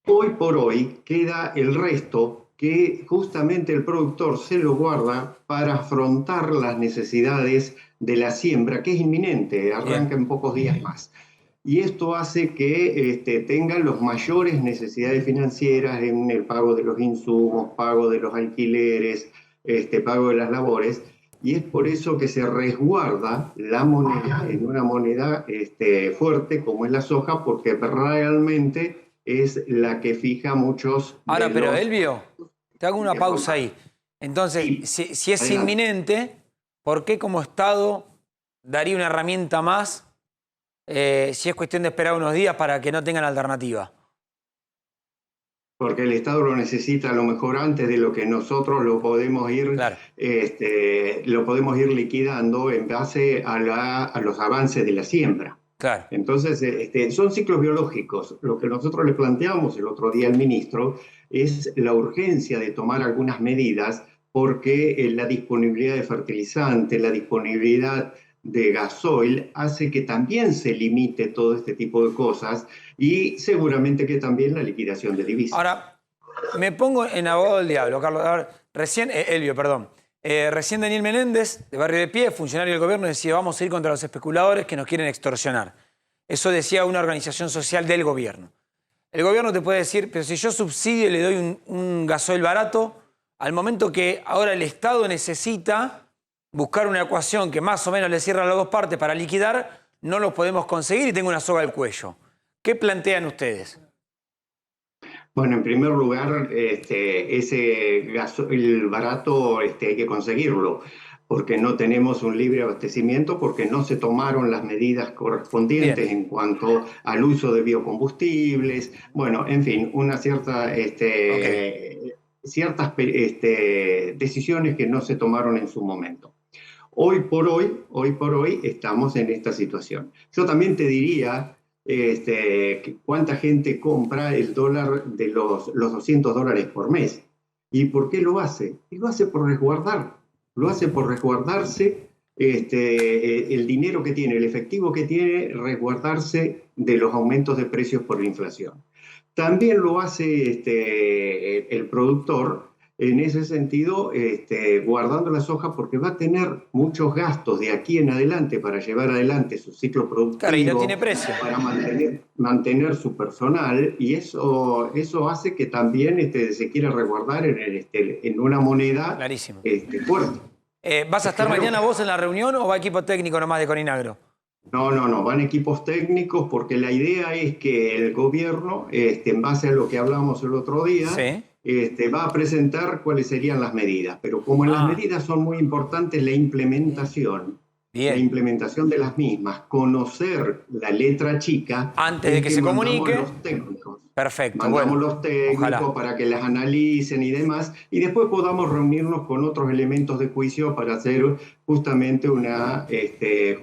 Hoy por hoy queda el resto que justamente el productor se lo guarda para afrontar las necesidades de la siembra, que es inminente, arranca en pocos días más. y esto hace que tengan las mayores necesidades financieras en el pago de los insumos, pago de los alquileres, pago de las labores, y es por eso que se resguarda la moneda en una moneda fuerte como es la soja, porque realmente es la que fija muchos... Ahora, pero Elvio, te hago una pausa ahí. Entonces, si es inminente, ¿por qué como Estado daría una herramienta más si es cuestión de esperar unos días para que no tengan alternativa? Porque el Estado lo necesita a lo mejor antes de lo que nosotros lo podemos ir, claro, lo podemos ir liquidando en base a los avances de la siembra. Claro. Entonces, son ciclos biológicos. Lo que nosotros le planteamos el otro día al ministro es la urgencia de tomar algunas medidas porque la disponibilidad de fertilizantes, la disponibilidad de gasoil hace que también se limite todo este tipo de cosas y seguramente que también la liquidación de divisas. Ahora, me pongo en abogado del diablo, Carlos. A ver, Elvio, perdón. Recién Daniel Menéndez, de Barrio de Pie, funcionario del gobierno, decía vamos a ir contra los especuladores que nos quieren extorsionar. Eso decía una organización social del gobierno. El gobierno te puede decir, pero si yo subsidio y le doy un gasoil barato, al momento que ahora el Estado necesita buscar una ecuación que más o menos le cierra las dos partes para liquidar, no lo podemos conseguir y tengo una soga al cuello. ¿Qué plantean ustedes? Bueno, en primer lugar, ese gasoil barato hay que conseguirlo, porque no tenemos un libre abastecimiento, porque no se tomaron las medidas correspondientes Bien. en cuanto al uso de biocombustibles. Bueno, en fin, una cierta, ciertas decisiones que no se tomaron en su momento. Hoy por hoy estamos en esta situación. Yo también te diría cuánta gente compra el dólar de los $200 por mes. ¿Y por qué lo hace? Y lo hace por resguardar. Lo hace por resguardarse el dinero que tiene, el efectivo que tiene, resguardarse de los aumentos de precios por la inflación. También lo hace el productor en ese sentido, guardando la soja, porque va a tener muchos gastos de aquí en adelante para llevar adelante su ciclo productivo. Claro, y no tiene precio. Para mantener su personal, y eso hace que también se quiera resguardar en una moneda fuerte. ¿Vas a estar mañana vos en la reunión o va equipo técnico nomás de Coninagro? No, van equipos técnicos porque la idea es que el gobierno, en base a lo que hablamos el otro día, sí, va a presentar cuáles serían las medidas. Pero como en las medidas son muy importantes la implementación de las mismas, conocer la letra chica... Antes de que se comunique. Los técnicos. Perfecto. Mandamos los técnicos ojalá, para que las analicen y demás, y después podamos reunirnos con otros elementos de juicio para hacer justamente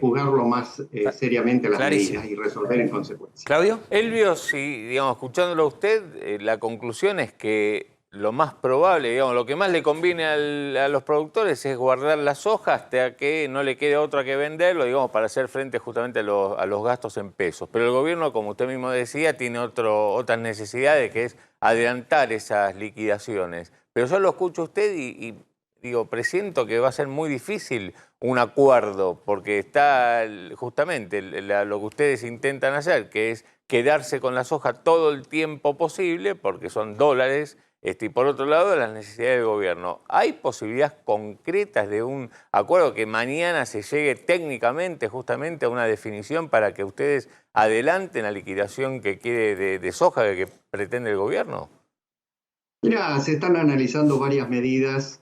jugarlo más seriamente las medidas y resolver en consecuencia. ¿Claudio? Elvio, si, digamos, escuchándolo a usted, la conclusión es que lo más probable, digamos, lo que más le conviene a los productores es guardar la soja hasta que no le quede otra que venderlo, digamos, para hacer frente justamente a los gastos en pesos. Pero el gobierno, como usted mismo decía, tiene otras necesidades, que es adelantar esas liquidaciones. Pero yo lo escucho a usted y digo, presiento que va a ser muy difícil un acuerdo, porque está justamente lo que ustedes intentan hacer, que es quedarse con la soja todo el tiempo posible, porque son dólares. Y por otro lado, las necesidades del gobierno. ¿Hay posibilidades concretas de un acuerdo que mañana se llegue técnicamente justamente a una definición para que ustedes adelanten la liquidación que quiere de soja que pretende el gobierno? Mira, se están analizando varias medidas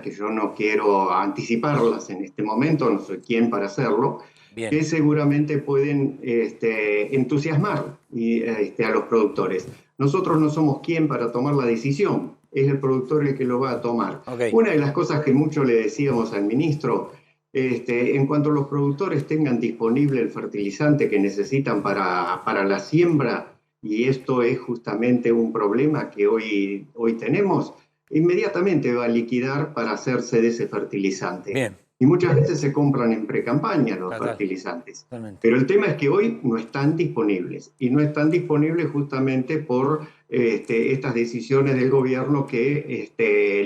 que yo no quiero anticiparlas en este momento, no soy quien para hacerlo, que seguramente pueden entusiasmar a los productores. Nosotros no somos quien para tomar la decisión, es el productor el que lo va a tomar. Una de las cosas que mucho le decíamos al ministro, en cuanto los productores tengan disponible el fertilizante que necesitan para la siembra, y esto es justamente un problema que hoy tenemos, inmediatamente va a liquidar para hacerse de ese fertilizante. Bien. Y muchas veces se compran en precampaña los fertilizantes. Totalmente. Pero el tema es que hoy no están disponibles. Y no están disponibles justamente por estas decisiones del gobierno que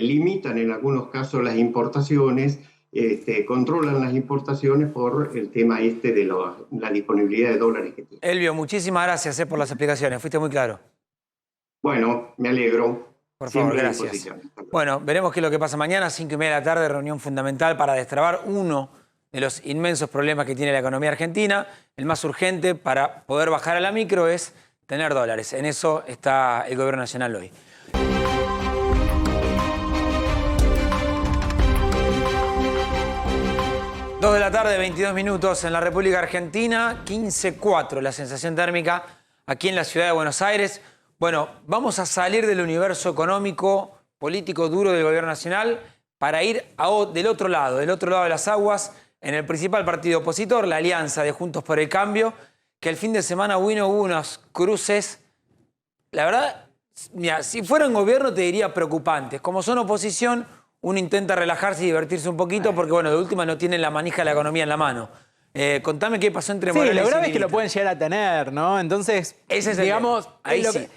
limitan en algunos casos las importaciones controlan las importaciones por el tema de la disponibilidad de dólares que tienen. Elvio, muchísimas gracias por las explicaciones, fuiste muy claro. Bueno, me alegro. Por favor, Siempre a gracias. disposición. Bueno, veremos qué es lo que pasa mañana, 5:30 de la tarde, reunión fundamental para destrabar uno de los inmensos problemas que tiene la economía argentina. El más urgente para poder bajar a la micro es tener dólares. En eso está el gobierno nacional hoy. 2 de la tarde, 22 minutos en la República Argentina, 15,4 la sensación térmica aquí en la ciudad de Buenos Aires. Bueno, vamos a salir del universo económico, político duro del gobierno nacional para ir del otro lado de las aguas, en el principal partido opositor, la alianza de Juntos por el Cambio, que el fin de semana hubo unos cruces, la verdad, mira, si fuera un gobierno te diría preocupantes. Como son oposición, uno intenta relajarse y divertirse un poquito porque, bueno, de última no tienen la manija de la economía en la mano. Contame qué pasó entre Morales y lo grave es que Milita. lo pueden llegar a tener, ¿no? Entonces, ese es digamos, ahí sí.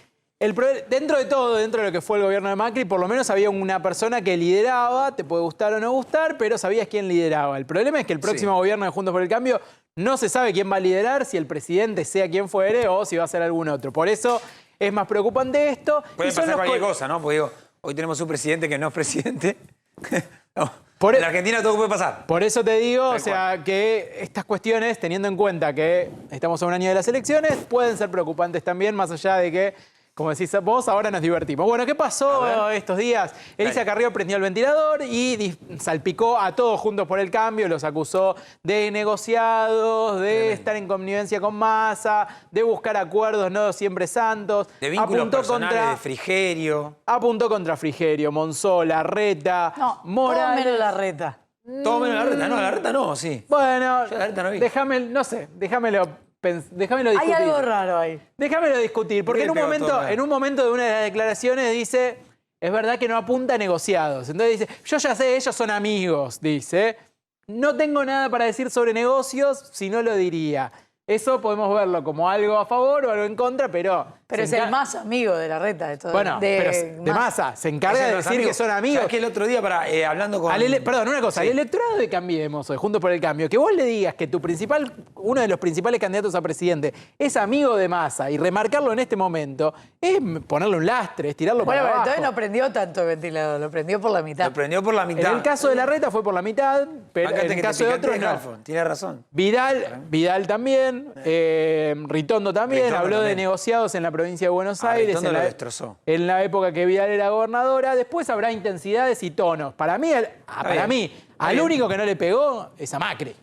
Dentro de todo, dentro de lo que fue el gobierno de Macri, por lo menos había una persona que lideraba, te puede gustar o no gustar, pero sabías quién lideraba. El problema es que el próximo gobierno de Juntos por el Cambio no se sabe quién va a liderar, si el presidente sea quien fuere o si va a ser algún otro. Por eso es más preocupante esto. Puede pasar cualquier cosa, ¿no? Porque digo, hoy tenemos un presidente que no es presidente. No. En la Argentina todo puede pasar. Por eso te digo, o sea, que estas cuestiones, teniendo en cuenta que estamos a un año de las elecciones, pueden ser preocupantes también, más allá de que, como decís vos, ahora nos divertimos. Bueno, ¿qué pasó estos días? Elisa Carrió prendió el ventilador y salpicó a todos Juntos por el Cambio, los acusó de negociados, de estar en connivencia con Massa, de buscar acuerdos no siempre santos. De vínculos personales, de Frigerio. Apuntó contra Frigerio, Monzó, Larreta, Morales. Todo menos Larreta. Todo menos Larreta, no, Larreta no, sí. Bueno, yo Larreta no vi. déjamelo discutir. Hay algo raro ahí. Déjamelo discutir, porque en un momento de una de las declaraciones dice, es verdad que no apunta a negociados. Entonces dice, yo ya sé, ellos son amigos, dice. No tengo nada para decir sobre negocios, si no lo diría. Eso podemos verlo como algo a favor o algo en contra, pero... Pero es el más amigo de Larreta. De todo, bueno, pero de Massa. Se encarga de decir que son amigos. ¿Sabes que el otro día, hablando con... Perdón, una cosa. Sí. El electorado de Cambiemos, de Juntos por el Cambio, que vos le digas que uno de los principales candidatos a presidente es amigo de Massa y remarcarlo en este momento es ponerle un lastre, es tirarlo para abajo. Bueno, entonces no prendió tanto el ventilador, lo prendió por la mitad. Lo prendió por la mitad. En el caso de Larreta fue por la mitad, pero en el caso de otros no. Tiene razón. Vidal también, Ritondo también, habló de negociados en la provincia de Buenos Aires. Ritondo lo destrozó. En la época que Vidal era gobernadora. Después habrá intensidades y tonos. Para mí, al único que no le pegó es a Macri.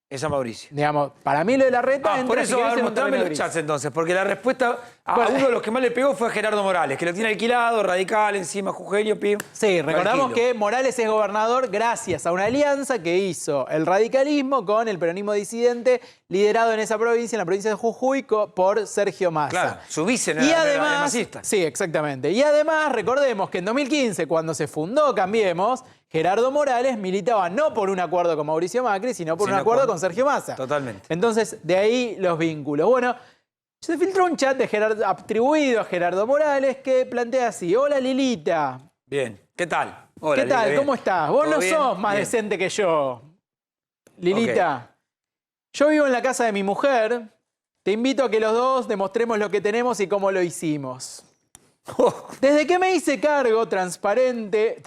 Es a Mauricio. Digamos, para mí lo de Larreta... por eso, mostrame los chats entonces, porque la respuesta a uno de los que más le pegó fue a Gerardo Morales, que lo tiene alquilado, radical, encima, Jujeño, Pío. Sí, recordamos que Morales es gobernador gracias a una alianza que hizo el radicalismo con el peronismo disidente, liderado en esa provincia, en la provincia de Jujuy, por Sergio Massa. Claro, su vice no era masista. Sí, exactamente. Y además, recordemos que en 2015, cuando se fundó Cambiemos, Gerardo Morales militaba no por un acuerdo con Mauricio Macri, sino por un acuerdo con Sergio Massa. Totalmente. Entonces, de ahí los vínculos. Bueno, se filtró un chat atribuido a Gerardo Morales que plantea así. Hola, Lilita. Bien. ¿Qué tal? Hola, ¿Qué tal? Lilita, ¿Cómo estás? Vos no sos más decente que yo. Lilita, yo vivo en la casa de mi mujer. Te invito a que los dos demostremos lo que tenemos y cómo lo hicimos. Desde que me hice cargo, transparenté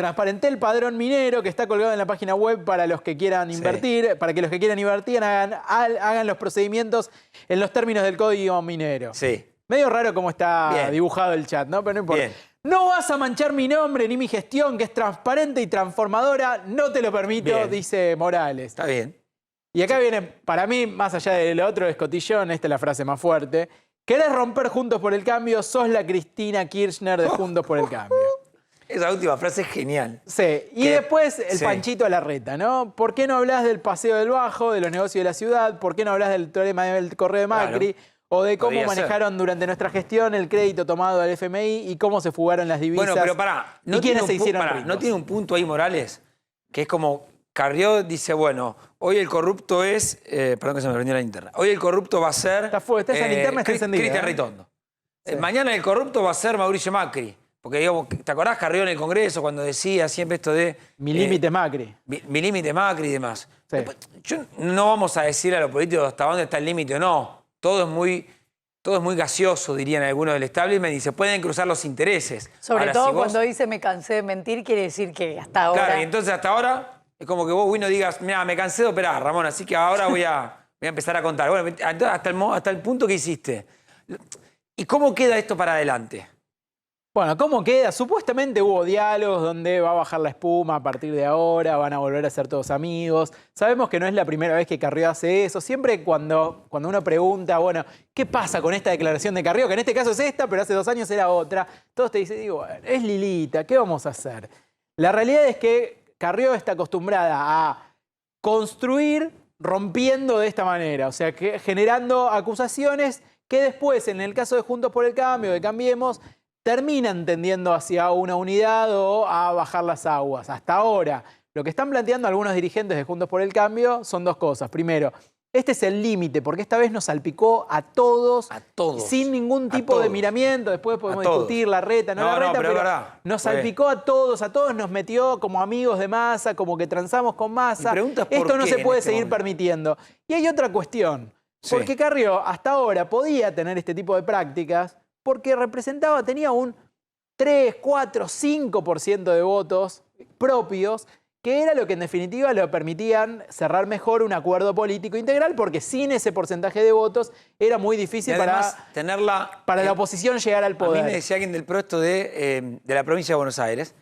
el padrón minero que está colgado en la página web para los que quieran invertir, para que los que quieran invertir hagan los procedimientos en los términos del código minero. Sí. Medio raro cómo está dibujado el chat, ¿no? Pero no importa. Bien. No vas a manchar mi nombre ni mi gestión, que es transparente y transformadora, no te lo permito, dice Morales. Está bien. Y acá viene, para mí, más allá del otro escotillón, esta es la frase más fuerte. ¿Querés romper Juntos por el Cambio? Sos la Cristina Kirchner de Juntos por el Cambio. Esa última frase es genial. Sí. Y después el Panchito a Larreta, ¿no? ¿Por qué no hablas del Paseo del Bajo, de los negocios de la ciudad? ¿Por qué no hablas del teorema del correo de Macri? Claro. O de cómo manejaron durante nuestra gestión el crédito tomado al FMI y cómo se fugaron las divisas. Bueno, pero pará. ¿Y quiénes se hicieron ricos? ¿No tiene un punto ahí, Morales? Que es como... Carrió dice, bueno, hoy el corrupto es... perdón que se me prendió la linterna. Hoy el corrupto va a ser... Esa linterna está encendida. Cristian Ritondo. Sí. Mañana el corrupto va a ser Mauricio Macri. Porque, digamos, ¿te acordás Carrió en el Congreso cuando decía siempre esto de... Mi límite Macri. Mi límite Macri y demás. Sí. Después, no vamos a decir a los políticos hasta dónde está el límite o no. Todo es muy gaseoso, dirían algunos del establishment, y se pueden cruzar los intereses. Sobre Ahora, todo si vos- cuando dice me cansé de mentir, quiere decir que hasta ahora... Claro, y entonces hasta ahora es como que vos, Wino, digas, mira, me cansé de operar, Ramón, así que ahora voy a empezar a contar. Bueno, hasta el punto que hiciste. ¿Y cómo queda esto para adelante? Bueno, ¿cómo queda? Supuestamente hubo diálogos donde va a bajar la espuma a partir de ahora, van a volver a ser todos amigos. Sabemos que no es la primera vez que Carrió hace eso. Siempre cuando uno pregunta, bueno, ¿qué pasa con esta declaración de Carrió? Que en este caso es esta, pero hace 2 años era otra. Todos te dicen, digo, bueno, es Lilita, ¿qué vamos a hacer? La realidad es que Carrió está acostumbrada a construir rompiendo de esta manera, o sea, que generando acusaciones que después, en el caso de Juntos por el Cambio, de Cambiemos, terminan tendiendo hacia una unidad o a bajar las aguas. Hasta ahora, lo que están planteando algunos dirigentes de Juntos por el Cambio son 2 cosas. Primero, este es el límite, porque esta vez nos salpicó a todos. Sin ningún tipo de miramiento. Después podemos discutir la reta, no la reta, pero es pero verdad. nos salpicó a todos nos metió como amigos de Massa, como que transamos con Massa. Mi pregunta es por Esto no qué se en puede este seguir momento. permitiendo. Y hay otra cuestión, Sí. porque Carrió hasta ahora podía tener este tipo de prácticas porque tenía un 3, 4, 5% de votos propios, que era lo que en definitiva le permitían cerrar mejor un acuerdo político integral, porque sin ese porcentaje de votos era muy difícil Y además, tenerla... para la oposición llegar al A poder. mí me decía alguien del proyecto de la provincia de Buenos Aires,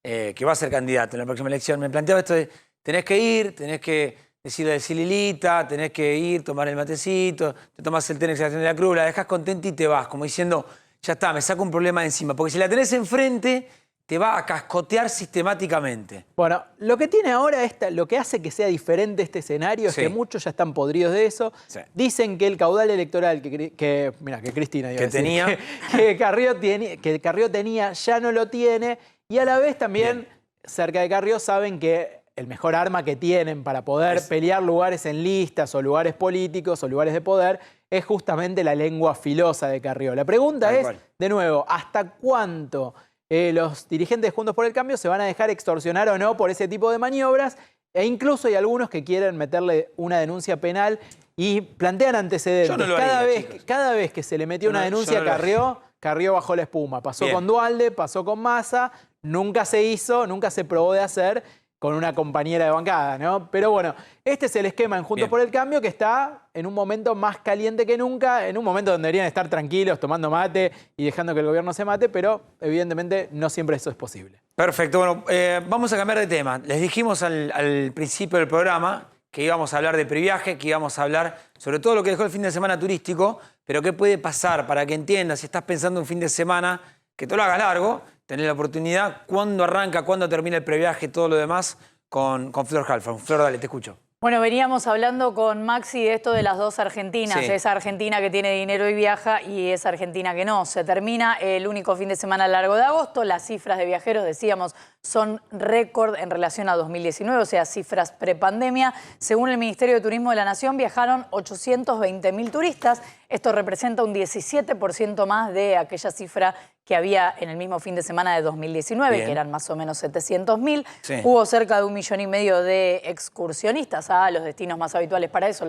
que va a ser candidato en la próxima elección, me planteaba esto de tenés que ir, tenés que decirle de Lilita, tenés que ir, tomar el matecito, te tomás el té en Exaltación de la Cruz, la dejás contenta y te vas, como diciendo, ya está, me saco un problema de encima. Porque si la tenés enfrente, te va a cascotear sistemáticamente. Bueno, lo que tiene ahora, lo que hace que sea diferente este escenario es Sí. que muchos ya están podridos de eso. Sí. Dicen que el caudal electoral que Cristina iba a decir, tenía. que Carrió tenía, ya no lo tiene. Y a la vez también, cerca de Carrió, saben que el mejor arma que tienen para poder pelear lugares en listas o lugares políticos o lugares de poder es justamente la lengua filosa de Carrió. La pregunta Tal es, cual. de nuevo, ¿hasta cuánto los dirigentes de Juntos por el Cambio se van a dejar extorsionar o no por ese tipo de maniobras? E incluso hay algunos que quieren meterle una denuncia penal y plantean antecedentes. Yo no lo haría, chicos. Cada vez que se le metió Yo no- una yo denuncia no lo a Carrió bajó la espuma. Pasó Bien. con Duhalde, pasó con Massa, nunca se hizo, nunca se probó de hacer con una compañera de bancada, ¿no? Pero bueno, este es el esquema en Juntos Bien. por el Cambio, que está en un momento más caliente que nunca, en un momento donde deberían estar tranquilos, tomando mate y dejando que el gobierno se mate, pero evidentemente no siempre eso es posible. Perfecto, bueno, vamos a cambiar de tema. Les dijimos al principio del programa que íbamos a hablar de previaje, que íbamos a hablar sobre todo lo que dejó el fin de semana turístico, pero qué puede pasar para que entiendas, si estás pensando un fin de semana, que te lo hagas largo, tenés la oportunidad, cuándo arranca, cuándo termina el previaje, todo lo demás, con Flor Halfon. Flor, dale, te escucho. Bueno, veníamos hablando con Maxi de esto de las 2 Argentinas. Sí. Esa Argentina que tiene dinero y viaja y esa Argentina que no. Se termina el único fin de semana largo de agosto. Las cifras de viajeros, decíamos, son récord en relación a 2019, o sea, cifras prepandemia. Según el Ministerio de Turismo de la Nación, viajaron 820.000 turistas. Esto representa un 17% más de aquella cifra que había en el mismo fin de semana de 2019, Bien. que eran más o menos 700.000. Sí. Hubo cerca de 1,5 millones de excursionistas a los destinos más habituales para eso,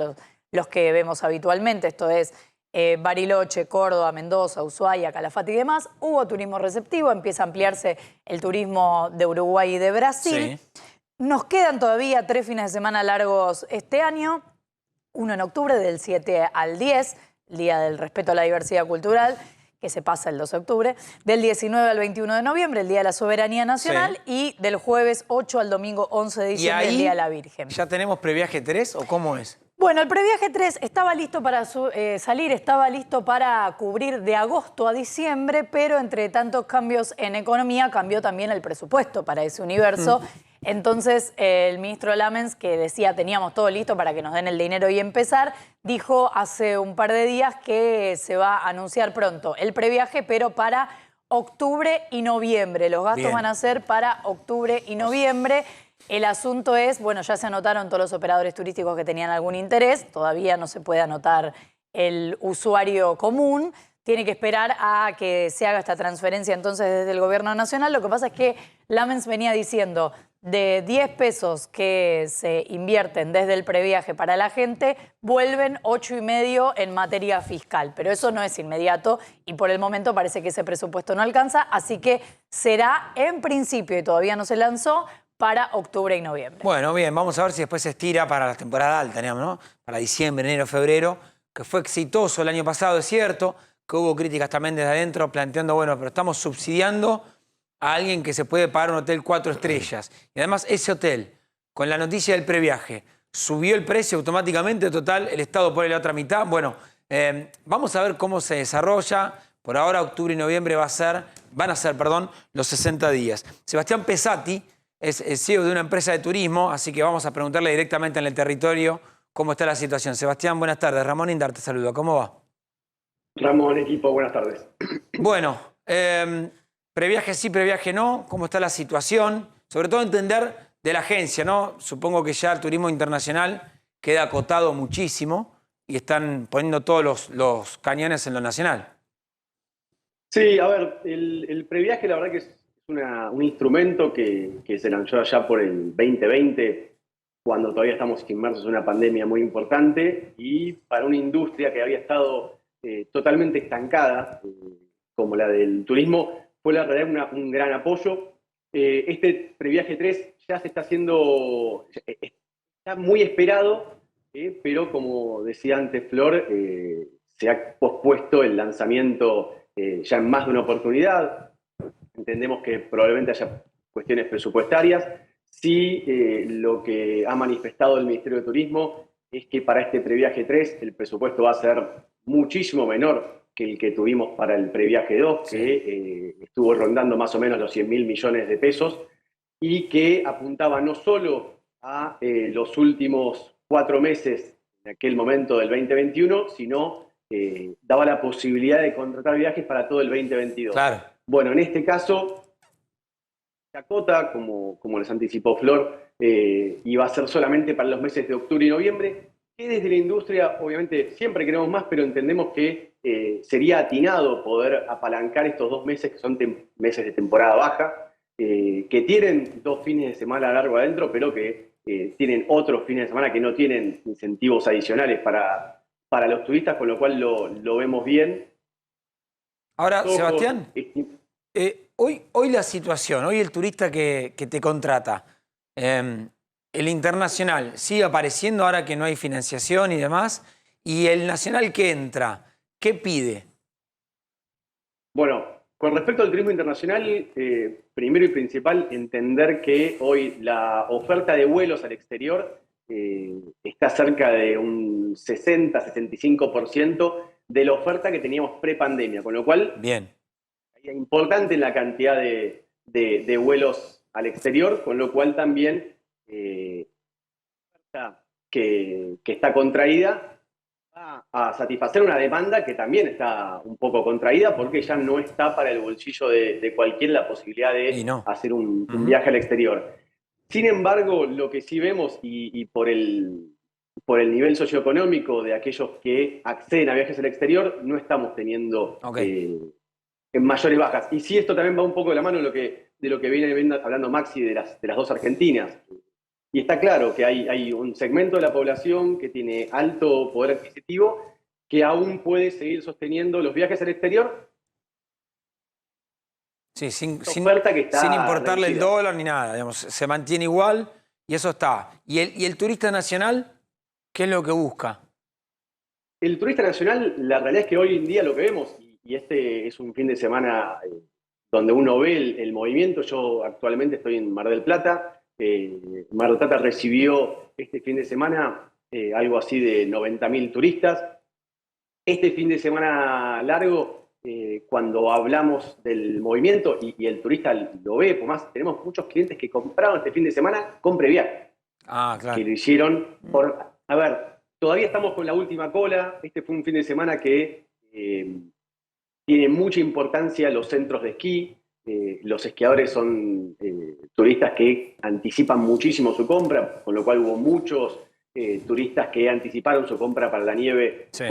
los que vemos habitualmente, esto es Bariloche, Córdoba, Mendoza, Ushuaia, Calafate y demás. Hubo turismo receptivo, empieza a ampliarse el turismo de Uruguay y de Brasil. Sí. Nos quedan todavía 3 fines de semana largos este año, uno en octubre del 7 al 10, Día del Respeto a la Diversidad Cultural, que se pasa el 2 de octubre, del 19 al 21 de noviembre, el Día de la Soberanía Nacional, y del jueves 8 al domingo 11 de ¿Y diciembre, el ahí Día de la Virgen. ya tenemos previaje 3 o cómo es? Bueno, el previaje 3 estaba listo para salir, estaba listo para cubrir de agosto a diciembre, pero entre tantos cambios en economía cambió también el presupuesto para ese universo. Entonces, el ministro Lamens, que decía teníamos todo listo para que nos den el dinero y empezar, dijo hace un par de días que se va a anunciar pronto el previaje, pero para octubre y noviembre. Los gastos Bien. van a ser para octubre y noviembre. El asunto es, bueno, ya se anotaron todos los operadores turísticos que tenían algún interés, todavía no se puede anotar el usuario común. tiene que esperar a que se haga esta transferencia entonces desde el gobierno nacional. Lo que pasa es que Lamens venía diciendo, de 10 pesos que se invierten desde el previaje para la gente, vuelven 8,5 en materia fiscal. Pero eso no es inmediato y por el momento parece que ese presupuesto no alcanza, así que será en principio, y todavía no se lanzó, para octubre y noviembre. Bueno, bien, vamos a ver si después se estira para la temporada alta, digamos, ¿no? Para diciembre, enero, febrero, que fue exitoso el año pasado, es cierto, que hubo críticas también desde adentro planteando, bueno, pero estamos subsidiando a alguien que se puede pagar un hotel 4 estrellas. Y además ese hotel, con la noticia del previaje, subió el precio automáticamente, total, el Estado pone la otra mitad. Bueno, vamos a ver cómo se desarrolla. Por ahora, octubre y noviembre van a ser los 60 días. Sebastián Pesati es CEO de una empresa de turismo, así que vamos a preguntarle directamente en el territorio cómo está la situación. Sebastián, buenas tardes. Ramón Indar te saluda. ¿Cómo va? Ramón, equipo, buenas tardes. Bueno, previaje sí, previaje no. ¿Cómo está la situación? Sobre todo entender de la agencia, ¿no? Supongo que ya el turismo internacional queda acotado muchísimo y están poniendo todos los cañones en lo nacional. Sí, a ver, el previaje la verdad que es un instrumento que se lanzó allá por el 2020, cuando todavía estamos inmersos en una pandemia muy importante, y para una industria que había estado totalmente estancada, como la del turismo, fue la realidad un gran apoyo. Este previaje 3 ya se está haciendo, está muy esperado, pero como decía antes Flor, se ha pospuesto el lanzamiento ya en más de una oportunidad. Entendemos que probablemente haya cuestiones presupuestarias. Sí, lo que ha manifestado el Ministerio de Turismo es que para este previaje 3 el presupuesto va a ser muchísimo menor que el que tuvimos para el previaje 2, que estuvo rondando más o menos los 100.000 millones de pesos y que apuntaba no solo a los últimos 4 meses de aquel momento del 2021, sino daba la posibilidad de contratar viajes para todo el 2022. Claro. Bueno, en este caso, se acota, como les anticipó Flor, y va a ser solamente para los meses de octubre y noviembre, que desde la industria, obviamente, siempre queremos más, pero entendemos que sería atinado poder apalancar estos 2 meses, que son meses de temporada baja, que tienen 2 fines de semana largo adentro, pero que tienen otros fines de semana que no tienen incentivos adicionales para los turistas, con lo cual lo vemos bien. Ahora, Sebastián, hoy la situación, hoy el turista que te contrata, el internacional sigue apareciendo ahora que no hay financiación y demás, y el nacional que entra, ¿qué pide? Bueno, con respecto al turismo internacional, primero y principal, entender que hoy la oferta de vuelos al exterior está cerca de un 60-65% de la oferta que teníamos pre-pandemia, con lo cual bien, es importante la cantidad de vuelos al exterior, con lo cual también que está contraída va a satisfacer una demanda que también está un poco contraída porque ya no está para el bolsillo de cualquiera la posibilidad de hacer un viaje al exterior. Sin embargo, lo que sí vemos, y por el nivel socioeconómico de aquellos que acceden a viajes al exterior, no estamos teniendo mayores bajas. Y sí, esto también va un poco de la mano de lo que viene hablando Maxi de las 2 Argentinas. Y está claro que hay un segmento de la población que tiene alto poder adquisitivo que aún puede seguir sosteniendo los viajes al exterior. Sí, sin importarle el dólar ni nada, digamos, se mantiene igual y eso está. ¿Y el turista nacional qué es lo que busca? El turista nacional, la realidad es que hoy en día lo que vemos, y este es un fin de semana donde uno ve el movimiento. Yo actualmente estoy en Mar del Plata. Mar del Plata recibió este fin de semana algo así de 90.000 turistas. Este fin de semana largo, cuando hablamos del movimiento y el turista lo ve, por más tenemos muchos clientes que compraron este fin de semana con previaje. Ah, claro. Que lo hicieron por... A ver, todavía estamos con la última cola. Este fue un fin de semana que tiene mucha importancia los centros de esquí. Los esquiadores son turistas que anticipan muchísimo su compra, con lo cual hubo muchos turistas que anticiparon su compra para la nieve. Sí.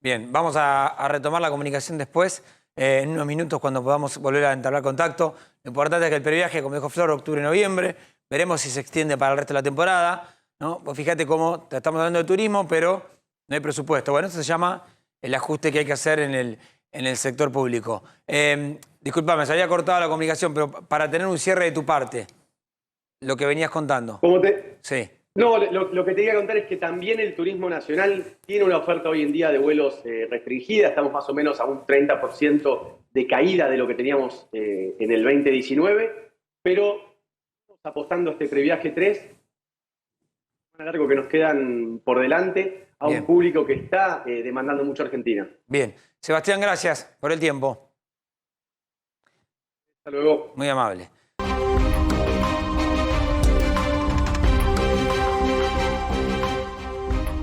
Bien, vamos a retomar la comunicación después, en unos minutos cuando podamos volver a entablar contacto. Lo importante es que el previaje, como dijo Flor, octubre-noviembre, veremos si se extiende para el resto de la temporada, ¿no? Pues fíjate cómo estamos hablando de turismo, pero no hay presupuesto. Bueno, eso se llama el ajuste que hay que hacer en el sector público. Disculpame, se había cortado la comunicación, pero para tener un cierre de tu parte, lo que venías contando. Sí. No, lo que te iba a contar es que también el turismo nacional tiene una oferta hoy en día de vuelos restringida. Estamos más o menos a un 30% de caída de lo que teníamos en el 2019, pero estamos apostando a este previaje 3, un largo que nos quedan por delante, a un público que está demandando mucho Argentina. Bien. Sebastián, gracias por el tiempo. Hasta luego. Muy amable.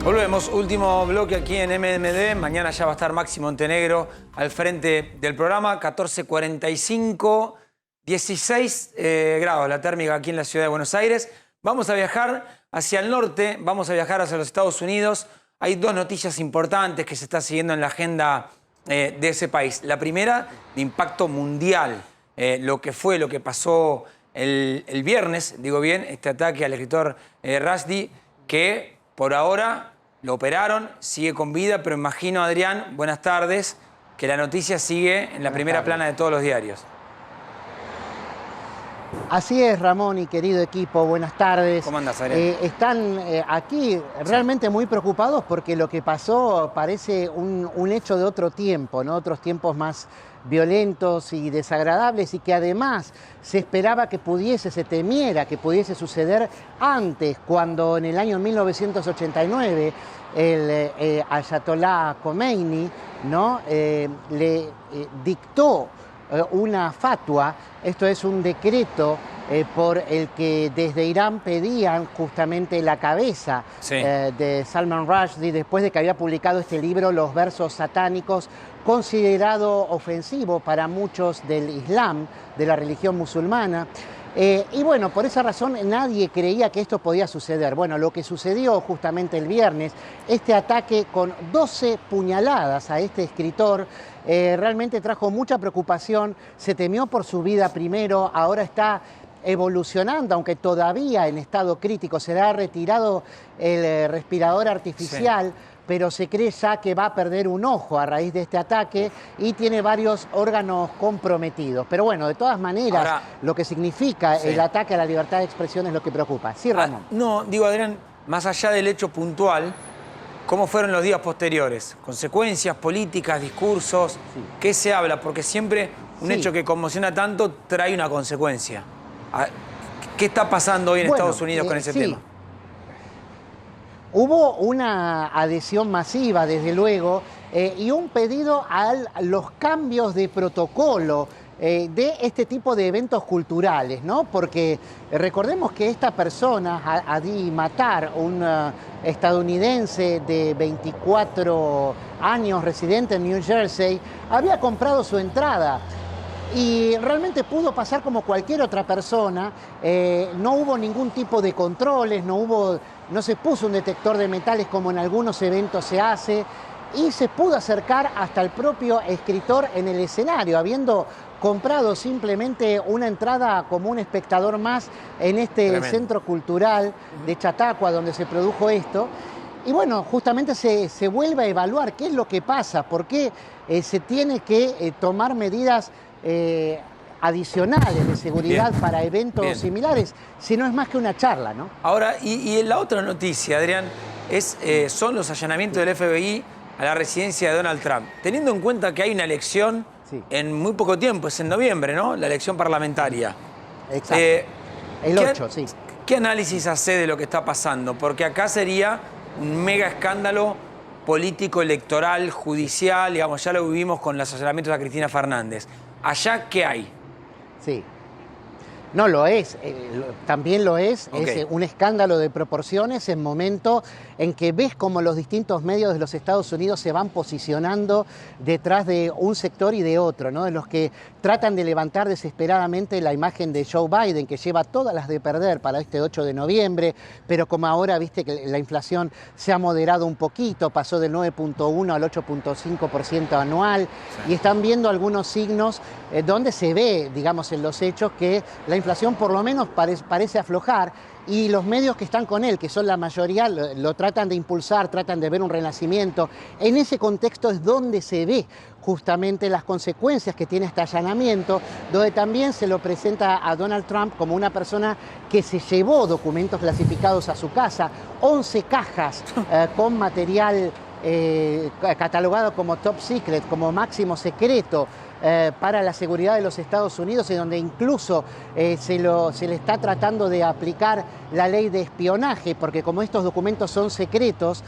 Volvemos, último bloque aquí en MMD. Mañana ya va a estar Maxi Montenegro al frente del programa. 14:45, 16 grados la térmica aquí en la ciudad de Buenos Aires. Vamos a viajar hacia el norte, vamos a viajar hacia los Estados Unidos. Hay dos noticias importantes que se está siguiendo en la agenda de ese país. La primera, de impacto mundial. Lo que pasó el viernes, digo bien, este ataque al escritor Rushdie, que por ahora lo operaron, sigue con vida, pero imagino, Adrián, buenas tardes, que la noticia sigue en la primera plana de todos los diarios. Así es, Ramón y querido equipo, buenas tardes. ¿Cómo andás, Adrián? Están aquí realmente muy preocupados porque lo que pasó parece un hecho de otro tiempo, ¿no? Otros tiempos más violentos y desagradables, y que además se esperaba que se temiera que pudiese suceder antes, cuando en el año 1989 el Ayatollah Khomeini, ¿no? le dictó una fatua, esto es un decreto por el que desde Irán pedían justamente la cabeza de Salman Rushdie, después de que había publicado este libro, Los versos satánicos, considerado ofensivo para muchos del Islam, de la religión musulmana. Y bueno, por esa razón nadie creía que esto podía suceder. Bueno, lo que sucedió justamente el viernes, este ataque con 12 puñaladas a este escritor, realmente trajo mucha preocupación. Se temió por su vida primero, ahora está evolucionando, aunque todavía en estado crítico. Se le ha retirado el respirador artificial, pero se cree ya que va a perder un ojo a raíz de este ataque y tiene varios órganos comprometidos. Pero bueno, de todas maneras, ahora, lo que significa el ataque a la libertad de expresión es lo que preocupa. Sí, Ramón. No, digo, Adrián, más allá del hecho puntual, ¿cómo fueron los días posteriores? ¿Consecuencias políticas, discursos? ¿Qué se habla? Porque siempre un hecho que conmociona tanto trae una consecuencia. ¿Qué está pasando hoy en Estados Unidos con ese tema? Hubo una adhesión masiva, desde luego, y un pedido a los cambios de protocolo de este tipo de eventos culturales, ¿no? Porque recordemos que esta persona, Adi Matar, un estadounidense de 24 años, residente en New Jersey, había comprado su entrada. Y realmente pudo pasar como cualquier otra persona, no hubo ningún tipo de controles, no se puso un detector de metales como en algunos eventos se hace, y se pudo acercar hasta el propio escritor en el escenario, habiendo comprado simplemente una entrada como un espectador más en este centro cultural de Chautauqua, donde se produjo esto. Y bueno, justamente se vuelve a evaluar qué es lo que pasa, por qué se tiene que tomar medidas adicionales de seguridad para eventos similares, si no es más que una charla, ¿no? Ahora, y la otra noticia, Adrián, son los allanamientos del FBI a la residencia de Donald Trump. Teniendo en cuenta que hay una elección en muy poco tiempo, es en noviembre, ¿no? La elección parlamentaria. Exacto. El 8, sí. ¿Qué análisis hace de lo que está pasando? Porque acá sería un mega escándalo político, electoral, judicial, digamos, ya lo vivimos con los allanamientos a Cristina Fernández. ¿Allá qué hay? Sí. No, lo es, también lo es, Okay. es un escándalo de proporciones en momento en que ves cómo los distintos medios de los Estados Unidos se van posicionando detrás de un sector y de otro, ¿no? De los que tratan de levantar desesperadamente la imagen de Joe Biden, que lleva todas las de perder para este 8 de noviembre, pero como ahora viste que la inflación se ha moderado un poquito, pasó del 9.1 al 8.5% anual, y están viendo algunos signos donde se ve, digamos, en los hechos que la inflación por lo menos parece aflojar, y los medios que están con él, que son la mayoría, lo tratan de impulsar, tratan de ver un renacimiento. En ese contexto es donde se ve justamente las consecuencias que tiene este allanamiento, donde también se lo presenta a Donald Trump como una persona que se llevó documentos clasificados a su casa, 11 cajas con material catalogado como top secret, como máximo secreto, para la seguridad de los Estados Unidos, en donde incluso se le está tratando de aplicar la ley de espionaje, porque como estos documentos son secretos,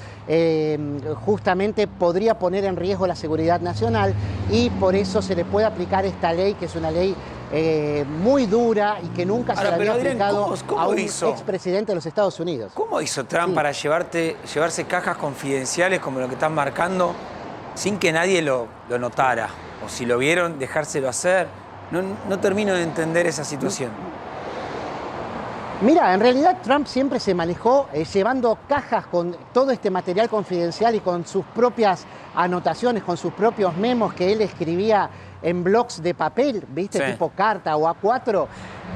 justamente podría poner en riesgo la seguridad nacional, y por eso se le puede aplicar esta ley, que es una ley muy dura y que nunca se le había aplicado a un expresidente de los Estados Unidos. ¿Cómo hizo Trump para llevarse cajas confidenciales como lo que están marcando sin que nadie lo notara? O si lo vieron, dejárselo hacer. No termino de entender esa situación. Mira, en realidad Trump siempre se manejó llevando cajas con todo este material confidencial y con sus propias anotaciones, con sus propios memos que él escribía en blocs de papel, ¿viste? Sí. Tipo carta o A4.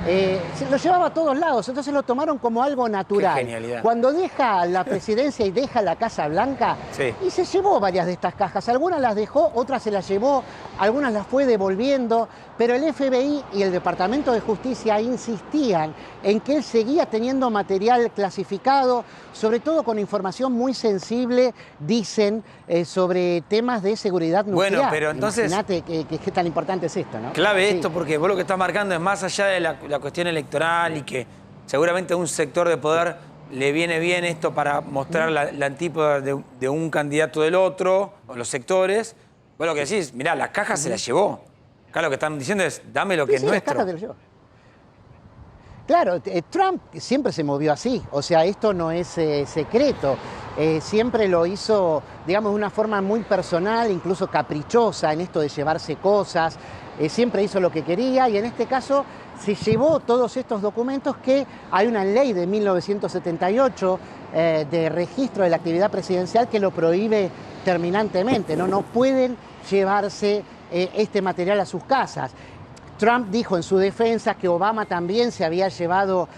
Se lo llevaba a todos lados, entonces lo tomaron como algo natural. Qué genialidad. Cuando deja la presidencia y deja la Casa Blanca, sí, y se llevó varias de estas cajas. Algunas las dejó, otras se las llevó, algunas las fue devolviendo, pero el FBI y el Departamento de Justicia insistían en que él seguía teniendo material clasificado, sobre todo con información muy sensible, dicen, sobre temas de seguridad nuclear. Bueno, pero entonces... Imagínate qué tan importante es esto, ¿no? Clave sí. Esto, porque vos lo que estás marcando es más allá de la cuestión electoral, y que seguramente a un sector de poder le viene bien esto para mostrar la antípoda de un candidato del otro, o los sectores. Vos lo que decís, mirá, las cajas se las llevó. Acá lo que están diciendo es, dame lo que es nuestro. Las cajas se las llevó. Claro, Trump siempre se movió así, o sea, esto no es secreto. Siempre lo hizo, digamos, de una forma muy personal, incluso caprichosa en esto de llevarse cosas. Siempre hizo lo que quería, y en este caso se llevó todos estos documentos, que hay una ley de 1978 de registro de la actividad presidencial que lo prohíbe terminantemente, ¿no? No pueden llevarse este material a sus casas. Trump dijo en su defensa que Obama también se había llevado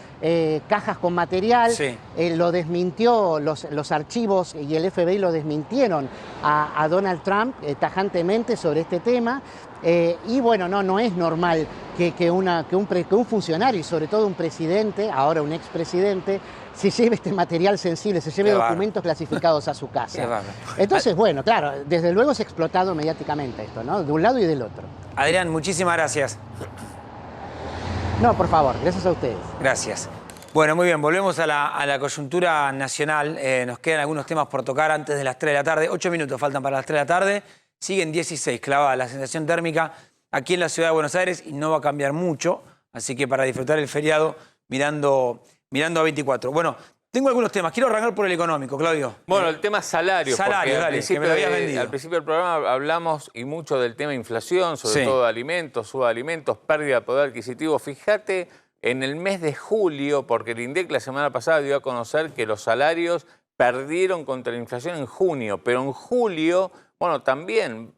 cajas con material. Sí. Lo desmintió, los archivos y el FBI lo desmintieron a Donald Trump tajantemente sobre este tema. Y bueno, no es normal que un funcionario, y sobre todo un presidente, ahora un expresidente, se lleve este material sensible, se lleve documentos clasificados a su casa. Entonces, bueno, claro, desde luego es explotado mediáticamente esto, ¿no? De un lado y del otro. Adrián, muchísimas gracias. No, por favor, gracias a ustedes. Gracias. Bueno, muy bien, volvemos a la coyuntura nacional. Nos quedan algunos temas por tocar antes de las 3 de la tarde. 8 minutos faltan para las 3 de la tarde. Siguen 16 clavada la sensación térmica aquí en la ciudad de Buenos Aires, y no va a cambiar mucho. Así que para disfrutar el feriado mirando a 24. Bueno, tengo algunos temas. Quiero arrancar por el económico, Claudio. Bueno, el tema salarios. Salario, dale, que me lo habías vendido. Al principio del programa hablamos y mucho del tema inflación, sobre todo de alimentos, suba de alimentos, pérdida de poder adquisitivo. Fíjate en el mes de julio, porque el INDEC la semana pasada dio a conocer que los salarios perdieron contra la inflación en junio, pero en julio, bueno, también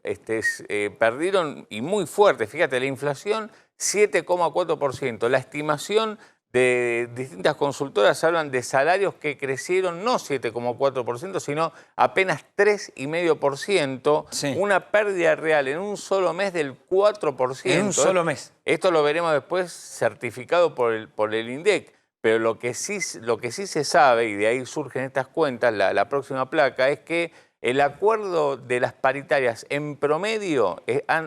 perdieron, y muy fuerte. Fíjate, la inflación 7,4%. La estimación de distintas consultoras hablan de salarios que crecieron no 7,4%, sino apenas 3,5%, sí. Una pérdida real en un solo mes del 4%. En un solo mes. Esto lo veremos después certificado por el INDEC, pero lo que sí se sabe, y de ahí surgen estas cuentas, la próxima placa, es que el acuerdo de las paritarias en promedio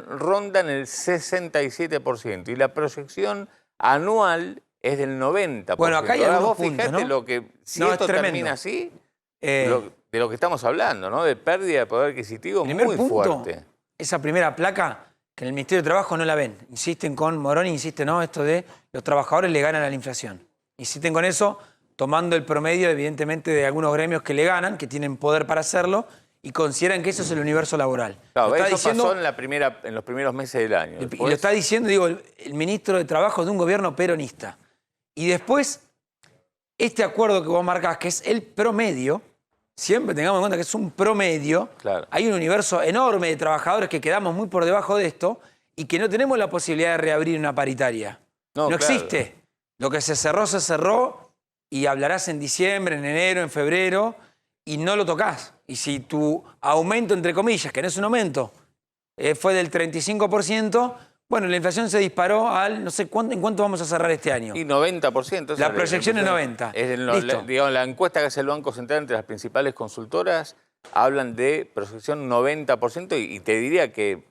rondan el 67%, y la proyección anual es del 90%. Bueno, acá hay algunos puntos, fíjate, ¿no? Lo que, si esto termina así, de lo que estamos hablando, ¿no? De pérdida de poder adquisitivo muy fuerte. Esa primera placa que en el Ministerio de Trabajo no la ven. Insisten con Moroni, insiste, ¿no? Esto de los trabajadores le ganan a la inflación. Insisten con eso, tomando el promedio, evidentemente, de algunos gremios que le ganan, que tienen poder para hacerlo, y consideran que eso es el universo laboral. Claro, eso pasó en los primeros meses del año. Y lo está diciendo, digo, el ministro de Trabajo de un gobierno peronista. Y después, este acuerdo que vos marcás, que es el promedio, siempre tengamos en cuenta que es un promedio, claro. Hay un universo enorme de trabajadores que quedamos muy por debajo de esto y que no tenemos la posibilidad de reabrir una paritaria. No claro. existe. Lo que se cerró y hablarás en diciembre, en enero, en febrero y no lo tocás. Y si tu aumento, entre comillas, que no es un aumento, fue del 35%, bueno, la inflación se disparó al, no sé, ¿en cuánto vamos a cerrar este año? Y 90%. La proyección es 90%. Digamos, la encuesta que hace el Banco Central entre las principales consultoras hablan de proyección 90% y te diría que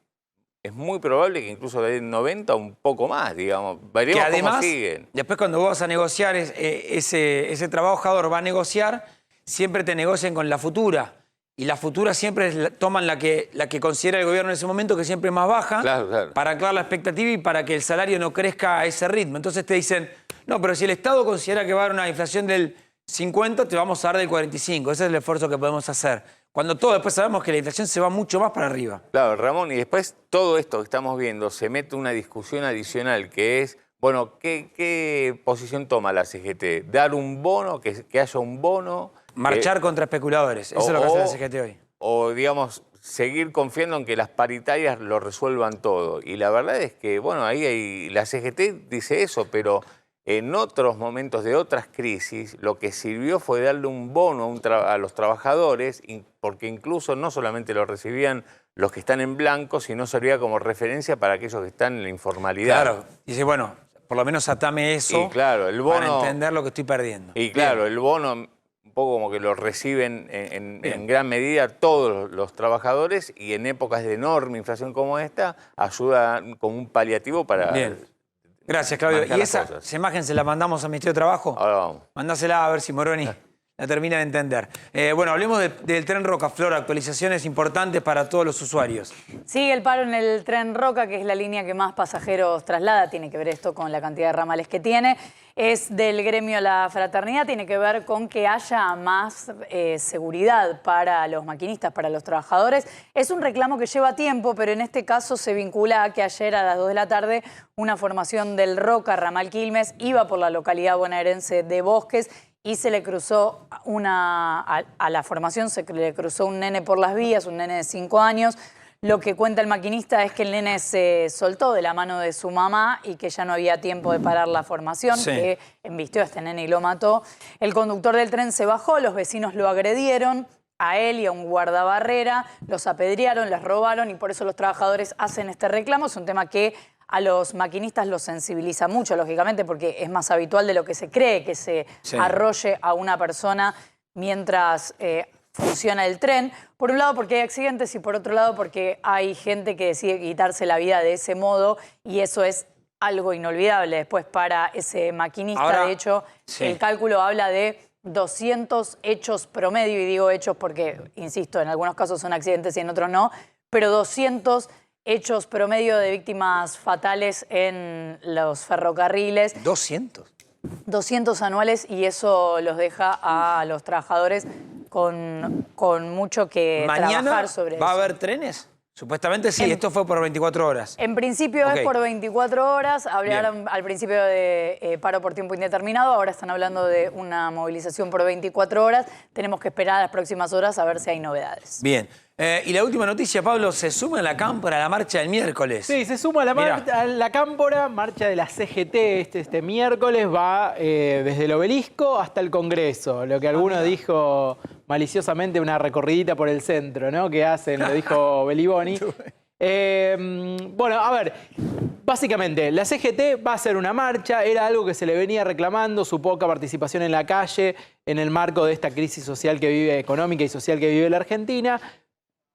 es muy probable que incluso de 90 un poco más, digamos. Veremos que además, cómo siguen. Después cuando vos vas a negociar, ese trabajador va a negociar, siempre te negocian con la futura. Y la futura siempre toman la que considera el gobierno en ese momento, que siempre es más baja, claro. para anclar la expectativa y para que el salario no crezca a ese ritmo. Entonces te dicen, no, pero si el Estado considera que va a haber una inflación del 50, te vamos a dar del 45. Ese es el esfuerzo que podemos hacer. Cuando todos después sabemos que la inflación se va mucho más para arriba. Claro, Ramón, y después todo esto que estamos viendo, se mete una discusión adicional que es, bueno, ¿qué posición toma la CGT? ¿Dar un bono, que haya un bono? Marchar contra especuladores, eso es lo que hace la CGT hoy. O, digamos, seguir confiando en que las paritarias lo resuelvan todo. Y la verdad es que, bueno, ahí la CGT dice eso, pero en otros momentos de otras crisis, lo que sirvió fue darle un bono a los trabajadores, porque incluso no solamente lo recibían los que están en blanco, sino servía como referencia para aquellos que están en la informalidad. Claro, dice, bueno, por lo menos atame eso y claro, el bono, para entender lo que estoy perdiendo. Y claro, bien. El bono un poco como que lo reciben en gran medida todos los trabajadores y en épocas de enorme inflación como esta, ayuda como un paliativo para... Bien. Gracias, Claudio. ¿Y esa imagen se la mandamos al Ministerio de Trabajo? Ahora vamos. Mandásela a ver si Moroni la termina de entender. Bueno, hablemos del tren Roca, Flor, actualizaciones importantes para todos los usuarios. Sigue el paro en el tren Roca, que es la línea que más pasajeros traslada. Tiene que ver esto con la cantidad de ramales que tiene. Es del gremio La Fraternidad, tiene que ver con que haya más seguridad para los maquinistas, para los trabajadores. Es un reclamo que lleva tiempo, pero en este caso se vincula a que ayer a las 2 de la tarde una formación del Roca, ramal Quilmes, iba por la localidad bonaerense de Bosques y se le cruzó a la formación se le cruzó un nene por las vías, un nene de 5 años. Lo que cuenta el maquinista es que el nene se soltó de la mano de su mamá y que ya no había tiempo de parar la formación, que embistió a este nene y lo mató. El conductor del tren se bajó, los vecinos lo agredieron, a él y a un guardabarrera, los apedrearon, les robaron y por eso los trabajadores hacen este reclamo. Es un tema que a los maquinistas los sensibiliza mucho, lógicamente, porque es más habitual de lo que se cree que se arrolle a una persona mientras funciona el tren. Por un lado porque hay accidentes y por otro lado porque hay gente que decide quitarse la vida de ese modo y eso es algo inolvidable después para ese maquinista. Ahora, de hecho, el cálculo habla de 200 hechos promedio, y digo hechos porque, insisto, en algunos casos son accidentes y en otros no, pero 200 hechos promedio de víctimas fatales en los ferrocarriles. 200. 200 anuales y eso los deja a los trabajadores con mucho que trabajar sobre eso. ¿Va a haber trenes? Supuestamente sí, esto fue por 24 horas. En principio es por 24 horas, hablaron al principio de paro por tiempo indeterminado, ahora están hablando de una movilización por 24 horas. Tenemos que esperar a las próximas horas a ver si hay novedades. Bien. Y la última noticia, Pablo, se suma en la cámpora a la marcha del miércoles. Sí, se suma a la cámpora, marcha de la CGT este miércoles, va desde el Obelisco hasta el Congreso, lo que alguno dijo maliciosamente una recorridita por el centro, ¿no? Que hacen, lo dijo Beliboni. Bueno, a ver, básicamente la CGT va a hacer una marcha, era algo que se le venía reclamando, su poca participación en la calle en el marco de esta crisis social que vive, económica y social que vive la Argentina.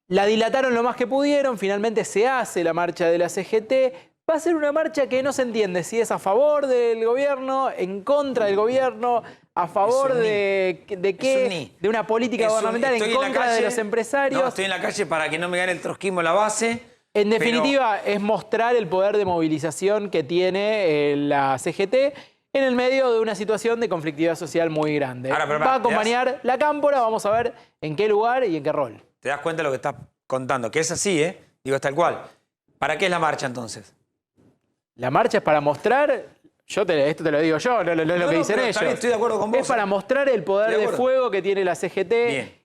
La dilataron lo más que pudieron, finalmente se hace la marcha de la CGT. Va a ser una marcha que no se entiende si es a favor del gobierno, en contra del gobierno, a favor de qué, de una política gubernamental, en contra de los empresarios. No, estoy en la calle para que no me gane el trotskismo la base, En definitiva, es mostrar el poder de movilización que tiene la CGT en el medio de una situación de conflictividad social muy grande. Ahora, va a acompañar la cámpora, vamos a ver en qué lugar y en qué rol. Te das cuenta de lo que estás contando, que es así, ¿eh? Digo, es tal cual. ¿Para qué es la marcha entonces? La marcha es para mostrar... esto te lo digo yo, no es lo que dicen ellos. También estoy de acuerdo con vos. Es para mostrar el poder de fuego que tiene la CGT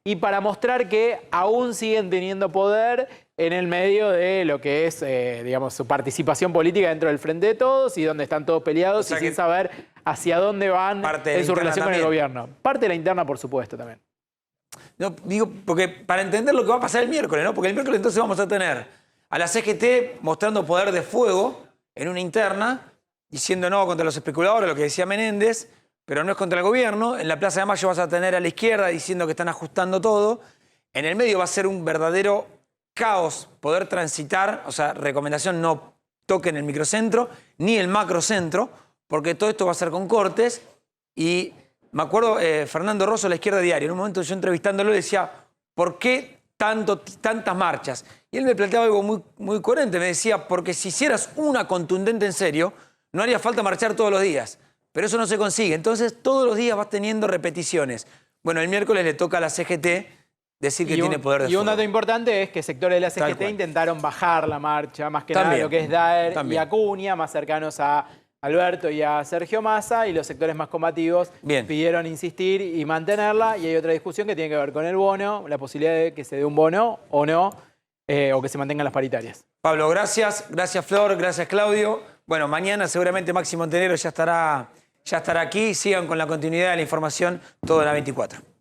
y para mostrar que aún siguen teniendo poder en el medio de lo que es, digamos, su participación política dentro del Frente de Todos y donde están todos peleados y sin saber hacia dónde van en su relación con el gobierno. Parte de la interna, por supuesto, también. No, digo, porque para entender lo que va a pasar el miércoles, ¿no? Porque el miércoles entonces vamos a tener a la CGT mostrando poder de fuego en una interna, diciendo no contra los especuladores, lo que decía Menéndez, pero no es contra el gobierno. En la Plaza de Mayo vas a tener a la izquierda diciendo que están ajustando todo. En el medio va a ser un verdadero caos poder transitar, o sea, recomendación no toquen el microcentro ni el macrocentro, porque todo esto va a ser con cortes. Y me acuerdo, Fernando Rosso, La Izquierda Diario, en un momento yo entrevistándolo le decía, ¿por qué tantas marchas? Y él me planteaba algo muy coherente, me decía, porque si hicieras una contundente en serio, no haría falta marchar todos los días, pero eso no se consigue. Entonces, todos los días vas teniendo repeticiones. Bueno, el miércoles le toca a la CGT decir que tiene poder de fuego. Y un dato importante es que sectores de la CGT intentaron bajar la marcha, más que nada lo que es Daer y Acuña, más cercanos a Alberto y a Sergio Massa, y los sectores más combativos pidieron insistir y mantenerla. Y hay otra discusión que tiene que ver con el bono, la posibilidad de que se dé un bono o no, o que se mantengan las paritarias. Pablo, gracias. Gracias, Flor. Gracias, Claudio. Bueno, mañana seguramente Máximo Montenegro ya estará aquí. Sigan con la continuidad de la información, todo en la 24.